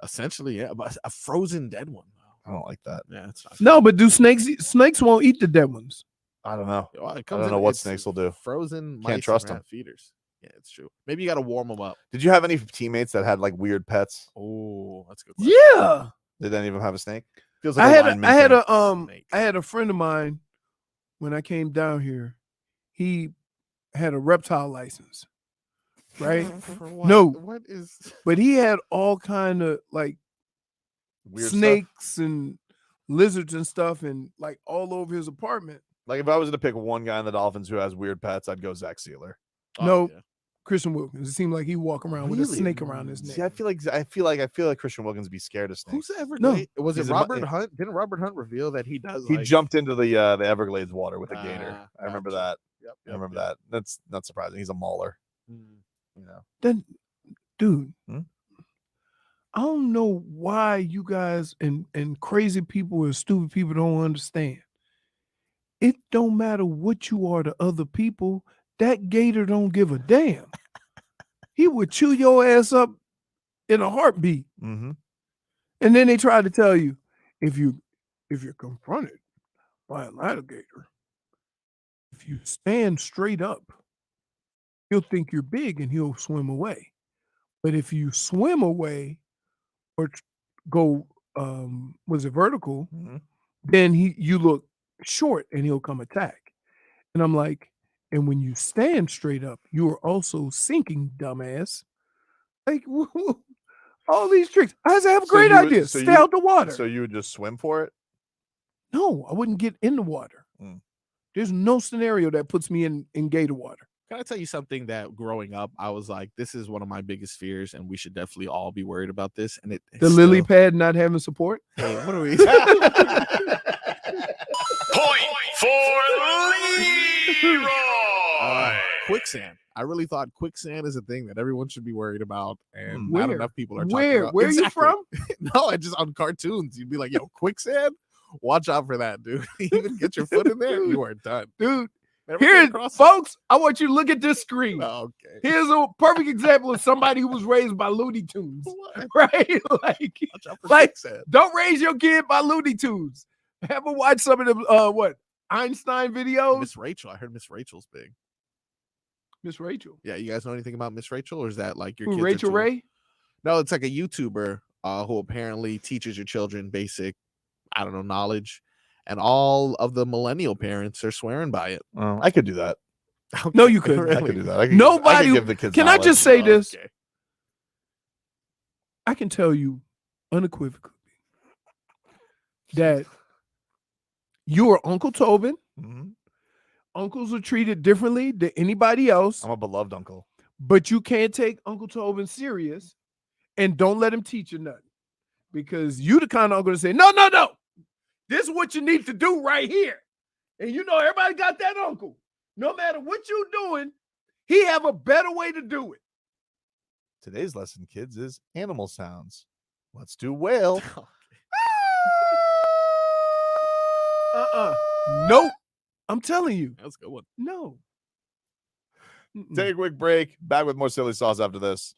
Essentially, yeah. But a frozen dead one. I don't like that. Yeah, it's not. No, but do snakes won't eat the dead ones. I don't know. Well, it I comes don't in- know what it's snakes will do. Frozen mice Can't trust and 'em. rat feeders. Yeah, it's true. Maybe you got to warm them up. Did you have any teammates that had like weird pets? Oh, that's a good. Question. Yeah. Did any of them have a snake? Feels I like had lineman I had thing. Snake. I had a friend of mine when I came down here. He had a reptile license, right? For what? No. What is? But he had all kind of like Weird stuff? snakes and lizards and stuff, and like all over his apartment. Like if I was to pick one guy in the Dolphins who has weird pets, I'd go Zach Sealer. No, yeah. Christian Wilkins. It seemed like he walk around with a Really? snake around his neck. See, I feel like Christian Wilkins be scared of snakes. Who's the No. Everglades? Was it He's a Robert Hunt? Didn't Robert Hunt reveal that he does? He like, jumped into the Everglades water with a gator. Ah, I remember gotcha. that. Yep, I remember that. That's not surprising. He's a mauler. Mm. You know. Then, dude, Hmm? I don't know why you guys and crazy people and stupid people don't understand. It don't matter what you are to other people. That gator don't give a damn. He would chew your ass up in a heartbeat. Mm-hmm. And then they try to tell you, if you're confronted by an alligator, if you stand straight up, he'll think you're big and he'll swim away. But if you swim away or go, was it vertical, Mm-hmm. then you look short and he'll come attack. And I'm like, and when you stand straight up, you are also sinking, dumbass. Like all these tricks. I have a great idea. Stay out the water. So you would just swim for it? No, I wouldn't get in the water. There's no scenario that puts me in gator water. Can I tell you something that growing up, I was like, this is one of my biggest fears, and we should definitely all be worried about this. And the lily pad not having support. Hey, what are we? Point for Leroy. Quicksand. I really thought quicksand is a thing that everyone should be worried about, and Where? not enough people are talking Where? about. Where Exactly. are you from? No, I just on cartoons. You'd be like, yo, quicksand? Watch out for that, dude. Even get your foot in there, you are done. Dude, Never here, came across it. folks, I want you to look at this screen. Oh, okay. Here's a perfect example of somebody who was raised by Looney Tunes. Right? Like, Watch out for like quicksand. don't raise your kid by Looney Tunes. Have a watch some of the Einstein videos. Miss Rachel. I heard Miss Rachel's big. Miss Rachel. Yeah, you guys know anything about Miss Rachel, or is that like your Who, kids? Rachel Ray? No, it's like a YouTuber who apparently teaches your children basic, I don't know, knowledge, and all of the millennial parents are swearing by it. Oh, I could do that. No, you couldn't. I could do that. I could, Nobody. I could give the kids Can I knowledge. just say this? Okay. I can tell you unequivocally that you are Uncle Tobin. Mhm. Uncles are treated differently than anybody else, I'm a beloved uncle. but you can't take Uncle Tobin serious and don't let him teach you nothing. Because you the kind of uncle to say, no. This is what you need to do right here. And you know, everybody got that uncle. No matter what you're doing, he have a better way to do it. Today's lesson, kids, is animal sounds. Let's do whale. Nope. I'm telling you. That was a good one. No. Take a quick break. Back with more silly sauce after this.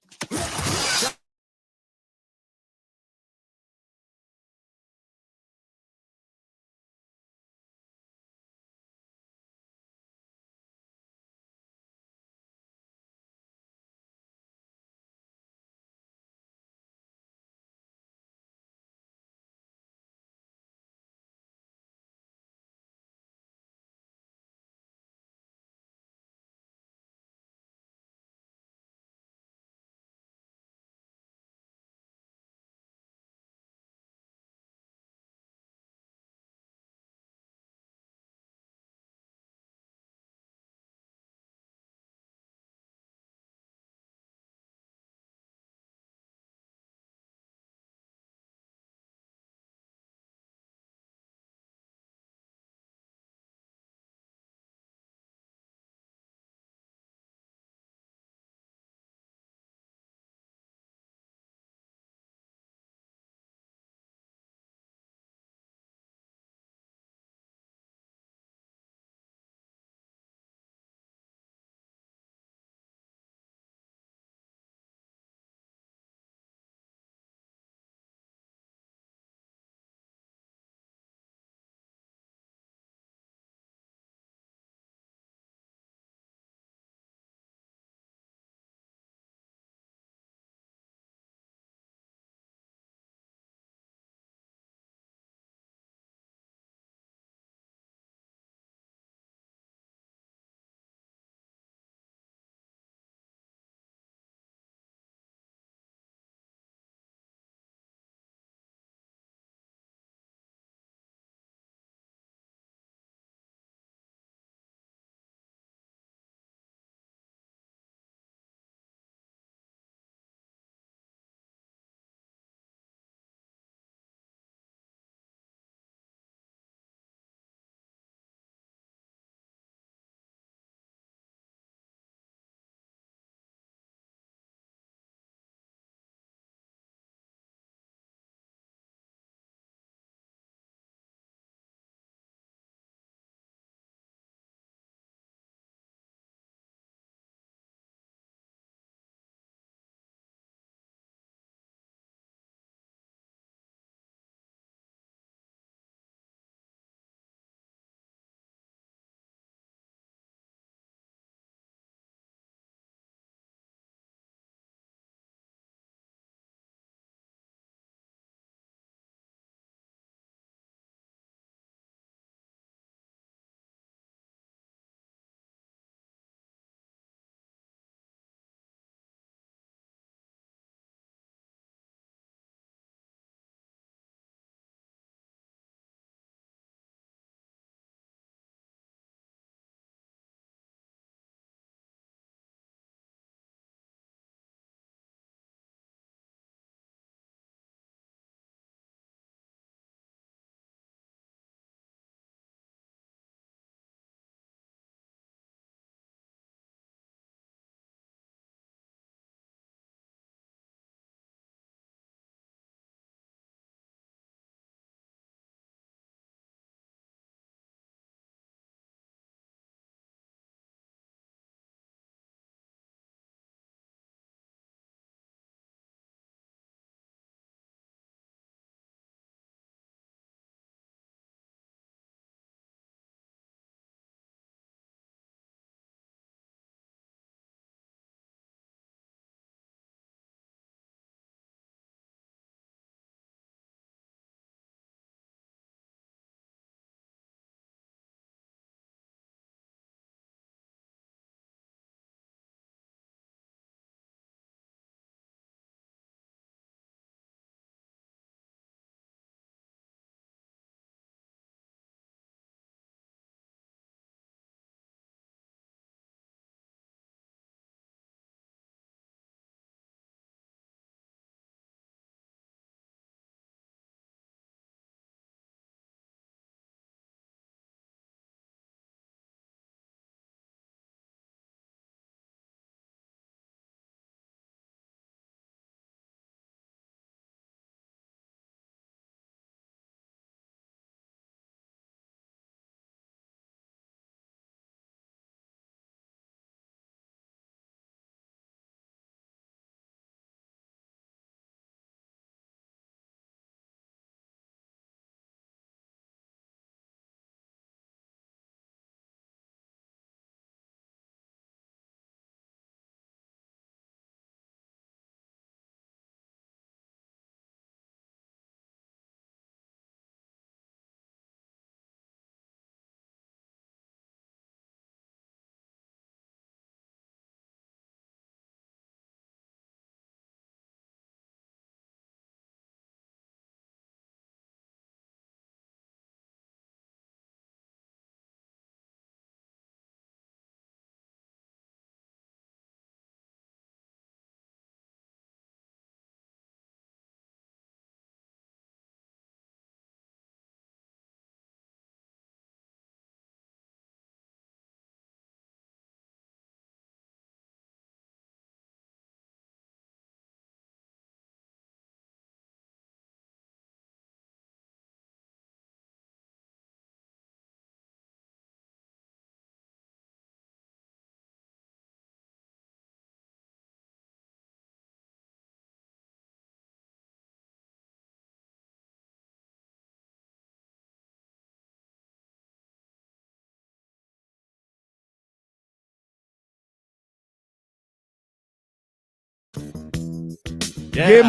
Get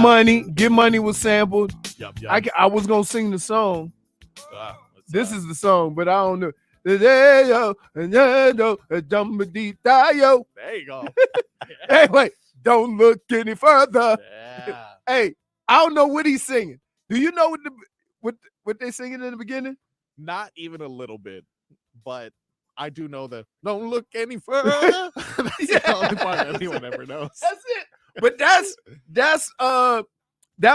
Money was sampled. Yup. I was gonna sing the song. This is the song, but I don't know. There you go. Hey, wait, don't look any further. Yeah. Hey, I don't know what he's singing. Do you know what they singing in the beginning? Not even a little bit, but I do know that don't look any further. That's the only part anyone ever knows. That's it. But that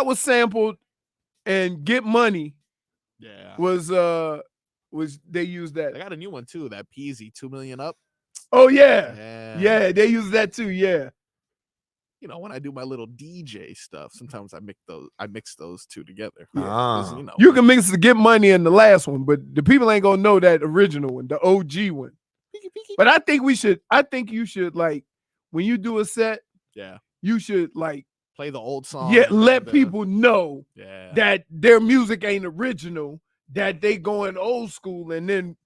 was sampled, and Get Money Yeah. was they used that. I got a new one too. That Peasy 2 million up. Oh yeah, they used that too. Yeah. You know, when I do my little DJ stuff, sometimes I mix those two together. Yeah. 'Cause, you know, You can mix the Get Money and the last one, but the people ain't gonna know that original one, the OG one. But I think you should, like, when you do a set, yeah, you should, like, play the old song. yeah, and let then people know Yeah. that their music ain't original, that they going old school and then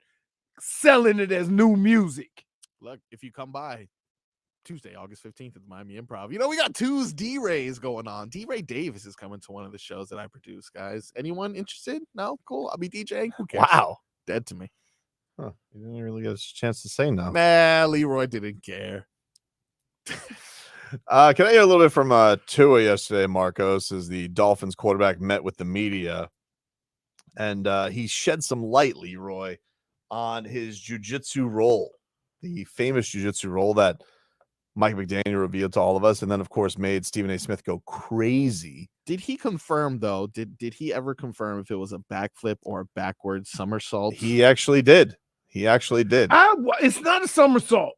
selling it as new music. Look, if you come by Tuesday, August 15th at the Miami Improv, you know, we got Tu's D-Rays going on. D-Ray Davis is coming to one of the shows that I produce, guys. Anyone interested? No? Cool. I'll be DJing. Who cares? Wow. Dead to me. Huh. You didn't really get a chance to say no. Nah, Leroy didn't care. Can I hear a little bit from Tua yesterday, Marcos, as the Dolphins quarterback met with the media, and he shed some light, Leroy, on his jiu-jitsu roll, the famous jiu-jitsu roll that Mike McDaniel revealed to all of us, and then, of course, made Stephen A. Smith go crazy. Did he confirm, though? Did he ever confirm if it was a backflip or a backward somersault? He actually did. It's not a somersault.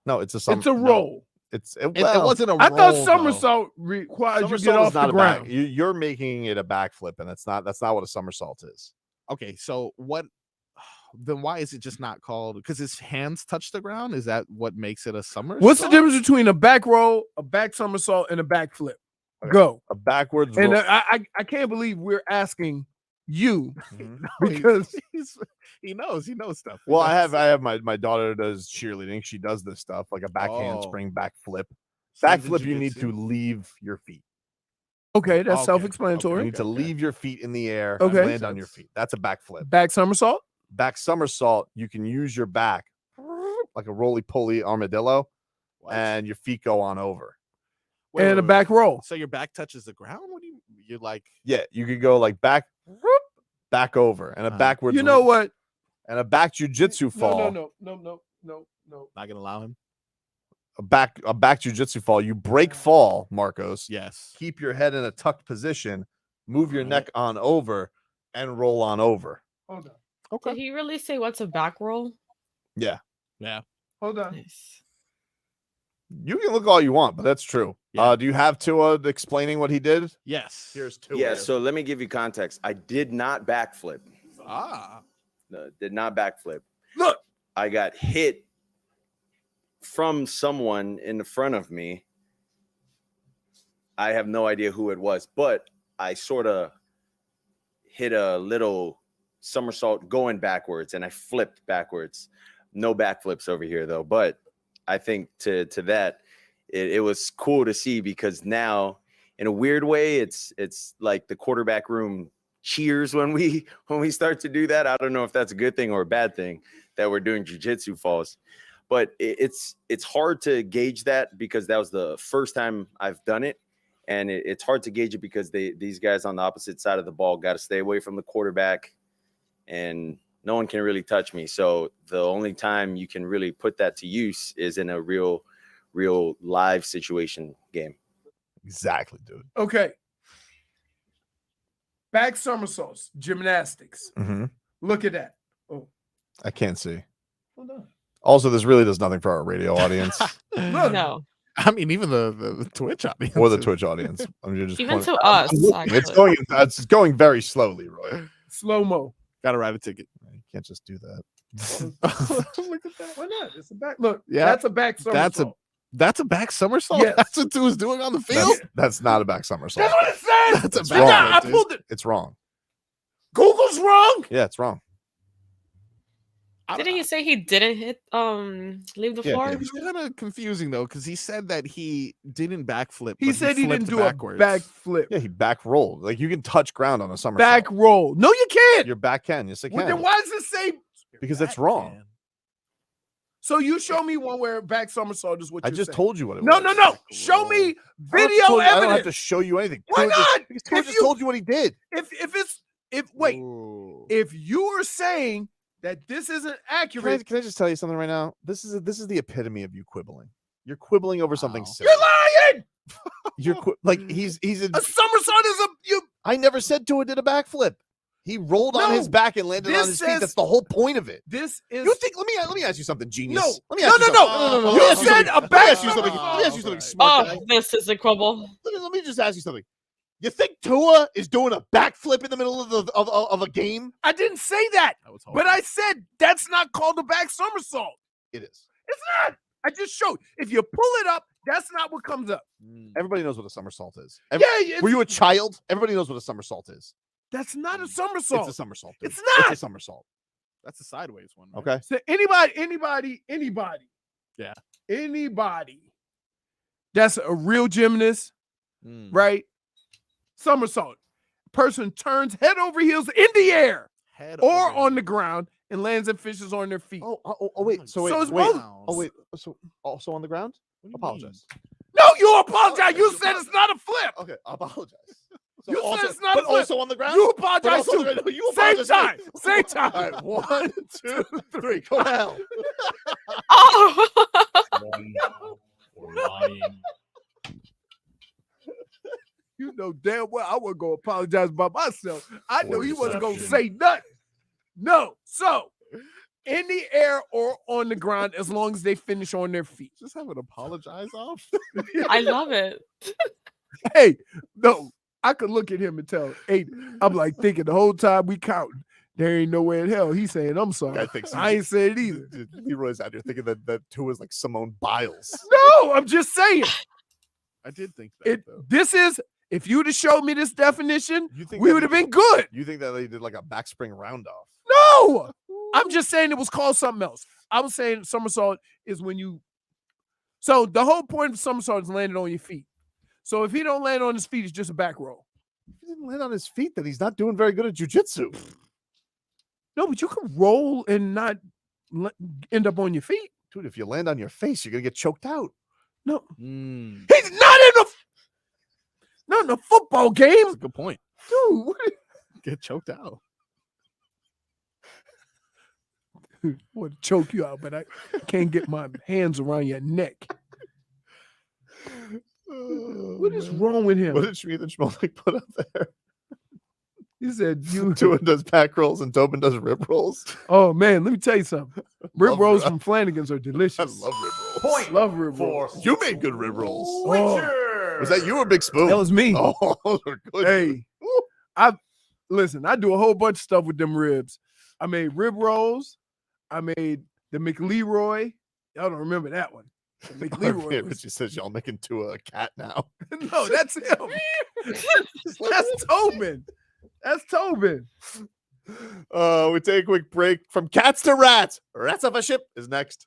No, it's a It's a roll. It wasn't a roll. I thought though. somersault requires you somersault get is off the not a back. ground. You're making it a backflip, and that's not what a somersault is. Okay, so what? Then why is it just not called? Because his hands touch the ground. Is that what makes it a somersault? What's the difference between a back roll, a back somersault, and a back flip? Okay. Go. A backwards And roll. I can't believe we're asking you Mhm. because he knows stuff. Well, I have my daughter does cheerleading. She does this stuff like a back handspring, back flip. Back She's in flip, you need to jiu-jitsu. leave your feet. okay, that's Okay, self-explanatory. You need to leave your feet in the air Okay. and land on your feet. That's a back flip. Back somersault. Back somersault, you can use your back like a roly-poly armadillo, What? and your feet go on over. And a back roll. So your back touches the ground. What do you're like? Yeah, you could go like back over, and a backwards. You know what? And a back jujitsu fall. No. Not gonna allow him. A back jujitsu fall. You break fall, Marcos. Yes. Keep your head in a tucked position, move your neck on over, and roll on over. Hold on. Did he really say what's a back roll? Yeah. Yeah. Hold on. Nice. You can look all you want, but that's true. Yeah. Do you have Tua explaining what he did? Yes. Here's Tua. Yeah, so let me give you context. I did not backflip. No, did not backflip. Look, I got hit from someone in the front of me. I have no idea who it was, but I sort of hit a little somersault going backwards, and I flipped backwards. No backflips over here, though. But I think to that, it was cool to see, because now, in a weird way, it's like the quarterback room cheers when we start to do that. I don't know if that's a good thing or a bad thing that we're doing jiu-jitsu falls, but it's hard to gauge that, because that was the first time I've done it, and it's hard to gauge it because these guys on the opposite side of the ball got to stay away from the quarterback, and no one can really touch me. So the only time you can really put that to use is in a real live situation game. Exactly, dude. okay. Back somersaults, gymnastics. Mm-hmm. Look at that. Oh, I can't see. hold on. Also, this really does nothing for our radio audience Look. No. I mean, even the Twitch audience. or the Twitch audience. I'm just Even pointing- to us, I'm looking. actually. It's going very slowly, Roy. Slow mo. Gotta write a ticket. You can't just do that. Look at that. Why not? It's a back. Look, Yeah, that's a back somersault. That's a back somersault. Yes. That's what Tua's doing on the field. That's not a back somersault. That's what it says. That's a It's back wrong. I dude. pulled it. It's wrong. Google's wrong. Yeah, it's wrong. Didn't he say he didn't leave the floor? It was kind of confusing though, because he said that he didn't backflip. He but said he didn't flipped do backwards. a backflip. Yeah, he back rolled. Like you can touch ground on a somersault. Back roll. No, you can't. Your back can. Yes, it can. Well, then why does it say? Because that's wrong. So you show me one where back somersault is what I you're just saying. told you what it No, was. no. Show me video I don't have evidence. to show you anything. Why not? Because Tua just told you what he did. If you are saying that this isn't accurate, Can I just tell you something right now? This is the epitome of you quibbling. You're over something silly. you're lying. You're like he's A somersault is I never said Tua did a backflip. He rolled on his back and landed on his feet. That's the whole point of it. This is. You think? Let me ask you something, genius. No. Let me ask you something. No. Let me You ask you said something. a back. Let me ask you something, smart guy. This is a quibble. Let me just ask you something. You think Tua is doing a backflip in the middle of a game? I didn't say that, but I said that's not called a back somersault. It is. It's not. I just showed. If you pull it up, that's not what comes up. Everybody knows what a somersault is. Yeah. Were you a child? Everybody knows what a somersault is. That's not a somersault. It's a somersault. Dude. It's not. It's a somersault. That's a sideways one. Right? Okay. So anybody. Yeah. Anybody that's a real gymnast, right? Somersault. Person turns head over heels in the air or on the ground and lands and fishes on their feet. Oh, wait. So it's wait. both. Oh, wait. So also on the ground? Apologize. No, you apologize. You said it's not a flip. Okay, apologize. So You also, said it's not but a flip. also on the ground? You But apologize also on too. the ground. You Same apologize time. too. Same time. All right, 1, 2, 3. Go to hell. Oh. You know damn well I wasn't going to apologize by myself. I know he wasn't going to say nothing. No. So, in the air or on the ground, as long as they finish on their feet. Just have an apologize off. I love it. Hey, no, I could look at him and tell. Hey, I'm like thinking the whole time we counting, there ain't nowhere in hell. He's saying, I'm sorry. I think so. I ain't said it either. Leroy's out here thinking that Tua is like Simone Biles. No, I'm just saying. I did think that. This is, if you'd have showed me this definition, think we that- would have been good. You think that they did like a backspring roundoff? No, I'm just saying it was called something else. I was saying somersault is when you. So the whole point of somersault is landing on your feet. So if he don't land on his feet, it's just a back roll. If he didn't land on his feet, then he's not doing very good at jiu-jitsu. No, but you can roll and not end up on your feet. Dude, if you land on your face, you're gonna get choked out. No, he's not in a football game. That's a good point. Dude, what Get choked out. I want to choke you out, but I can't get my hands around your neck. What is wrong with him? What did Shmee and Schmolik put up there? He said you. Tua does back rolls and Tobin does rib rolls. Oh man, let me tell you something. Rib Love rolls rib. from Flanagan's are delicious. I love rib rolls. Love rib rolls. You made good rib rolls. Oh, Was that you or Big Spoon? that was me. Oh, those are good. Hey, I do a whole bunch of stuff with them ribs. I made rib rolls. I made the McLeroy. Y'all don't remember that one. The McLeroy. Richie says y'all making Tua a cat now. No, that's him. That's Tobin. That's Tobin. We take a quick break. From cats to rats. Rats off a ship is next.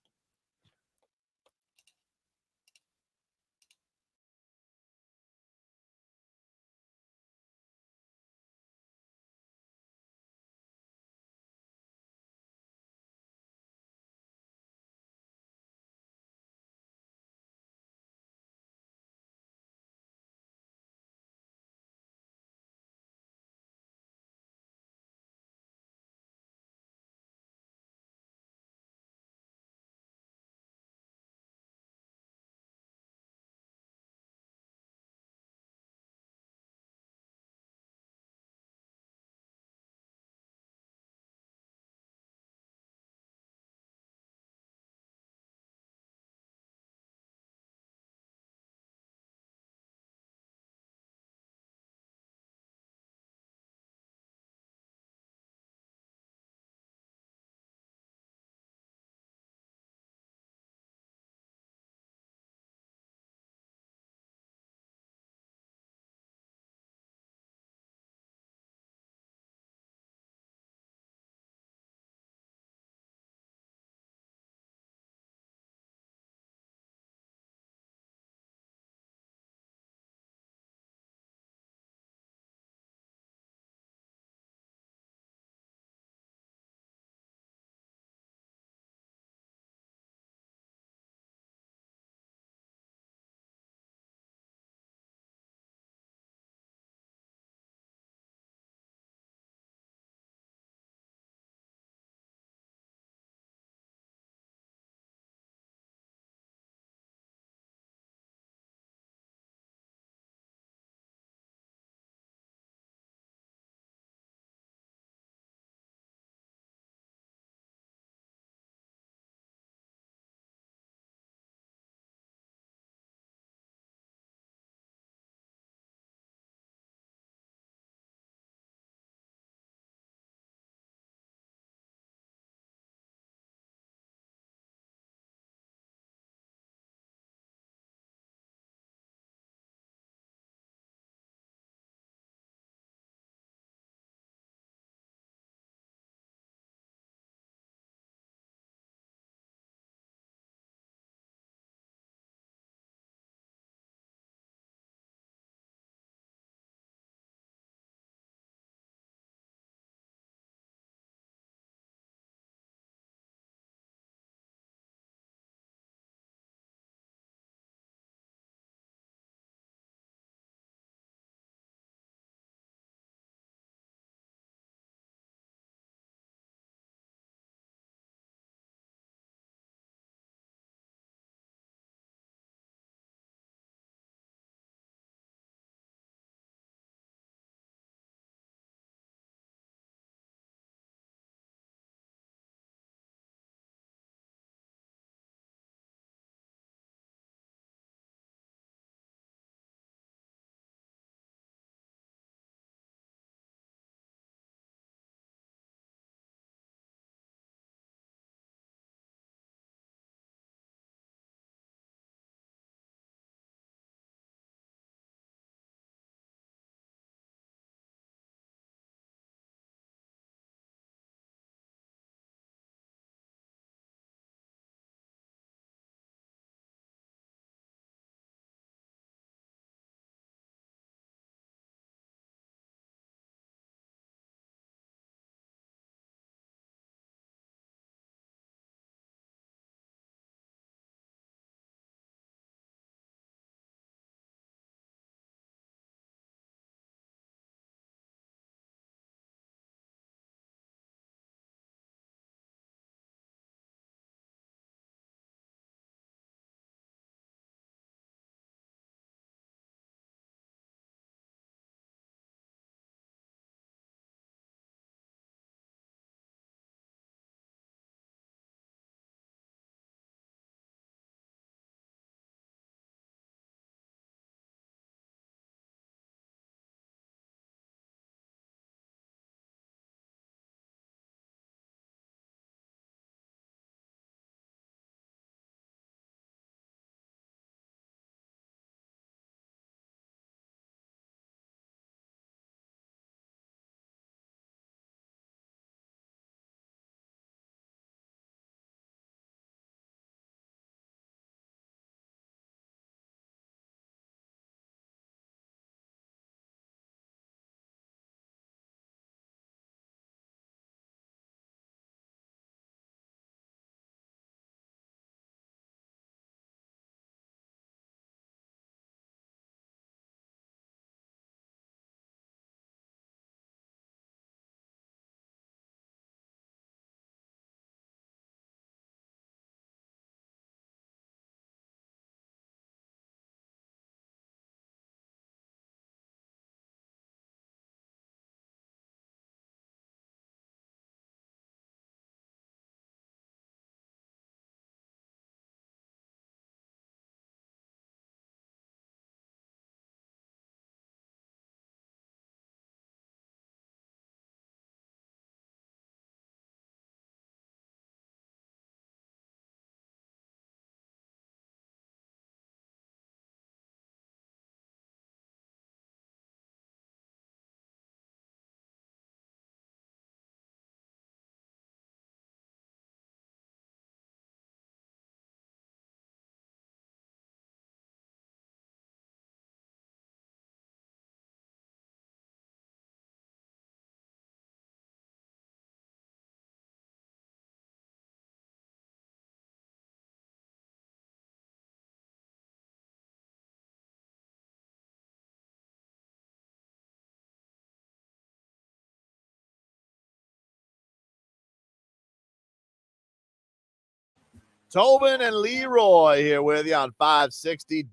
Tobin and Leroy here with you on 560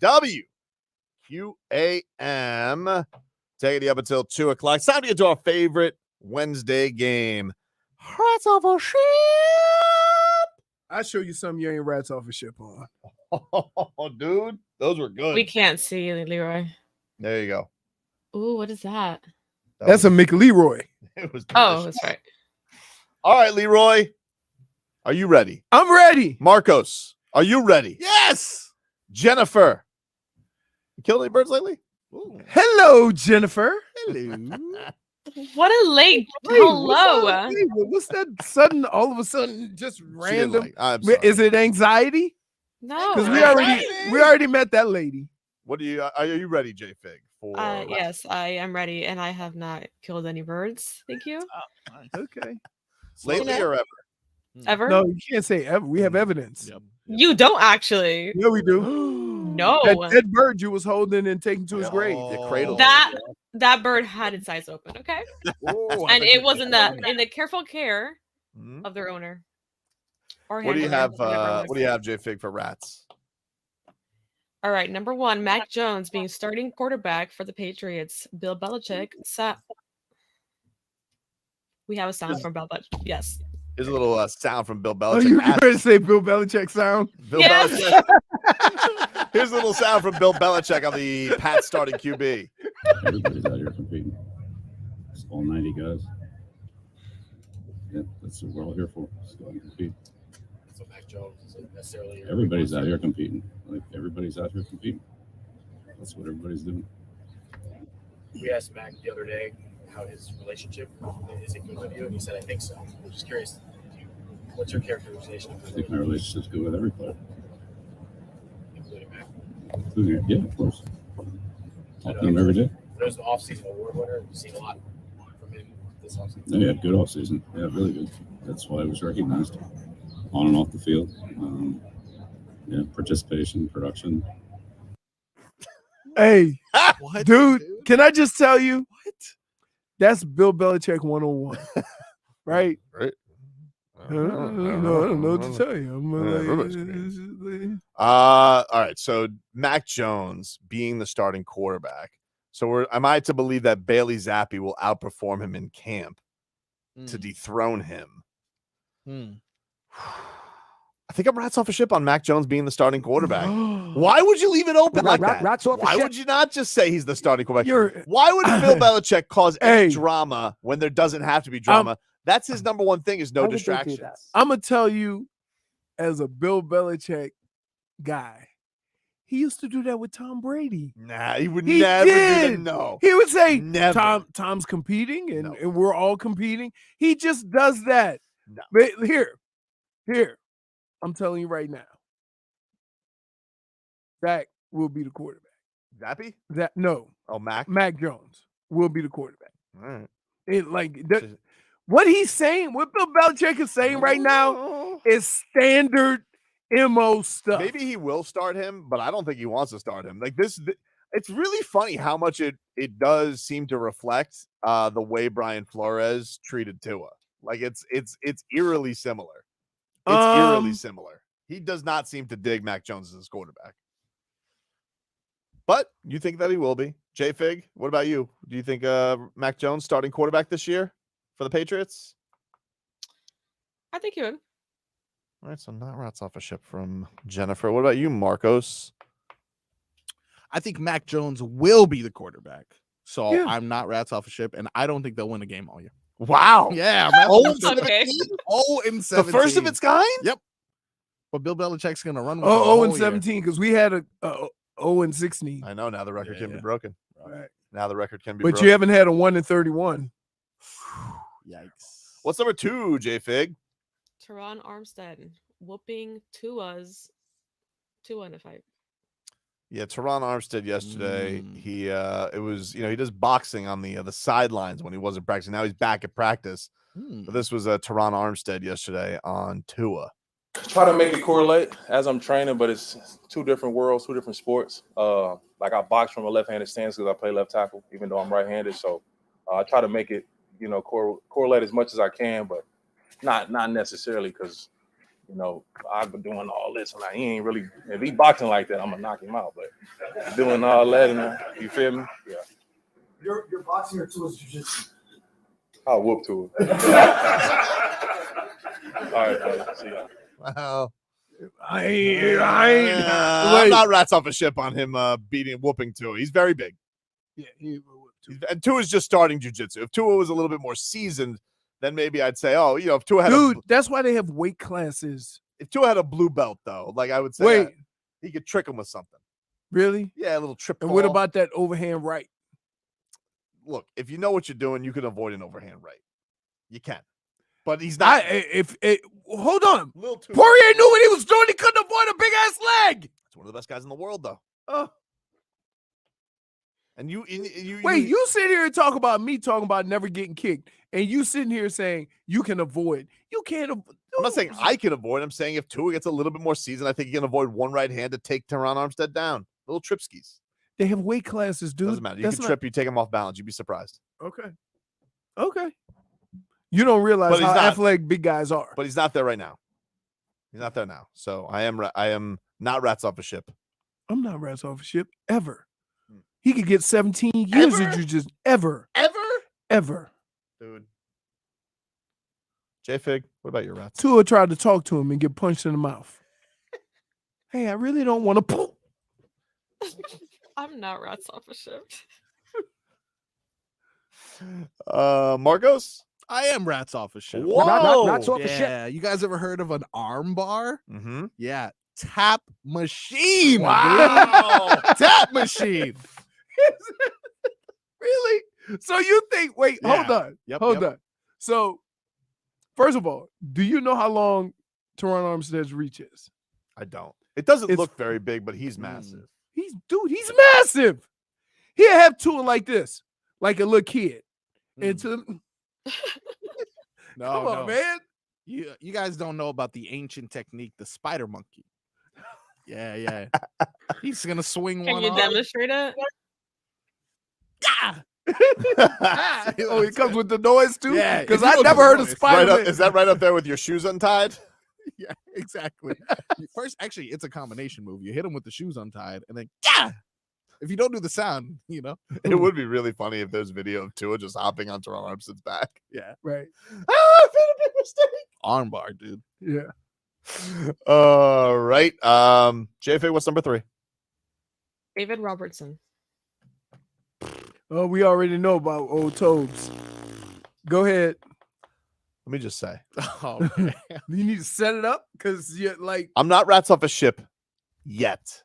WQAM. Taking you up until 2 o'clock. It's time to get to our favorite Wednesday game. Rats off a ship. I'll show you something you ain't rats off a ship on. Oh, dude, those were good. We can't see Leroy. There you go. Ooh, what is that? That's a McLeroy. It was Oh, delicious. that's right. All right, Leroy. Are you ready? I'm ready. Marcos, are you ready? Yes. Jennifer. You killed any birds lately? Ooh. Hello, Jennifer. Hello. What a late Wait, hello. What's that sudden, all of a sudden, just She didn't random? like- I'm sorry. Is it anxiety? No. Because we already met that lady. What do you? Are you ready, J Fig? For Yes, I am ready, and I have not killed any birds. Thank you. Okay. lately or ever? Ever? No, you can't say ever. We have evidence. Yep. You don't actually. Yeah, we do. No. That dead bird you was holding and taking to his grave. The cradle. That bird had its eyes open, okay? And it was in the careful care of their owner. Or What do you handler, have? whatever it What do you was. have, J Fig, for rats? All right, number 1, Mac Jones being starting quarterback for the Patriots. Bill Belichick. We have a sound from Bill Belichick. Yes. Here's a little sound from Bill Oh, Belichick. you ready to say Bill Belichick sound? Bill Yes. Belichick. Here's a little sound from Bill Belichick on the Pat starting QB. Everybody's out here competing. It's all 90 guys. Yeah, that's what we're all here for. Let's go out and compete. So Mac Jones isn't necessarily. Everybody's out here competing. Like everybody's out here competing. That's what everybody's doing. We asked Mac the other day how his relationship is it good with you, and he said, "I think so." I'm just curious. What's your characterization of I his think my relationship's good with every player. including Mac? Including, yeah, of course. Talk to them every day. There's the off-season award winner. You've seen a lot from him this offseason. Yeah, he had a good offseason. Yeah, really good. That's why he was recognized on and off the field. Yeah, participation, production. Hey, What, dude, can I just tell you? What? That's Bill Belichick 101. Right? Right. I don't know what to tell you. All right. So Mac Jones being the starting quarterback. So am I to believe that Bailey Zappi will outperform him in camp to dethrone him? I think I'm rats off a ship on Mac Jones being the starting quarterback. Why would you leave it open like that? Why would you not just say he's the starting quarterback? Why would Bill Belichick cause any drama when there doesn't have to be drama? That's his number one thing is no distractions. I'm going to tell you, as a Bill Belichick guy, he used to do that with Tom Brady. Nah, he would never do that. No. He would say, Never. Tom's competing and we're all competing. He just does that. No. But here, I'm telling you right now, Dak will be the quarterback. Zappy? No. Oh, Mac Jones will be the quarterback. All right. What he's saying, what Bill Belichick is saying right now is standard MO stuff. Maybe he will start him, but I don't think he wants to start him. Like this, it's really funny how much it does seem to reflect the way Brian Flores treated Tua. Like it's eerily similar. It's eerily similar. He does not seem to dig Mac Jones as his quarterback. But you think that he will be. J Fig, what about you? Do you think Mac Jones starting quarterback this year for the Patriots? I think you would. All right, so not rats off a ship from Jennifer. What about you, Marcos? I think Mac Jones will be the quarterback. So Yeah. I'm not rats off a ship, and I don't think they'll win a game all year. Wow. Yeah. Oh, 0-17. the first of its kind? Yep. But Bill Belichick's going to run with 0-17, because we had a 0-16. I know now the record can be broken. Right. Now the record can be But broken. you haven't had a 1-31. Yikes. What's number 2, J Fig? Terron Armstead whooping Tua in a fight. Yeah, Terron Armstead yesterday. He it was, he does boxing on the sidelines when he wasn't practicing. Now he's back at practice. But this was Terron Armstead yesterday on Tua. Try to make it correlate as I'm training, but it's two different worlds, two different sports. Like I box from a left-handed stance because I play left tackle, even though I'm right-handed. So I try to make it, correlate as much as I can, but not necessarily because You know, I've been doing all this, and he ain't really. If he boxing like that, I'm gonna knock him out. But doing all that, and you feel me? Yeah. Your boxing or Tua's jiu-jitsu? I'll whoop to it. All right, see ya. Wow. I I'm not rats off a ship on him whooping Tua. He's very big. Yeah, And Tua's just starting jiu-jitsu. If Tua was a little bit more seasoned, then maybe I'd say, oh, you know, if Tua had that's why they have weight classes. if Tua had a blue belt, though, like I would say, Wait. he could trick him with something. Really? Yeah, a little trip. And what ball. about that overhand right? Look, if you know what you're doing, you can avoid an overhand right. You can. But he's not. Hold on. Little too Poirier knew what he was doing. He couldn't avoid a big ass leg. He's one of the best guys in the world, though. And you Wait, you sit here and talk about me talking about never getting kicked, and you sitting here saying you can avoid. You can't. I'm not saying I can avoid. I'm saying if Tua gets a little bit more seasoned, I think he can avoid one right hand to take Terron Armstead down. Little tripskis. They have weight classes, dude. Doesn't matter. You can trip. You take him off balance. You'd be surprised. Okay. You don't realize how athletic big guys are. But he's not there right now. He's not there now. So I am not rats off a ship. I'm not rats off a ship ever. He could get 17 years of jiu-jitsu ever. Dude. J-Fig, what about your rats? Tua tried to talk to him and get punched in the mouth. Hey, I really don't want to pull. I'm not rats off a ship. Marcos? I am rats off a ship. Whoa! Rats off a ship. Yeah, you guys ever heard of an arm bar? Mm-hmm. Yeah, tap machine. Wow. Dude. Tap machine. Really? So you think? Wait, hold on. Hold on. So, first of all, do you know how long Terron Armstead's reach is? I don't. It doesn't look very big, but he's massive. He's massive. He'll have Tua like this, like a little kid. Into No, come on, man. You guys don't know about the ancient technique, the spider monkey. Yeah. He's gonna swing Can one. you arm. demonstrate it? Oh, it comes with the noise too? Yeah, Because if you I know never the heard of noise. Spider-Man. Is that right up there with your shoes untied? Yeah, exactly. First, actually, it's a combination move. You hit him with the shoes untied, and then if you don't do the sound, you know. It would be really funny if there's video of Tua just hopping on Terron Armstead's back. Yeah. Right. I made a big mistake. Armbar, dude. Yeah. All right. JFA, what's number 3? David Robertson. Oh, we already know about old Tobes. Go ahead. Let me just say. Oh, man. You need to set it up because you're like. I'm not rats off a ship yet.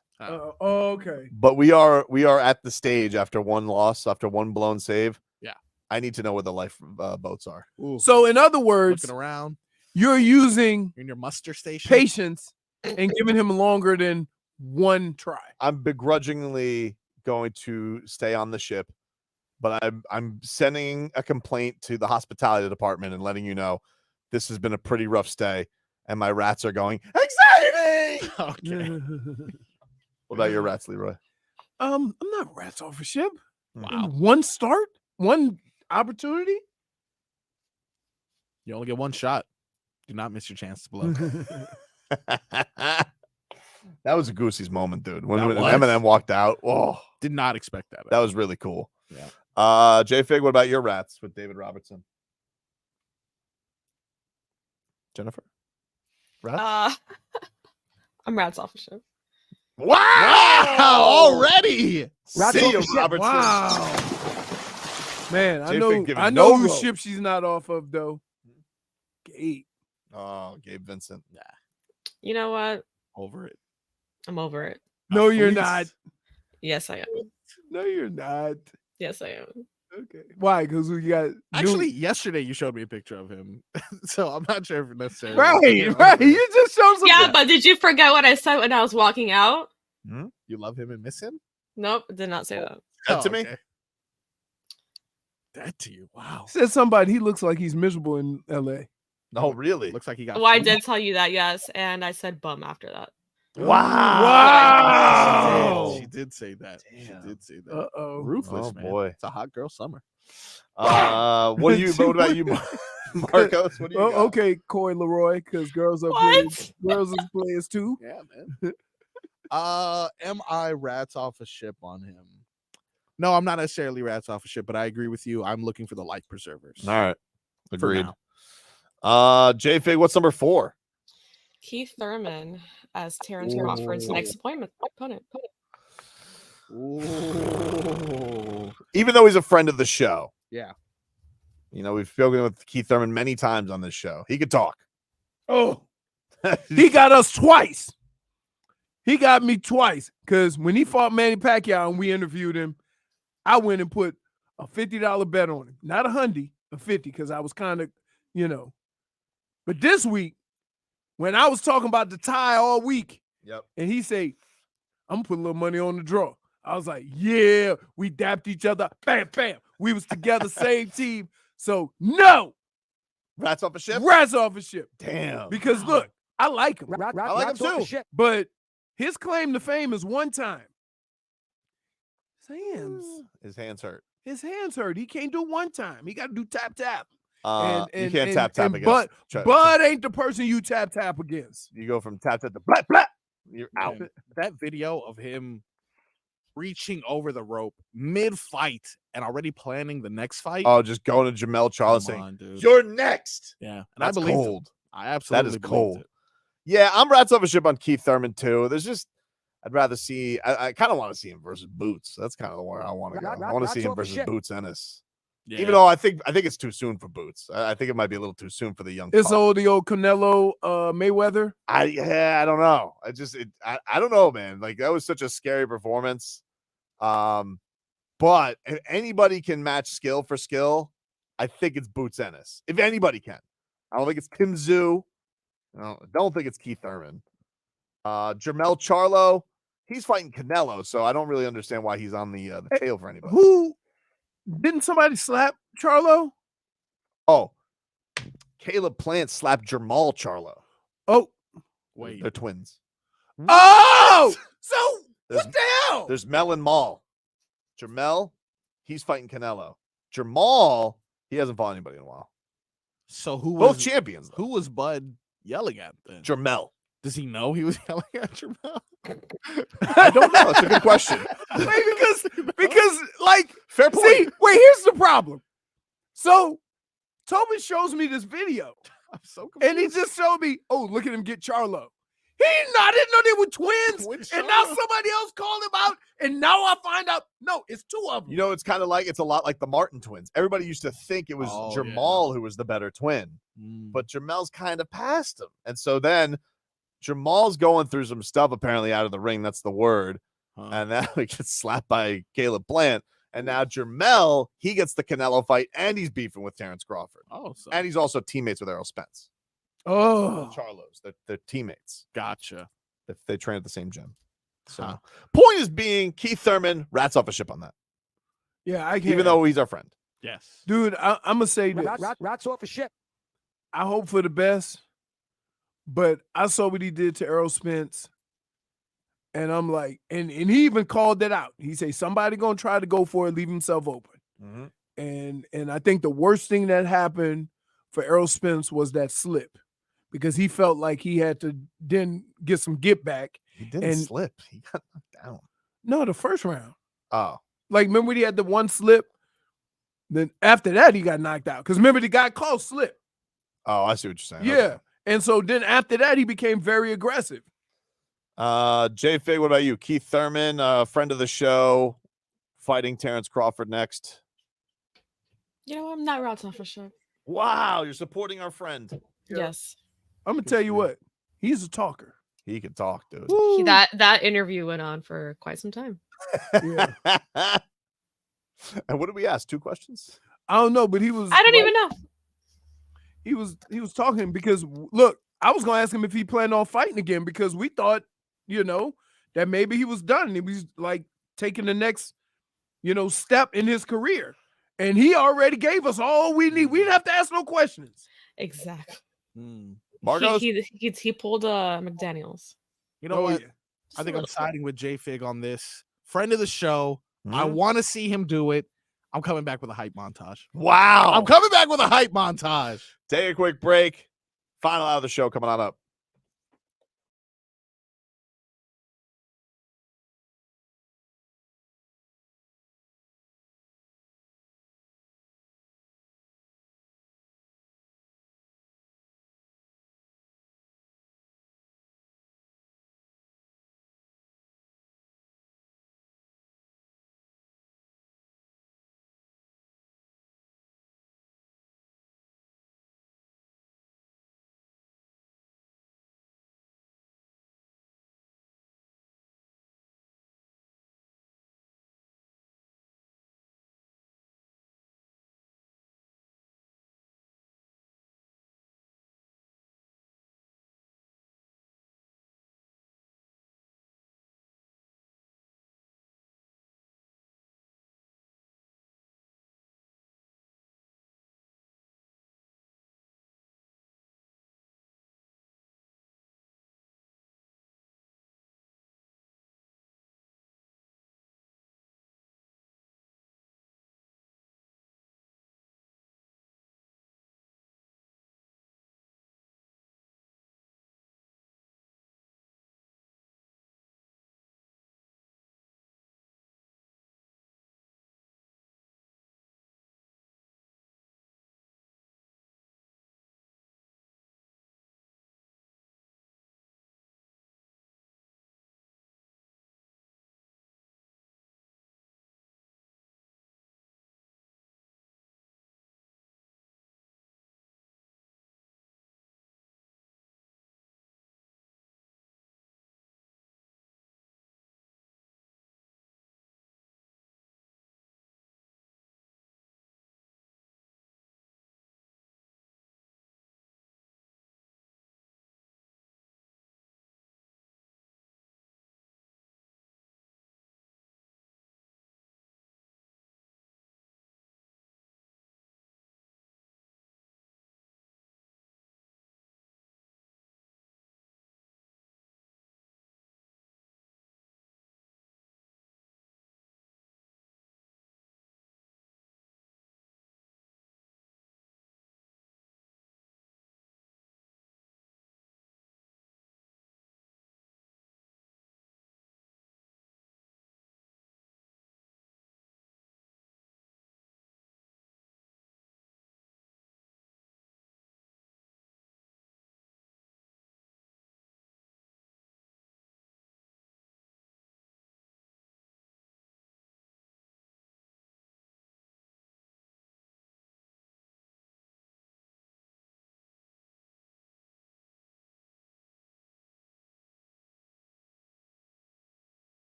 Okay. But we are at the stage after one loss, after one blown save. Yeah. I need to know where the life boats are. Ooh. So in other words, Looking around you're using in your muster station. patience and giving him longer than one try. I'm begrudgingly going to stay on the ship, but I'm sending a complaint to the hospitality department and letting you know this has been a pretty rough stay, and my rats are going exciting. Okay. What about your rats, Leroy? I'm not rats off a ship. Wow. One start, one opportunity. You only get one shot. Do not miss your chance to blow. That was a Goosey's moment, dude. When That was. Eminem walked out, oh, Did not expect that. that was really cool. Yeah. J-Fig, what about your rats with David Robertson? Jennifer? Rats? I'm rats off a ship. Wow! Already. Rats See off you, a ship. Robertson. Wow. Man, J-Fig giving I know no whose rope. ship she's not off of though. Gabe. Oh, Gabe Vincent. Nah, You know what? over it. I'm over it. No, you're Please. not. Yes, I am. No, you're not. Yes, I am. Okay. Why? Because we got Actually, yesterday you showed me a picture of him, so I'm not sure if necessarily. right. You just showed some. Yeah, but did you forget what I said when I was walking out? You love him and miss him. Nope, did not say that. That to me? okay. That to you. Wow. Said somebody. He looks like he's miserable in L.A. No, really? Looks like he got. Well, I food. did tell you that, yes, and I said bum after that. Wow. She did say that. She did say that. Uh-oh. Ruthless, Oh, man. boy. It's a hot girl summer. What about you? Mark? Marcos, what do you got? Okay, Coy Leroy, because girls are players too. Yeah, man. Am I rats off a ship on him? No, I'm not necessarily rats off a ship, but I agree with you. I'm looking for the life preservers. All right. Agreed. now. J-Fig, what's number 4? Keith Thurman as Terence Crawford's next opponent. Ooh. Even though he's a friend of the show. Yeah. You know, we've spoken with Keith Thurman many times on this show. He could talk. Oh, he got us twice. He got me twice because when he fought Manny Pacquiao and we interviewed him, I went and put a $50 bet on him. Not $100, a $50, because I was kind of, But this week, when I was talking about the tie all week, and he said, I'm going to put a little money on the draw. I was like, yeah, we dapped each other. Bam, bam. We was together, same team. So, no. Rats off a ship? Rats off a ship. Damn. Because, look, I like him. I like him too. But his claim to fame is one time. His hands hurt. His hands hurt. He can't do one time. He got to do tap. You can't tap against. Bud ain't the person you tap against. You go from tap to blah, blah. You're out. That video of him reaching over the rope mid-fight and already planning the next fight. Oh, just going to Jamel Charles saying, dude. "You're next." Yeah, and that's I believe cold. I absolutely that is believed cold. it. Yeah, I'm rats off a ship on Keith Thurman too. I'd rather see. I kind of want to see him versus Boots. That's kind of where I want to go. I want to see him versus Boots Ennis. Yeah. Even though I think it's too soon for Boots. I think it might be a little too soon for the young. It's the old Canelo Mayweather. I don't know. I don't know, man. Like that was such a scary performance. But if anybody can match skill for skill, I think it's Boots Ennis. If anybody can, I don't think it's Tim Tszyu. I don't think it's Keith Thurman. Jermell Charlo, he's fighting Canelo, so I don't really understand why he's on the tail for anybody. Who didn't somebody slap Charlo? Oh, Caleb Plant slapped Jermall Charlo. Oh, wait, they're twins. Oh, so what the hell? There's Mel and Maul. Jermell, he's fighting Canelo. Jermall, he hasn't fought anybody in a while. So both champions? Though. Who was Bud yelling at then? Jermell. Does he know he was yelling at Jermell? I don't know. It's a good question. because like fair point. See, wait, here's the problem. So Tobin shows me this video. I'm so confused. And he just showed me, oh, look at him get Charlo. I didn't know they were twins. And now somebody else called him out. And now I find out, no, it's two of them. You know, it's a lot like the Martin twins. Everybody used to think it was Jamal who was the better twin. But Jamel's kind of past him. And so then Jamal's going through some stuff apparently out of the ring. That's the word. And now he gets slapped by Caleb Plant. And now Jermell, he gets the Canelo fight and he's beefing with Terence Crawford. And he's also teammates with Errol Spence. Oh, Charlos. They're teammates. Gotcha. They train at the same gym. So point is being Keith Thurman rats off a ship on that. Yeah, I can't. Even though he's our friend. Yes. Dude, I'm going to say this. Rats off a ship. I hope for the best, but I saw what he did to Errol Spence. And I'm like, and he even called that out. He said, somebody going to try to go for it, leave himself open. Mm-hmm. And I think the worst thing that happened for Errol Spence was that slip, because he felt like he had to then get some get back. He didn't slip. He got knocked down. No, the first round. Oh. Like, remember when he had the one slip? Then after that, he got knocked out. Because remember, the guy called slip. Oh, I see what you're saying. Yeah. Okay. And so then after that, he became very aggressive. Jay Fig, what about you? Keith Thurman, friend of the show, fighting Terence Crawford next. You know, I'm not rats off a ship. Wow, you're supporting our friend. Yes. I'm going to tell you what. He's a talker. He can talk, dude. That interview went on for quite some time. Yeah. And what did we ask? 2 questions? I don't know, but he was. I don't even know. He was talking because, look, I was going to ask him if he planned on fighting again, because we thought, that maybe he was done. He was like taking the next, step in his career. And he already gave us all we need. We didn't have to ask no questions. Exactly. Marcos? He pulled McDaniels. You know what? Yeah. I think I'm siding with J Fig on this. Friend of the show. I want to see him do it. I'm coming back with a hype montage. Wow. I'm coming back with a hype montage. Take a quick break. Final out of the show coming on up.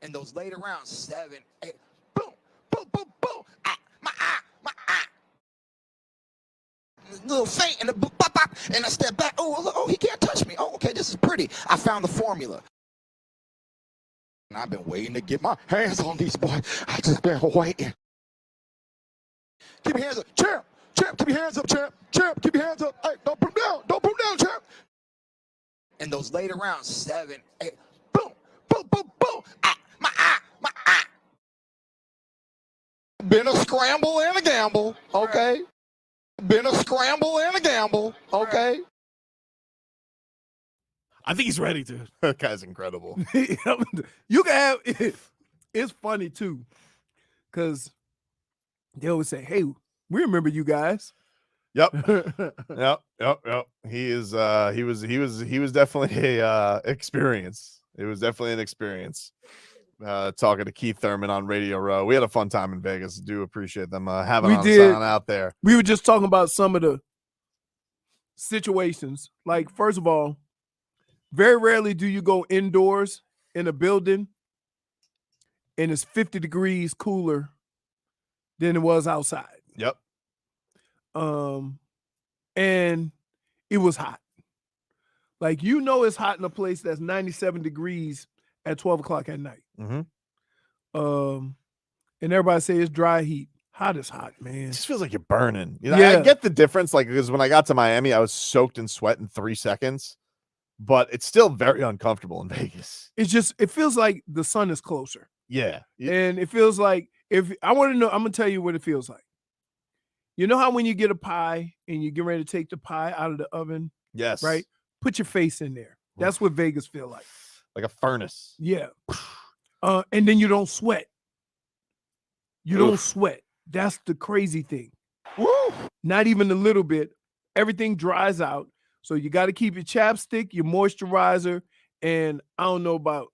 And those later rounds, 7, 8, boom, boom, boom, boom. My eye. Little feint and a boop, bop, bop, and I step back. Oh, he can't touch me. Oh, okay, this is pretty. I found the formula. And I've been waiting to get my hands on these boys. I just been waiting. Keep your hands up, champ. Champ, keep your hands up, champ. Champ, keep your hands up. Hey, don't put them down. Don't put them down, champ. And those later rounds, 7, 8, boom, boom, boom, boom. My eye. Been a scramble and a gamble, okay? Been a scramble and a gamble, okay? I think he's ready to. That guy's incredible. You can have it's funny too, because they always say, "Hey, we remember you guys." Yep. He is. He was definitely a experience. It was definitely an experience. Talking to Keith Thurman on Radio Row. We had a fun time in Vegas. Do appreciate them having us on out there. We were just talking about some of the situations. Like, first of all, very rarely do you go indoors in a building and it's 50 degrees cooler than it was outside. Yep. And it was hot. Like, you know, it's hot in a place that's 97 degrees at 12 o'clock at night. Mm-hmm. And everybody say it's dry heat. Hot is hot, man. It just feels like you're burning. You know, I get the difference. Like, because when I got to Miami, I was soaked in sweat in 3 seconds, but it's still very uncomfortable in Vegas. It feels like the sun is closer. Yeah. And it feels like, if I want to know, I'm going to tell you what it feels like. You know how when you get a pie and you get ready to take the pie out of the oven? Yes. Right? Put your face in there. That's what Vegas feel like. Like a furnace. Yeah. And then you don't sweat. You don't sweat. That's the crazy thing. Woo! Not even a little bit. Everything dries out. So you got to keep your chapstick, your moisturizer, and I don't know about,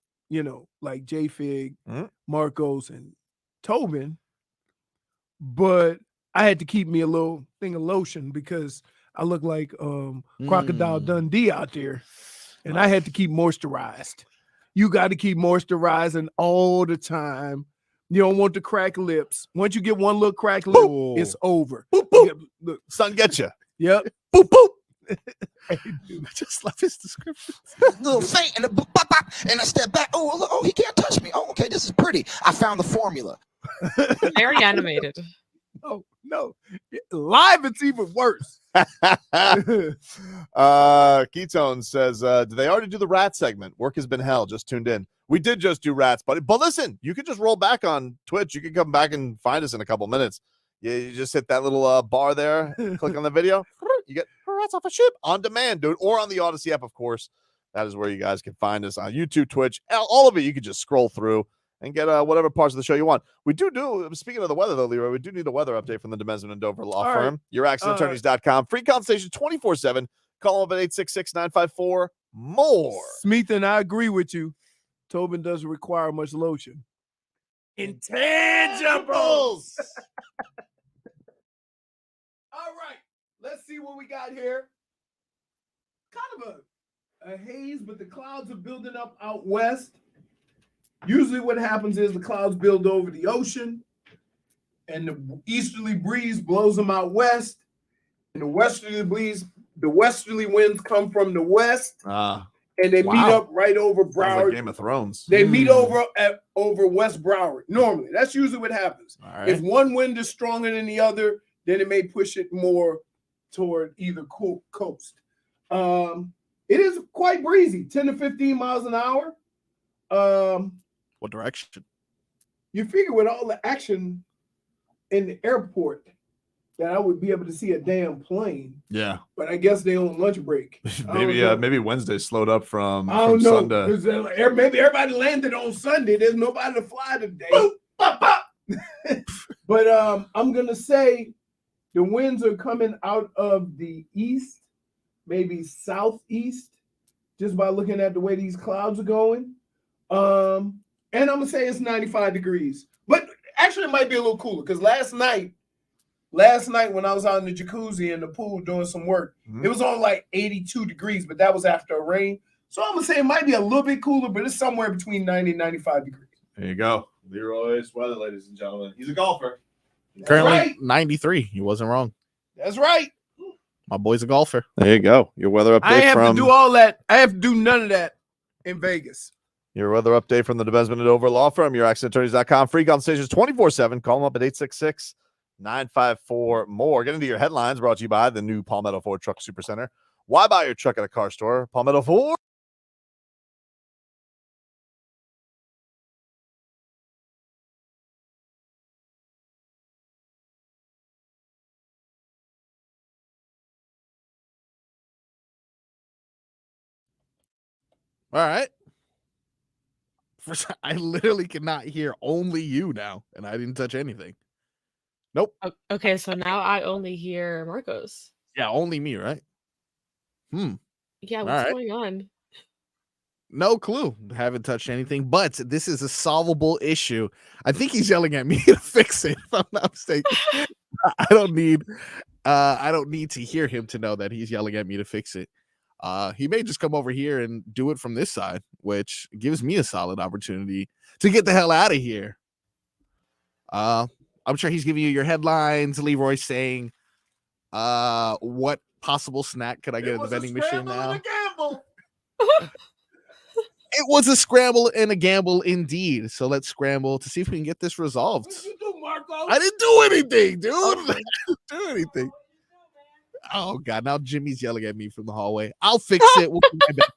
like J-Fig, Marcos, and Tobin, but I had to keep me a little thing of lotion because I look like Crocodile Dundee out there, and I had to keep moisturized. You got to keep moisturizing all the time. You don't want the cracked lips. Once you get one little cracked lip, it's over. Boop, boop. Look, sun gets you. Yep. Boop, boop. Hey, dude, I just love his description. Little feint and a boop, bop, bop, and I step back. Oh, he can't touch me. Oh, okay, this is pretty. I found the formula. Very animated. Oh, no. Live, it's even worse. Ketone says, did they already do the rat segment? Work has been hell. Just tuned in. We did just do rats, buddy. But listen, you can just roll back on Twitch. You can come back and find us in a couple minutes. You just hit that little bar there, click on the video. You get rats off a ship on demand, dude, or on the Odyssey app, of course. That is where you guys can find us on YouTube, Twitch, all of it. You can just scroll through and get whatever parts of the show you want. We do, speaking of the weather, though, Leroy, we do need a weather update from the Demesman and Dover Law Firm. YourAccentAttorneys.com. Free consultation 24/7. Call them at 866-954-MORE. Smith, and I agree with you. Tobin doesn't require much lotion. Intangibles. All right. Let's see what we got here. Kind of a haze, but the clouds are building up out west. Usually what happens is the clouds build over the ocean and the easterly breeze blows them out west. And the westerly winds come from the west. And they meet up right over Broward. Like Game of Thrones. They meet over West Broward. Normally, that's usually what happens. Right. If one wind is stronger than the other, then it may push it more toward either coast. It is quite breezy, 10 to 15 miles an hour. What direction? You figure with all the action in the airport that I would be able to see a damn plane. Yeah. But I guess they on lunch break. maybe Wednesday slowed up from I don't know. Sunday. Maybe everybody landed on Sunday. There's nobody to fly today. But I'm going to say the winds are coming out of the east, maybe southeast, just by looking at the way these clouds are going. And I'm going to say it's 95 degrees. But actually, it might be a little cooler because last night when I was out in the jacuzzi in the pool doing some work, it was on like 82 degrees, but that was after a rain. So I'm going to say it might be a little bit cooler, but it's somewhere between 90 and 95 degrees. There you go. Leroy's weather, ladies and gentlemen. He's a golfer. Currently 93. He wasn't wrong. That's right. My boy's a golfer. There you go. Your weather update I have from to do all that. I have to do none of that in Vegas. your weather update from the DeBesman and Dover Law Firm, your accidentattorneys.com. Free consultations 24/7. Call them up at 866-954-MORE. Get into your headlines brought to you by the new Palmetto Ford Truck Supercenter. Why buy your truck at a car store? Palmetto Ford. All right. I literally cannot hear only you now, and I didn't touch anything. Nope. Okay, so now I only hear Marcos. Yeah, only me, right? Yeah, All what's right. going on? No clue. Haven't touched anything, but this is a solvable issue. I think he's yelling at me to fix it, if I'm not mistaken. I don't need to hear him to know that he's yelling at me to fix it. He may just come over here and do it from this side, which gives me a solid opportunity to get the hell out of here. I'm sure he's giving you your headlines. Leroy saying, what possible snack could I get at the vending machine now? It was a scramble and a gamble indeed. So let's scramble to see if we can get this resolved. What did you do, Marco? I didn't do anything, dude. I didn't do anything. Oh God! Now Jimmy's yelling at me from the hallway. I'll fix it. We'll be right back.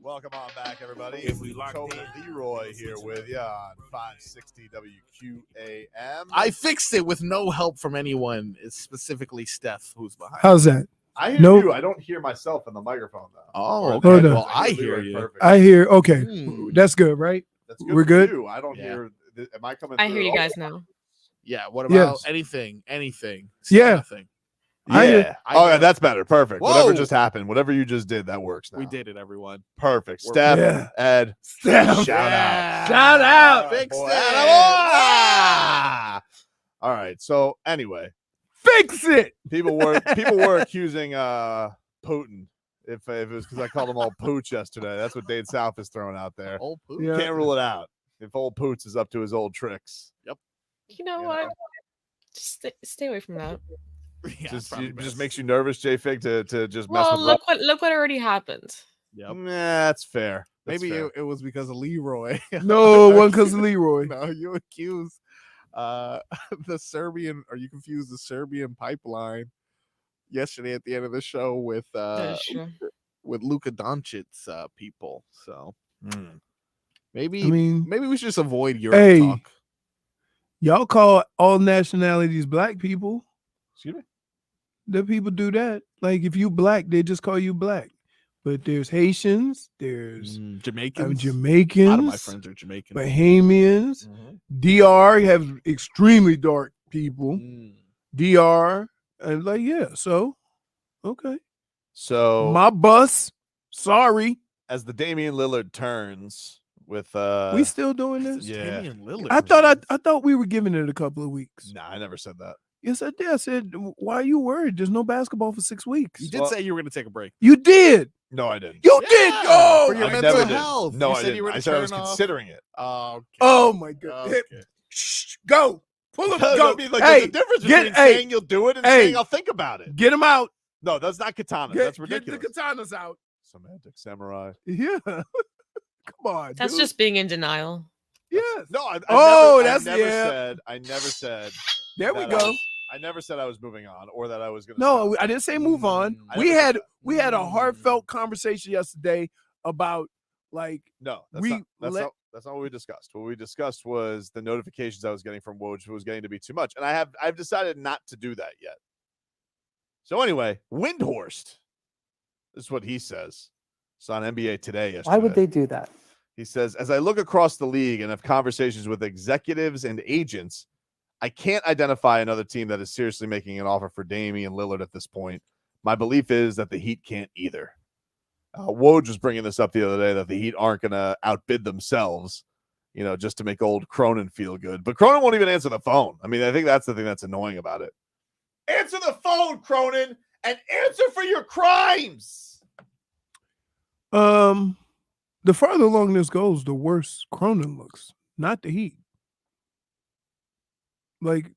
Welcome on back, everybody. Tobin and Leroy here with you on 560 WQAM. I fixed it with no help from anyone. It's specifically Steph who's behind. How's that? I hear Nope. you. I don't hear myself in the microphone, though. Oh, Or okay. Hold on. Well, I hear you. Perfect. I hear. Okay, that's good, right? That's good We're for good. you. I don't hear. Am I coming? I through hear you at all? guys now. Yeah. What about Yes. anything? Anything? Yeah. Nothing. Yeah. I Oh, yeah, hear- that's better. Perfect. Whoa. Whatever just happened, whatever you just did, that works now. We did it, everyone. Perfect. We're- Steph, Yeah. Ed, Steph. shout out. Shout out. Fixed Boy, it. attaboy! All right. So anyway, Fix it. people were accusing Putin if it was because I called them all pooch yesterday. That's what Dade South is throwing out there. Old poop. Yeah. Can't rule it out if old Poots is up to his old tricks. Yep. You know what? Just stay away from that. Yeah, Just makes you nervous, J Fig, to just mess Well, with. look what already happened. Yep. Nah, that's fair. That's Maybe fair. it was because of Leroy. No, one because of Leroy. No, you accuse the Serbian, or you confused the Serbian pipeline yesterday at the end of the show with Luka Doncic's people. So maybe we should just avoid Europe talk. Y'all call all nationalities black people. Excuse me? The people do that. Like if you black, they just call you black. But there's Haitians, there's Jamaicans. Jamaicans. A lot of my friends are Jamaican. Bahamians. DR have extremely dark people. DR. And like, yeah, so okay. So my bus. Sorry. As the Damian Lillard turns with We still doing this? Yeah. Damian Lillard. I thought we were giving it a couple of weeks. Nah, I never said that. Yes, I did. I said, why are you worried? There's no basketball for 6 weeks. You did say you were going to take a break. You did. No, I didn't. You did. Oh, for your I mental never did. health. No, You I said didn't. you were I said I was turn off. considering it. Oh my God. Okay. Shh, go. Pull him. I Go. mean, like, Hey, there's a difference get- between hey, saying you'll do it and hey. saying I'll think about it. Get him out. No, that's not katana. Get, That's ridiculous. Get the katanas out. Semantic samurai. Yeah. Come on. That's dude. just being in denial. Yes. No, I never said. There we that go. I never said I was moving on or that I was going to. No, I didn't say move on. I We never had a heartfelt conversation yesterday about like No, that's we not. That's let- not. That's not what we discussed. What we discussed was the notifications I was getting from Woj was getting to be too much, and I've decided not to do that yet. So anyway, Windhorst. This is what he says. It's on NBA Today yesterday. Why would they do that? He says, as I look across the league and have conversations with executives and agents, I can't identify another team that is seriously making an offer for Damian Lillard at this point. My belief is that the Heat can't either. Woj was bringing this up the other day that the Heat aren't going to outbid themselves, just to make old Cronin feel good. But Cronin won't even answer the phone. I mean, I think that's the thing that's annoying about it. Answer the phone, Cronin, and answer for your crimes. The farther along this goes, the worse Cronin looks, not the Heat. Like,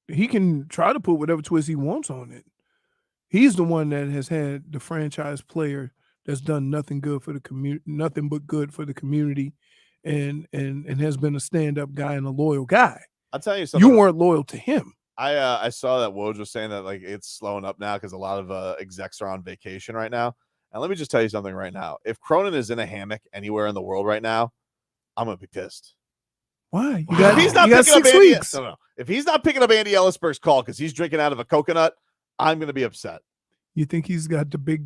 he can try to put whatever twist he wants on it. He's the one that has had the franchise player that's done nothing good for the community, nothing but good for the community, and has been a stand-up guy and a loyal guy. I'll tell you something. You weren't loyal to him. I saw that Woj was saying that like it's slowing up now because a lot of execs are on vacation right now. And let me just tell you something right now. If Cronin is in a hammock anywhere in the world right now, I'm gonna be pissed. Why? If he's not you got picking up 6 Andy, weeks. no. If he's not picking up Andy Ellisberg's call because he's drinking out of a coconut, I'm gonna be upset. You think he's got the big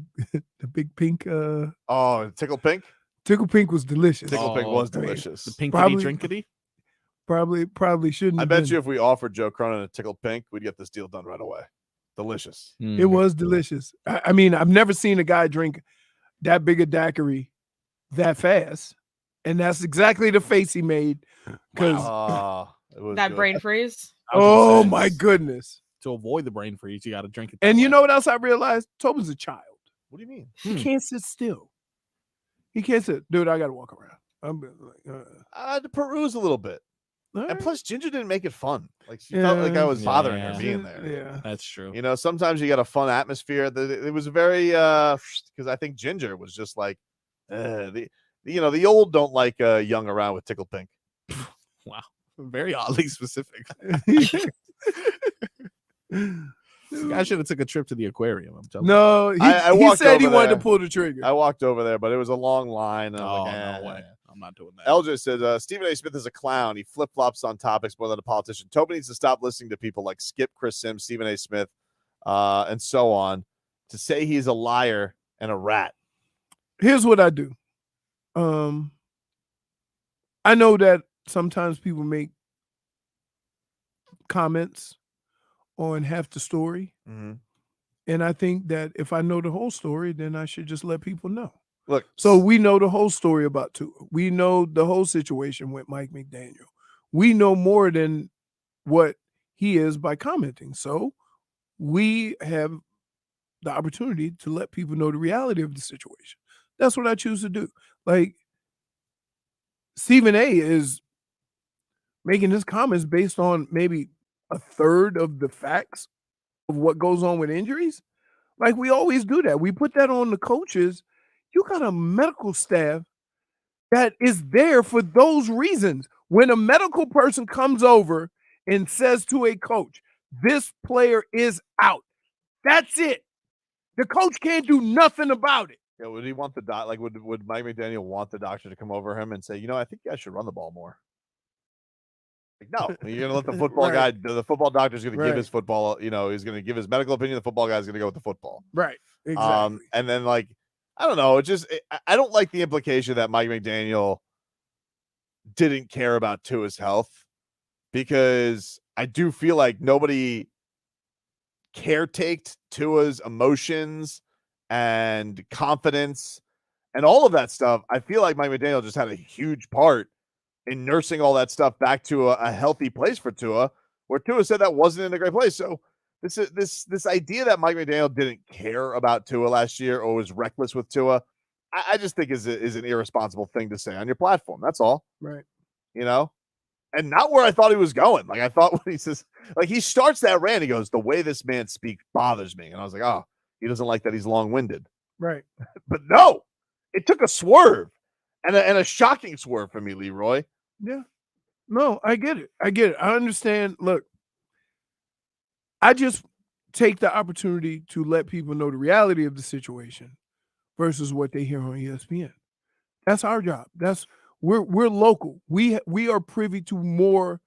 pink? Tickle Pink. Tickle Pink was delicious. Tickle Pink was I mean, delicious. The pinkity Probably- drinkity. Probably shouldn't. I have bet been. you if we offered Joe Cronin a Tickle Pink, we'd get this deal done right away. Delicious. It was delicious. I mean, I've never seen a guy drink that big a daiquiri that fast, and that's exactly the face he made. Because That brain freeze. oh my goodness! To avoid the brain freeze, you got to drink it. And you know what else I realized? Tobin's a child. What do you mean? He can't sit still. He can't sit, dude. I got to walk around. I'm like, I had to peruse a little bit. all And right. plus, Ginger didn't make it fun. Like she felt like I was bothering her being there. Yeah. That's true. Sometimes you got a fun atmosphere. It was very because I think Ginger was just like the old don't like young around with Tickle Pink. Wow, very oddly specific. The guy should have took a trip to the aquarium. I'm telling No, you. he said he wanted to pull the trigger. I walked over there, but it was a long line. And Oh, I'm no like, way. I'm not doing that. LJ said, Stephen A. Smith is a clown. He flip-flops on topics more than a politician. Tobin needs to stop listening to people like Skip, Chris Sims, Stephen A. Smith, and so on to say he's a liar and a rat. Here's what I do. I know that sometimes people make comments on half the story. Mm-hmm. And I think that if I know the whole story, then I should just let people know. Look, so we know the whole story about Tua. We know the whole situation with Mike McDaniel. We know more than what he is by commenting. So we have the opportunity to let people know the reality of the situation. That's what I choose to do. Like, Stephen A. is making his comments based on maybe a third of the facts of what goes on with injuries. Like, we always do that. We put that on the coaches. You got a medical staff that is there for those reasons. When a medical person comes over and says to a coach, this player is out, that's it. The coach can't do nothing about it. Yeah, would he want the doc? Like, would Mike McDaniel want the doctor to come over him and say, I think you guys should run the ball more? Like, no, you're gonna let the football guy. The football doctor's gonna give his football. He's gonna give his medical opinion. The football guy's gonna go with the football. Right. Exactly. And then, like, I don't know. I don't like the implication that Mike McDaniel didn't care about Tua's health, because I do feel like nobody caretaked Tua's emotions and confidence and all of that stuff. I feel like Mike McDaniel just had a huge part in nursing all that stuff back to a healthy place for Tua, where Tua said that wasn't in a great place. So this idea that Mike McDaniel didn't care about Tua last year or was reckless with Tua, I just think is an irresponsible thing to say on your platform. That's all. Right. And not where I thought he was going. Like, I thought when he says, like, he starts that rant, he goes, the way this man speaks bothers me. And I was like, oh, he doesn't like that he's long-winded. Right. But no, it took a swerve and a shocking swerve for me, Leroy. Yeah. No, I get it. I understand. Look, I just take the opportunity to let people know the reality of the situation versus what they hear on ESPN. That's our job. We're local. We are privy to more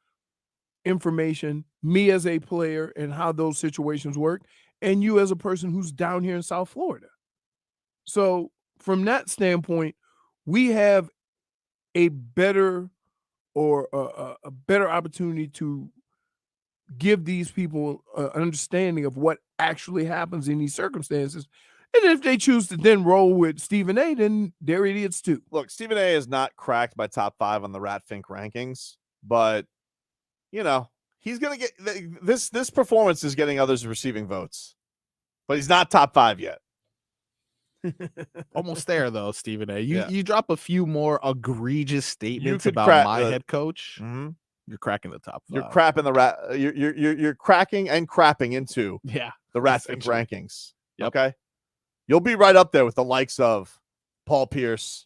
information, me as a player and how those situations work, and you as a person who's down here in South Florida. So from that standpoint, we have a better a better opportunity to give these people an understanding of what actually happens in these circumstances. And if they choose to then roll with Stephen A., then they're idiots too. Look, Stephen A. is not cracked by top 5 on the Rat Fink rankings, but he's gonna get this performance is getting others receiving votes, but he's not top 5 yet. Almost there though, Stephen A. You drop a few more egregious statements could about my head coach. Mm-hmm. You're cracking the top 5. You're crapping the rat. You're cracking and crapping into the Rat Fink rankings. Yep. Okay, you'll be right up there with the likes of Paul Pierce,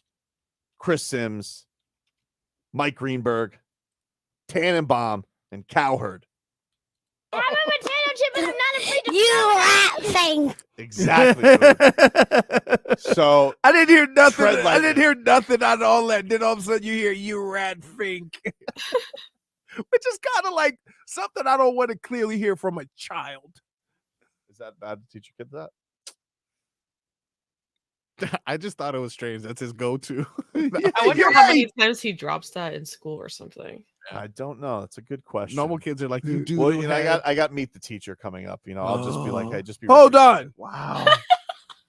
Chris Sims, Mike Greenberg, Tannenbaum, and Cowherd. I'm a potato chip and I'm not afraid to you rat thing. Exactly. So I didn't hear nothing. tread I lightly. didn't hear nothing out of all that. Then all of a sudden you hear you rat fink. Which is kind of like something I don't want to clearly hear from a child. Is that bad to teach your kids that? I just thought it was strange. That's his go-to. I wonder how many times he drops that in school or something. I don't know. That's a good question. Normal kids are like, you do. Well, I got meet the teacher coming up. I'll just be like, hey, just be. Hold ready. on. Wow.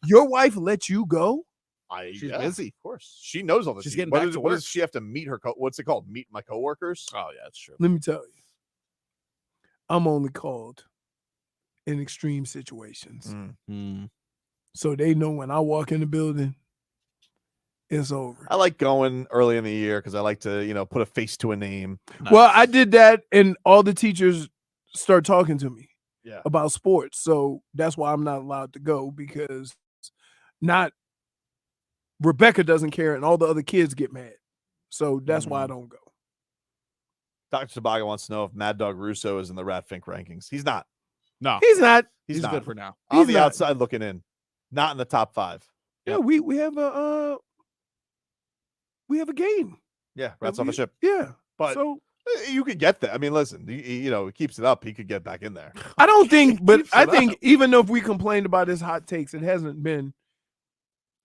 Your wife let you go? She's busy. Of course, she knows all this. She's getting what back does- to what work. does she have to meet her? What's it called? Meet my coworkers. Oh yeah, that's true. Let me tell you. I'm only called in extreme situations. So they know when I walk in the building, it's over. I like going early in the year because I like to, put a face to a name. Well, I did that, and all the teachers start talking to me Yeah. about sports. So that's why I'm not allowed to go, because Rebecca doesn't care, and all the other kids get mad. So that's why I don't go. Dr. Sabaga wants to know if Mad Dog Russo is in the Rat Fink rankings. He's not. No, He's not. He's not. good for now. On He's the not. outside looking in, not in the top 5. Yeah, we have a game. Yeah, rats off a ship. Yeah, But so you could get that. I mean, listen, he keeps it up. He could get back in there. I don't think, but Keeps I it think up. even though if we complained about his hot takes, it hasn't been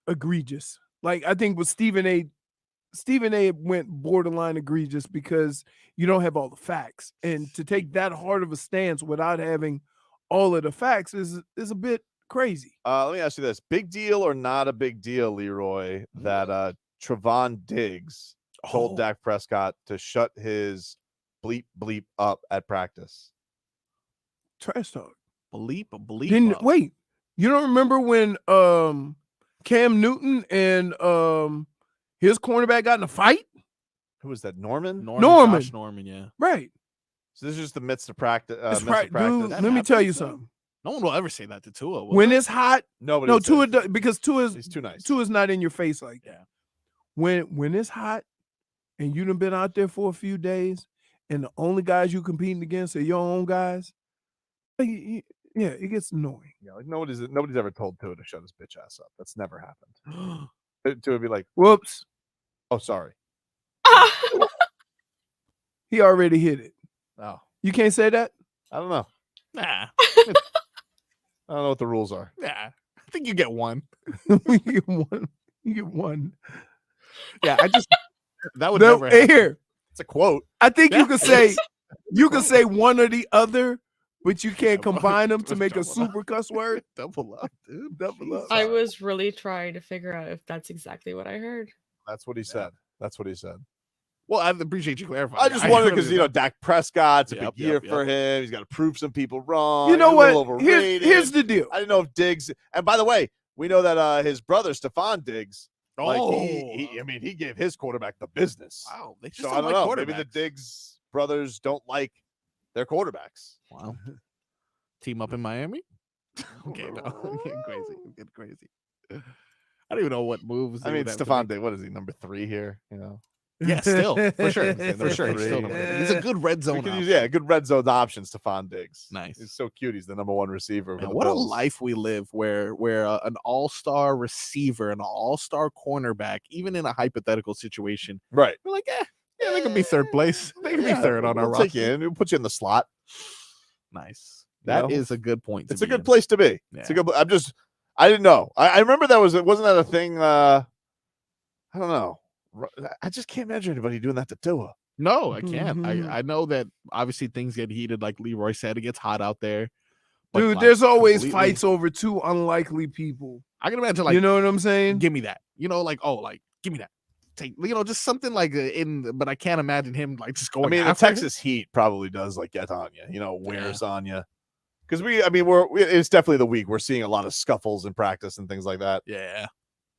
egregious. Like I think with Stephen A went borderline egregious because you don't have all the facts, and to take that hard of a stance without having all of the facts is a bit crazy. Let me ask you this: big deal or not a big deal, Leroy? That Trevon Diggs told Dak Prescott to shut his bleep up at practice. Trash talk. Bleep. Didn't wait. You don't remember when Cam Newton and his cornerback got in a fight? Who was that? Norman. Norman. Josh Norman. Yeah. Right. So this is just the midst of practice. Dude, let me tell you something. No one will ever say that to Tua. When it's hot, nobody. No, would say Tua that. because He's too nice. Tua's not in your face like that. When it's hot and you done been out there for a few days, and the only guys you competing against are your own guys, yeah, it gets annoying. Yeah, like nobody's ever told Tua to shut his bitch ass up. That's never happened. Tua would be like, "Whoops, oh sorry." He already hit it. Oh, you can't say that. I don't know. Nah. I don't know what the rules are. Yeah, I think you get one. You get one. You get one. Yeah, that would never happen. Here. It's a quote. I think you could say one or the other, but you can't combine them to make a super cuss word. Double up, dude. Double up. I was really trying to figure out if that's exactly what I heard. That's what he said. That's what he said. Well, I appreciate you clarifying. I just wondered because really Dak Prescott's a Yep, big year yep. for him. He's got to prove some people wrong. You know He's a little what? overrated. Here's the deal. I didn't know if Diggs. And by the way, we know that his brother Stephon Diggs. Like he gave his quarterback the business. Wow, they just So don't I don't like know. Maybe the quarterbacks. Diggs brothers don't like their quarterbacks. Wow. Team up in Miami? Okay, no. I'm getting crazy. I'm getting crazy. I don't even know what moves. I they mean, would have to Stephon make. Diggs, what is he, number 3 here? You know? Yeah, still. For sure. For Number sure. He's, still 3. number 3. He's a good red We zone could option. use, good red zone option, Stephon Diggs. Nice. He's so cute. He's the number 1 receiver. Man, for the what a Bills. life we live where an all-star receiver and an all-star cornerback, even in a hypothetical situation, Right. we're like, yeah, they can be third place. They can be third on our we'll take roster. you in. We'll put you in the slot. Nice. You That know? is a good point. It's a good place to be. It's a good. I didn't know. I remember wasn't that a thing? I don't know. I just can't imagine anybody doing that to Tua. No, I can't. Mhm. I know that obviously things get heated, like Leroy said, it gets hot out there. but, Dude, like, there's always completely- fights over two unlikely people. I can imagine, like, you know what I'm saying? give me that. You know, like, give me that. Take, just something like but I can't imagine him like just going. I mean, the after him. Texas Heat probably does like get on you. Wears on you. Because it's definitely the week we're seeing a lot of scuffles in practice and things like that. Yeah.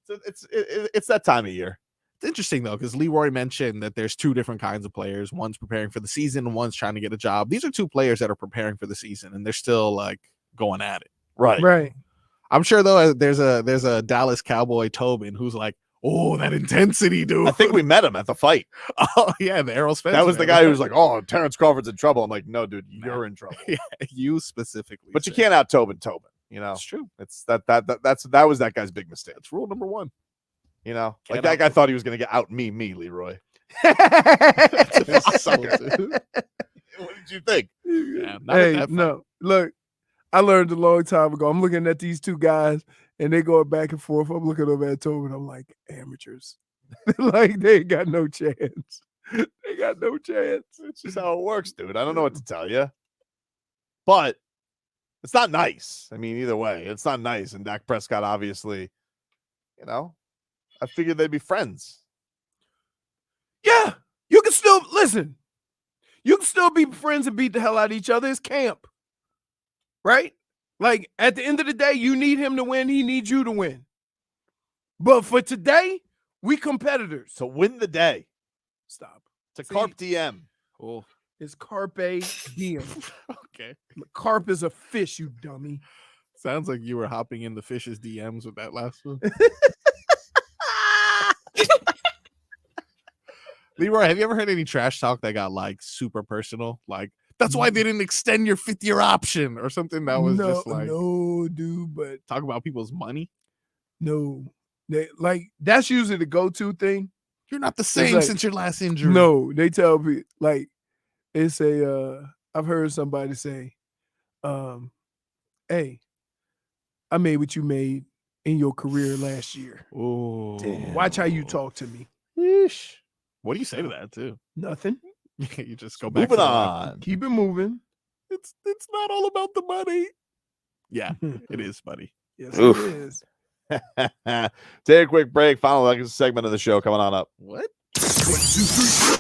So it's that time of year. It's interesting though, because Leroy mentioned that there's two different kinds of players. One's preparing for the season, and one's trying to get a job. These are two players that are preparing for the season, and they're still like going at it. Right. I'm sure though there's a Dallas Cowboy Tobin who's like, oh, that intensity, dude. I think we met him at the fight. Oh yeah, the Errol Spence. That was the man. guy who was like, "Oh, Terence Crawford's in trouble." I'm like, "No, dude, you're in trouble." Yeah, you specifically. But you can't out Tobin. It's true. It's that was that guy's big mistake. That's rule number one. Like Can't that out- guy thought he was gonna get out me, Leroy. Impossible, dude. What did you think? Yeah, not at Hey, that fight. no, look, I learned a long time ago. I'm looking at these two guys and they going back and forth. I'm looking over at Tobin. I'm like, amateurs. Like, they ain't got no chance. They got no chance. It's just how it works, dude. I don't know what to tell you. But it's not nice. I mean, either way, it's not nice. And Dak Prescott, obviously, I figured they'd be friends. Yeah, you can still listen. You can still be friends and beat the hell out of each other. It's camp, right? Like at the end of the day, you need him to win. He needs you to win. But for today, we competitors. So win the day. Stop. To Carp DM. Cool. It's Carpe Diem. Okay. Carp is a fish, you dummy. Sounds like you were hopping in the fish's DMs with that last one. Leroy, have you ever heard any trash talk that got like super personal? Like That's why they didn't extend your 5th-year option or something. That was just like, no, dude. But talk about people's money. no, that's usually the go-to thing. You're not the same since your last injury. No, they tell me they say. I've heard somebody say, "Hey, I made what you made in your career last year. Oh, watch how you talk to me." Yeesh. What do you say to that too? Nothing. You just go back. Moving to the on. Keep it moving. It's not all about the money. Yeah, it is, buddy. Yes, it is. Take a quick break. Final segment of the show coming on up. What? 1, 2, 3.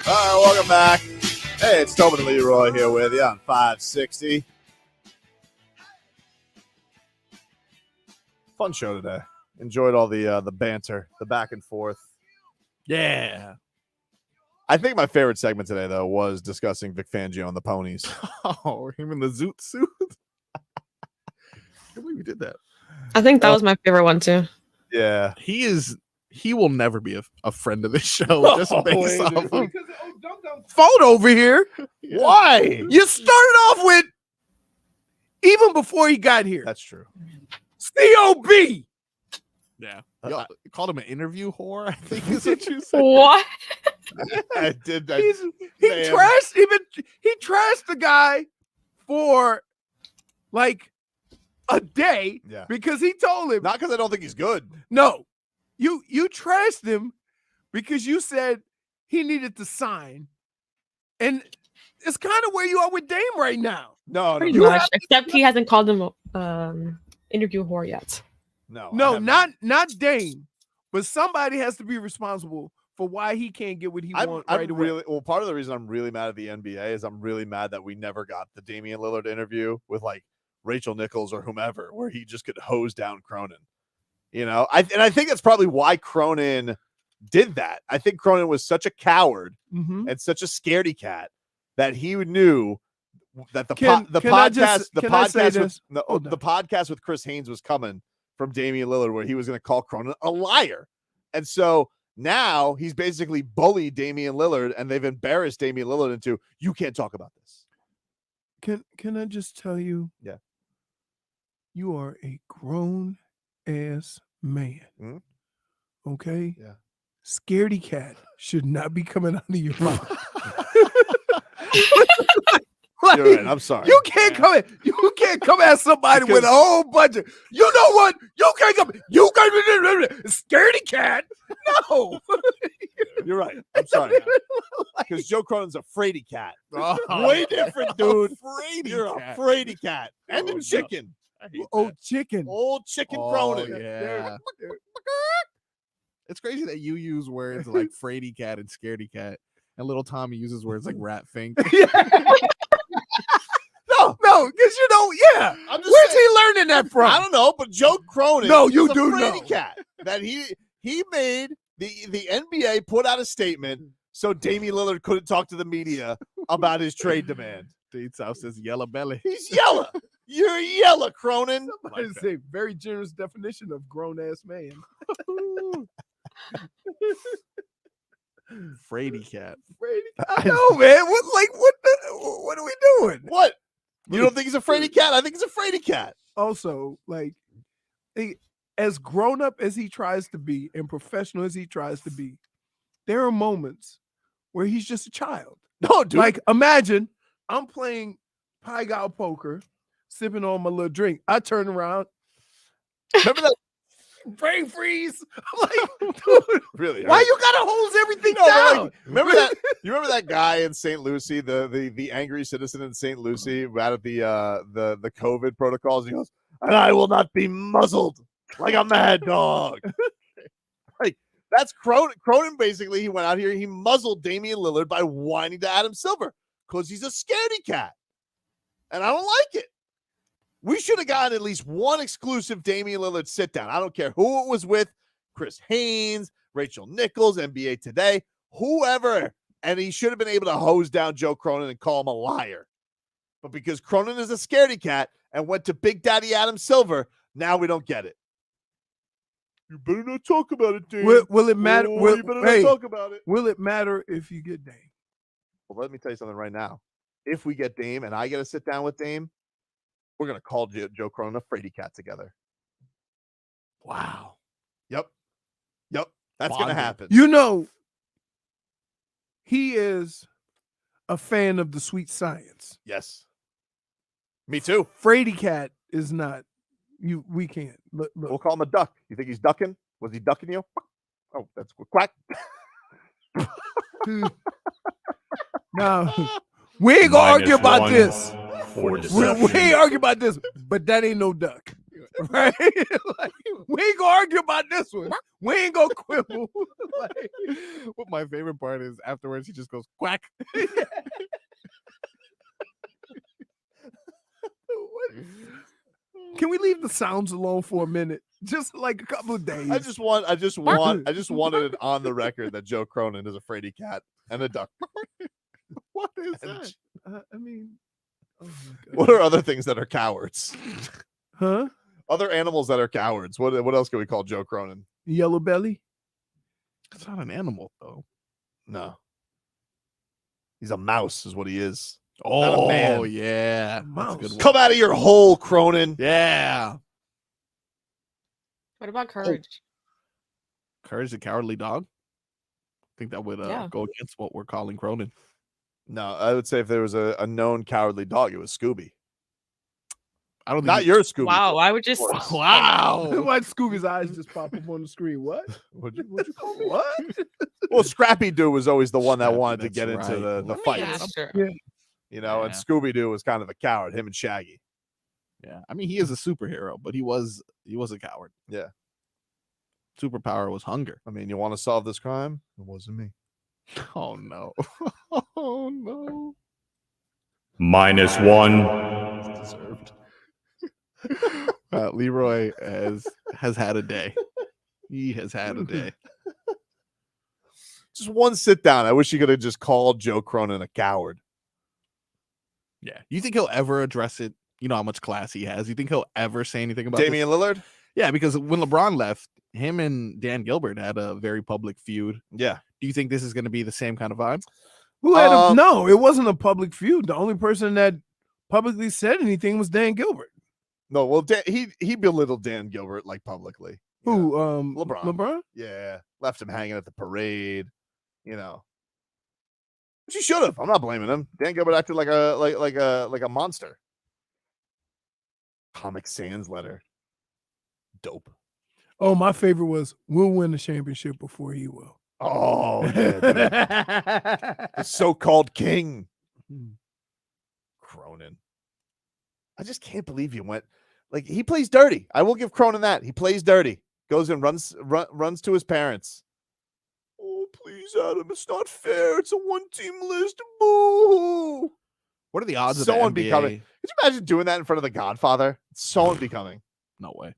All right, welcome back. Hey, it's Tobin and Leroy here with you on 560. Fun show today. Enjoyed all the banter, the back and forth. Yeah. I think my favorite segment today, though, was discussing Vic Fangio and the ponies. Oh, him in the zoot suit. I can't believe we did that. I think that was my favorite one too. Yeah. He will never be a friend of this show. Just based off of Phone over here. Why? You started off with, even before he got here. That's true. COB. Yeah. Yo, called him an interview whore, I think is what you said. What? I did that. He trashed the guy for like a day because he told him. Not because I don't think he's good. No. You trashed him because you said he needed to sign. And it's kind of where you are with Dame right now. No, Pretty much, except he hasn't called him interview whore yet. No, not Dame, but somebody has to be responsible for why he can't get what he wants right away. Well, part of the reason I'm really mad at the NBA is I'm really mad that we never got the Damian Lillard interview with like Rachel Nichols or whomever, where he just could hose down Cronin. You know, I think that's probably why Cronin did that. I think Cronin was such a coward and such a scaredy cat that he knew that the podcast with Chris Haynes was coming from Damian Lillard, where he was going to call Cronin a liar. And so now he's basically bullied Damian Lillard, and they've embarrassed Damian Lillard into, you can't talk about this. Can I just tell you? Yeah. You are a grown ass man. Okay? Yeah. Scaredy cat should not be coming out of your mouth. You're right. I'm sorry. You can't come at somebody with a whole bunch of, you know what? You can't come. You can't. Scaredy cat. No. You're right. I'm sorry. Because Joe Cronin's a fraidy cat. Way different, dude. You're a fraidy cat. And a chicken. Old chicken. Old chicken Cronin. Yeah. It's crazy that you use words like fraidy cat and scaredy cat, and little Tommy uses words like rat fink. No, because where's he learning that from? I don't know, but Joe Cronin. No, you is a do fraidy know cat that he made the NBA put out a statement so Damian Lillard couldn't talk to the media about his trade demand. Deeds House says yellow belly. He's yellow. You're yellow, Cronin. Somebody say very generous definition of grown ass man. Fraidy cat. I know, man. What are we doing? What? You don't think he's a fraidy cat? I think he's a fraidy cat. Also, as grown up as he tries to be and professional as he tries to be, there are moments where he's just a child. No, dude. Like, imagine I'm playing Pai Gow poker, sipping on my little drink. I turn around. Remember that? Brain freeze. I'm like, dude, really? Why you gotta hose everything down? Like, remember that? You remember that guy in St. Lucie, the angry citizen in St. Lucie, out of the COVID protocols? He goes, and I will not be muzzled like a mad dog. Like, that's Cronin. Cronin basically, he went out here, he muzzled Damian Lillard by whining to Adam Silver because he's a scaredy cat, and I don't like it. We should have gotten at least one exclusive Damian Lillard sit down. I don't care who it was with, Chris Haynes, Rachel Nichols, NBA Today, whoever. And he should have been able to hose down Joe Cronin and call him a liar. But because Cronin is a scaredy cat and went to Big Daddy Adam Silver, now we don't get it. You better not talk about it, Dame. Will it matter? You better not talk about it. Will it matter if you get Dame? Well, let me tell you something right now. If we get Dame and I get to sit down with Dame, we're going to call Joe Cronin a fraidy cat together. Wow. Yep. That's going to happen. You know, he is a fan of the sweet science. Yes. Me too. Fraidy cat is not. We can't. Look. We'll call him a duck. You think he's ducking? Was he ducking you? Oh, that's quack. No. We ain't gonna argue about this. We ain't argue about this, but that ain't no duck. right? Like, we ain't gonna argue about this one. We ain't gonna quibble. Like, What my favorite part is afterwards he just goes quack. can we leave the sounds alone for a minute? Just like a couple of days. I just wanted it on the record that Joe Cronin is a fraidy cat and a duck. What is that? I mean, oh my God. What are other things that are cowards? Huh? Other animals that are cowards. What else can we call Joe Cronin? Yellow belly? It's not an animal though. No. He's a mouse, is what he is. Oh Not a man. yeah. That's a Mouse. good one. Come out of your hole, Cronin. Yeah. What about courage? Courage the Cowardly Dog. I think that would Yeah. go against what we're calling Cronin. No, I would say if there was a known cowardly dog, it was Scooby. I don't think Not your Scooby. Wow, I would just Wow. Why Scooby's eyes just pop up on the screen? What? What'd you call me? What? Well, Scrappy Doo was always the one that Scrappy, wanted to that's get into right. the Yeah, fights. that's true. Yeah. You know, and Yeah. Scooby Doo was kind of a coward, him and Shaggy. Yeah. I mean, he is a superhero, but he was a coward. Yeah. Superpower was hunger. I mean, you want to solve this crime? It wasn't me. Oh no. Oh no. -1. Deserved. Leroy has had a day. He has had a day. Just one sit down. I wish you could have just called Joe Cronin a coward. Yeah. You think he'll ever address it? You know how much class he has. You think he'll ever say anything about Damian Lillard? Yeah, because when LeBron left, him and Dan Gilbert had a very public feud. Yeah. Do you think this is going to be the same kind of vibe? Who had a, no, it wasn't a public feud. The only person that publicly said anything was Dan Gilbert. No, well, he belittled Dan Gilbert like publicly. Who? LeBron. LeBron? Yeah, left him hanging at the parade. You know, which he should have. I'm not blaming him. Dan Gilbert acted like a monster. Comic Sans letter. Dope. Oh, my favorite was we'll win the championship before he will. Oh, yeah, the so-called king. Cronin. I just can't believe you went like he plays dirty. I will give Cronin that. He plays dirty. Goes and runs to his parents. Oh, please, Adam. It's not fair. It's a one-team list. Boo. What are the odds of So the NBA? unbecoming. Could you imagine doing that in front of the Godfather? It's so unbecoming. No way.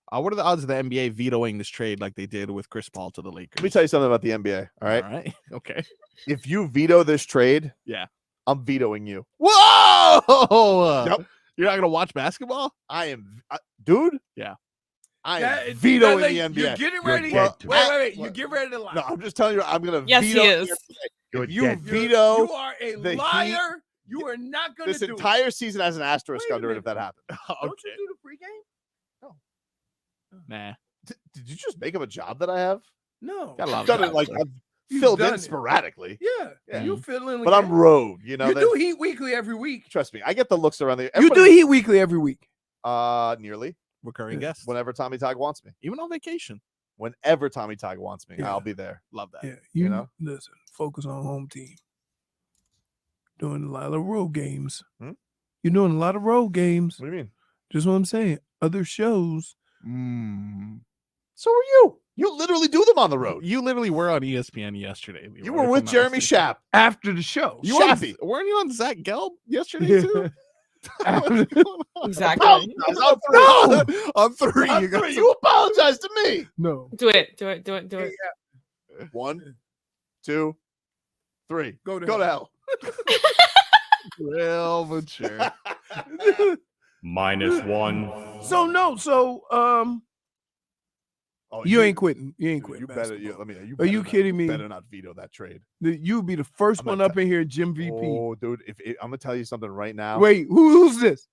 What are the odds of the NBA vetoing this trade like they did with Chris Paul to the Lakers? Let me tell you something about the NBA. All right. All right. Okay. If you veto this trade, Yeah. I'm vetoing you. Whoa! Yep. You're not gonna watch basketball? I am, dude. Yeah. I am vetoing the NBA. You're getting ready. Well, wait. You get ready to lie. No, I'm just telling you, I'm gonna Yes, veto. he is. If you veto, You are a the Heat, liar. You are not going to this do entire season has an asterisk Wait a under it if that happened. Don't you do the pregame? Nah. Did you just make up a job that I have? No. Got a lot I've of done it jobs, like though. I've You've filled done in it. sporadically. Yeah. You fill in. But I'm rogue. You know, You do Heat Weekly every week. trust me. I get the looks around the. You do Heat Weekly every week. Nearly Recurring guest. whenever Tommy Tog wants me. Even on vacation. Whenever Tommy Tog wants me, Yeah. I'll be there. Love that. Yeah. You know? Listen, focus on home team. Doing a lot of road games. Hmm? You're doing a lot of road games. What do you mean? Just what I'm saying. Other shows. So are you. You literally do them on the road. You literally were on ESPN yesterday. Leroy, You were if with I'm not Jeremy mistaken. Schaap. After the show. You weren't Shappy. you on Zach Gelb yesterday too? Exactly. On three. No! On three. On You got three. You apologize to me. No. Do it. 1, 2, 3. Go to Go to hell. real mature. -1. So no, Oh, you ain't quitting. You ain't quitting. You better. basketball. You Are you better kidding me? Better not veto that trade. You would be the first I'm one gonna up in here, Jim VP. Oh, dude. I'm gonna tell you something right now. Wait, who's this?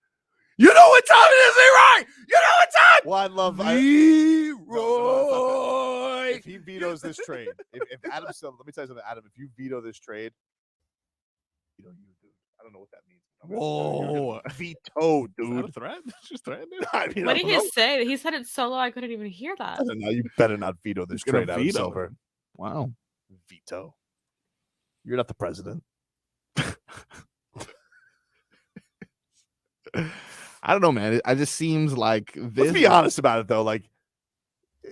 You know what time it is, Leroy? You know what time? Well, I love Leroy. If he vetoes this trade, if Adam Silver, let me tell you something, Adam. If you veto this trade, you dude. I don't know what that means. Whoa. Veto, Is that a dude. threat? Just threatening? I mean, What I did don't he know. say? He said it so low I couldn't even hear that. I don't know. You better not veto this He's gonna trade, Adam veto Silver. it. Wow. Veto. You're not the president. I don't know, man. It just seems like this. Let's be honest about it, though. Like,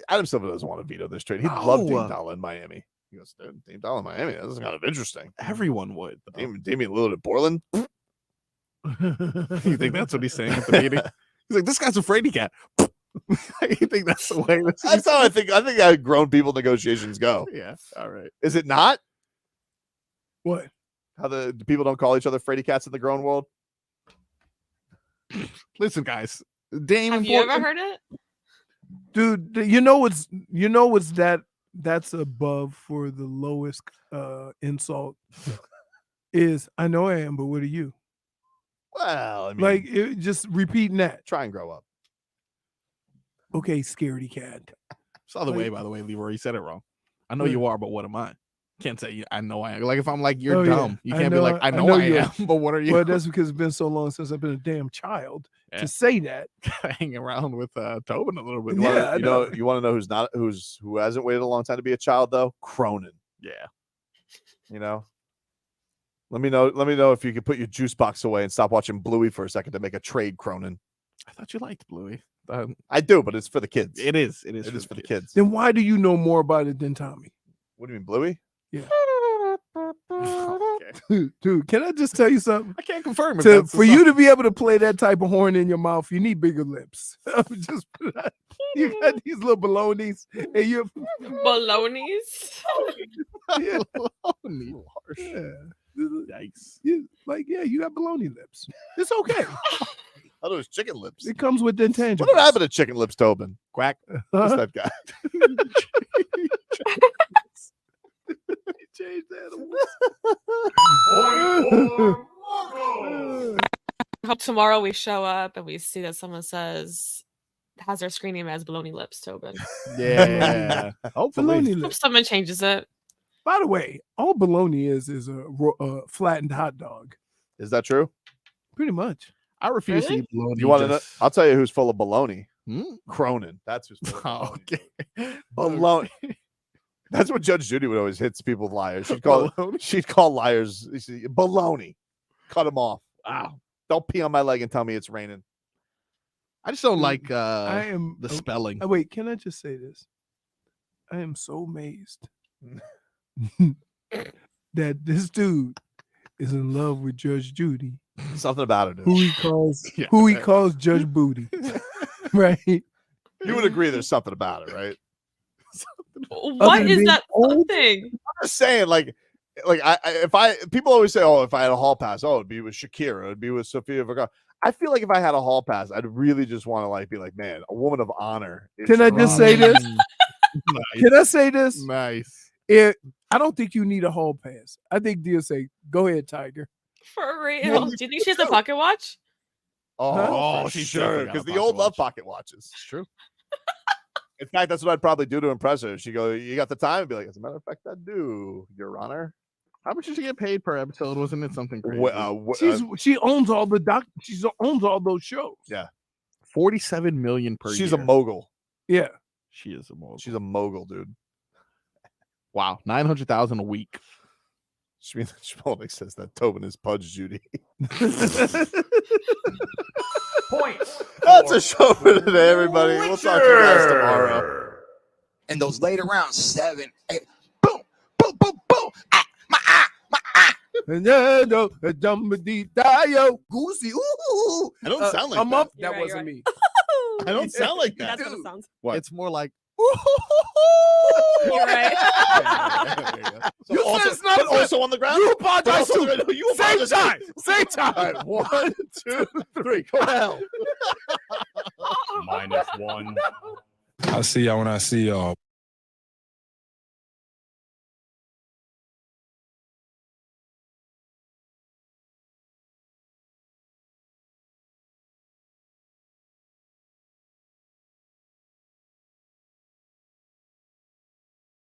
Adam Silver doesn't want to veto this trade. He'd love Dame Dollar in Miami. He goes, Dame Dollar in Miami. This is kind of interesting. Everyone would. Damian Lillard at Portland. You think that's what he's saying at the meeting? He's like, this guy's a fraidy cat. You think that's the way? That's how I think how grown people negotiations go. Yeah. All right. Is it not? What? How the people don't call each other fraidy cats in the grown world? Listen, guys. Dame. Have you ever heard it? Dude, that's above for the lowest insult is I know I am, but what are you? Well, I mean, like just repeating that. Try and grow up. Okay, scaredy cat. It's the other way, by the way, Leroy. You said it wrong. I know you are, but what am I? Can't say I know I am. Like if I'm like you're dumb, you can't be like I know I am, but what are you? Well, that's because it's been so long since I've been a damn child to say that. Hang around with Tobin a little bit. You want to know who hasn't waited a long time to be a child though? Cronin. Yeah. You know. Let me know if you could put your juice box away and stop watching Bluey for a second to make a trade, Cronin. I thought you liked Bluey. I do, but it's for the kids. It is. It is for the kids. Then why do you know more about it than Tommy? What do you mean, Bluey? Yeah. Dude, can I just tell you something? I can't confirm it. For you to be able to play that type of horn in your mouth, you need bigger lips. You got these little balonies, and you're balonies. Yeah. Baloney. Yeah. Yikes. You got baloney lips. It's okay. I thought it was chicken lips. It comes with intangibles. What happened to chicken lips, Tobin? Quack. What's that guy? Change that. I hope tomorrow we show up and we see that someone has their screen name as Baloney Lips, Tobin. Yeah. Hopefully. Hope someone changes it. By the way, all baloney is a flattened hot dog. Is that true? Pretty much. I refuse to eat bologna. You want to know? I'll tell you who's full of baloney. Cronin. That's who's full of baloney. Okay. Baloney. That's what Judge Judy would always hit people with liars. She'd call liars baloney. Cut them off. Wow. Don't pee on my leg and tell me it's raining. I just don't like the spelling. Wait, can I just say this? I am so amazed that this dude is in love with Judge Judy. Something about it. Who he calls Judge Booty. Right? You would agree there's something about it, right? What is that something? I'm just saying, people always say, oh, if I had a hall pass, it'd be with Shakira, it'd be with Sofia Vergara. I feel like if I had a hall pass, I'd really just want to be like, man, a woman of honor. Can I just say this? Nice. Can I say this? Nice. I don't think you need a hall pass. I think Dia say, go ahead, Tiger. For real. Do you think she has a pocket watch? Oh, she's sure. Because the old love pocket watches. It's true. In fact, that's what I'd probably do to impress her. She'd go, you got the time? I'd be like, as a matter of fact, I do, Your Honor. How much did she get paid per episode? Wasn't it something crazy? She owns all she owns all those shows. Yeah. 47 million per year. She's a mogul. Yeah. She is a mogul. She's a mogul, dude. Wow. 900,000 a week. Schmolnick says that Tobin is Pudge Judy. Points. That's a show for today, everybody. We'll talk to you guys tomorrow. And those later rounds, 7, 8, boom, boom, boom, boom. And yeah, no, Goosey. Ooh. I don't sound like I'm that. up. You're That right, wasn't you're me. I don't sound like that. That's what it sounds. What? It's more like You're right. You said it's not also on the ground. You apologize too. You Same time. Same time. 1, 2, 3. Go hell. -1. I'll see y'all when I see y'all.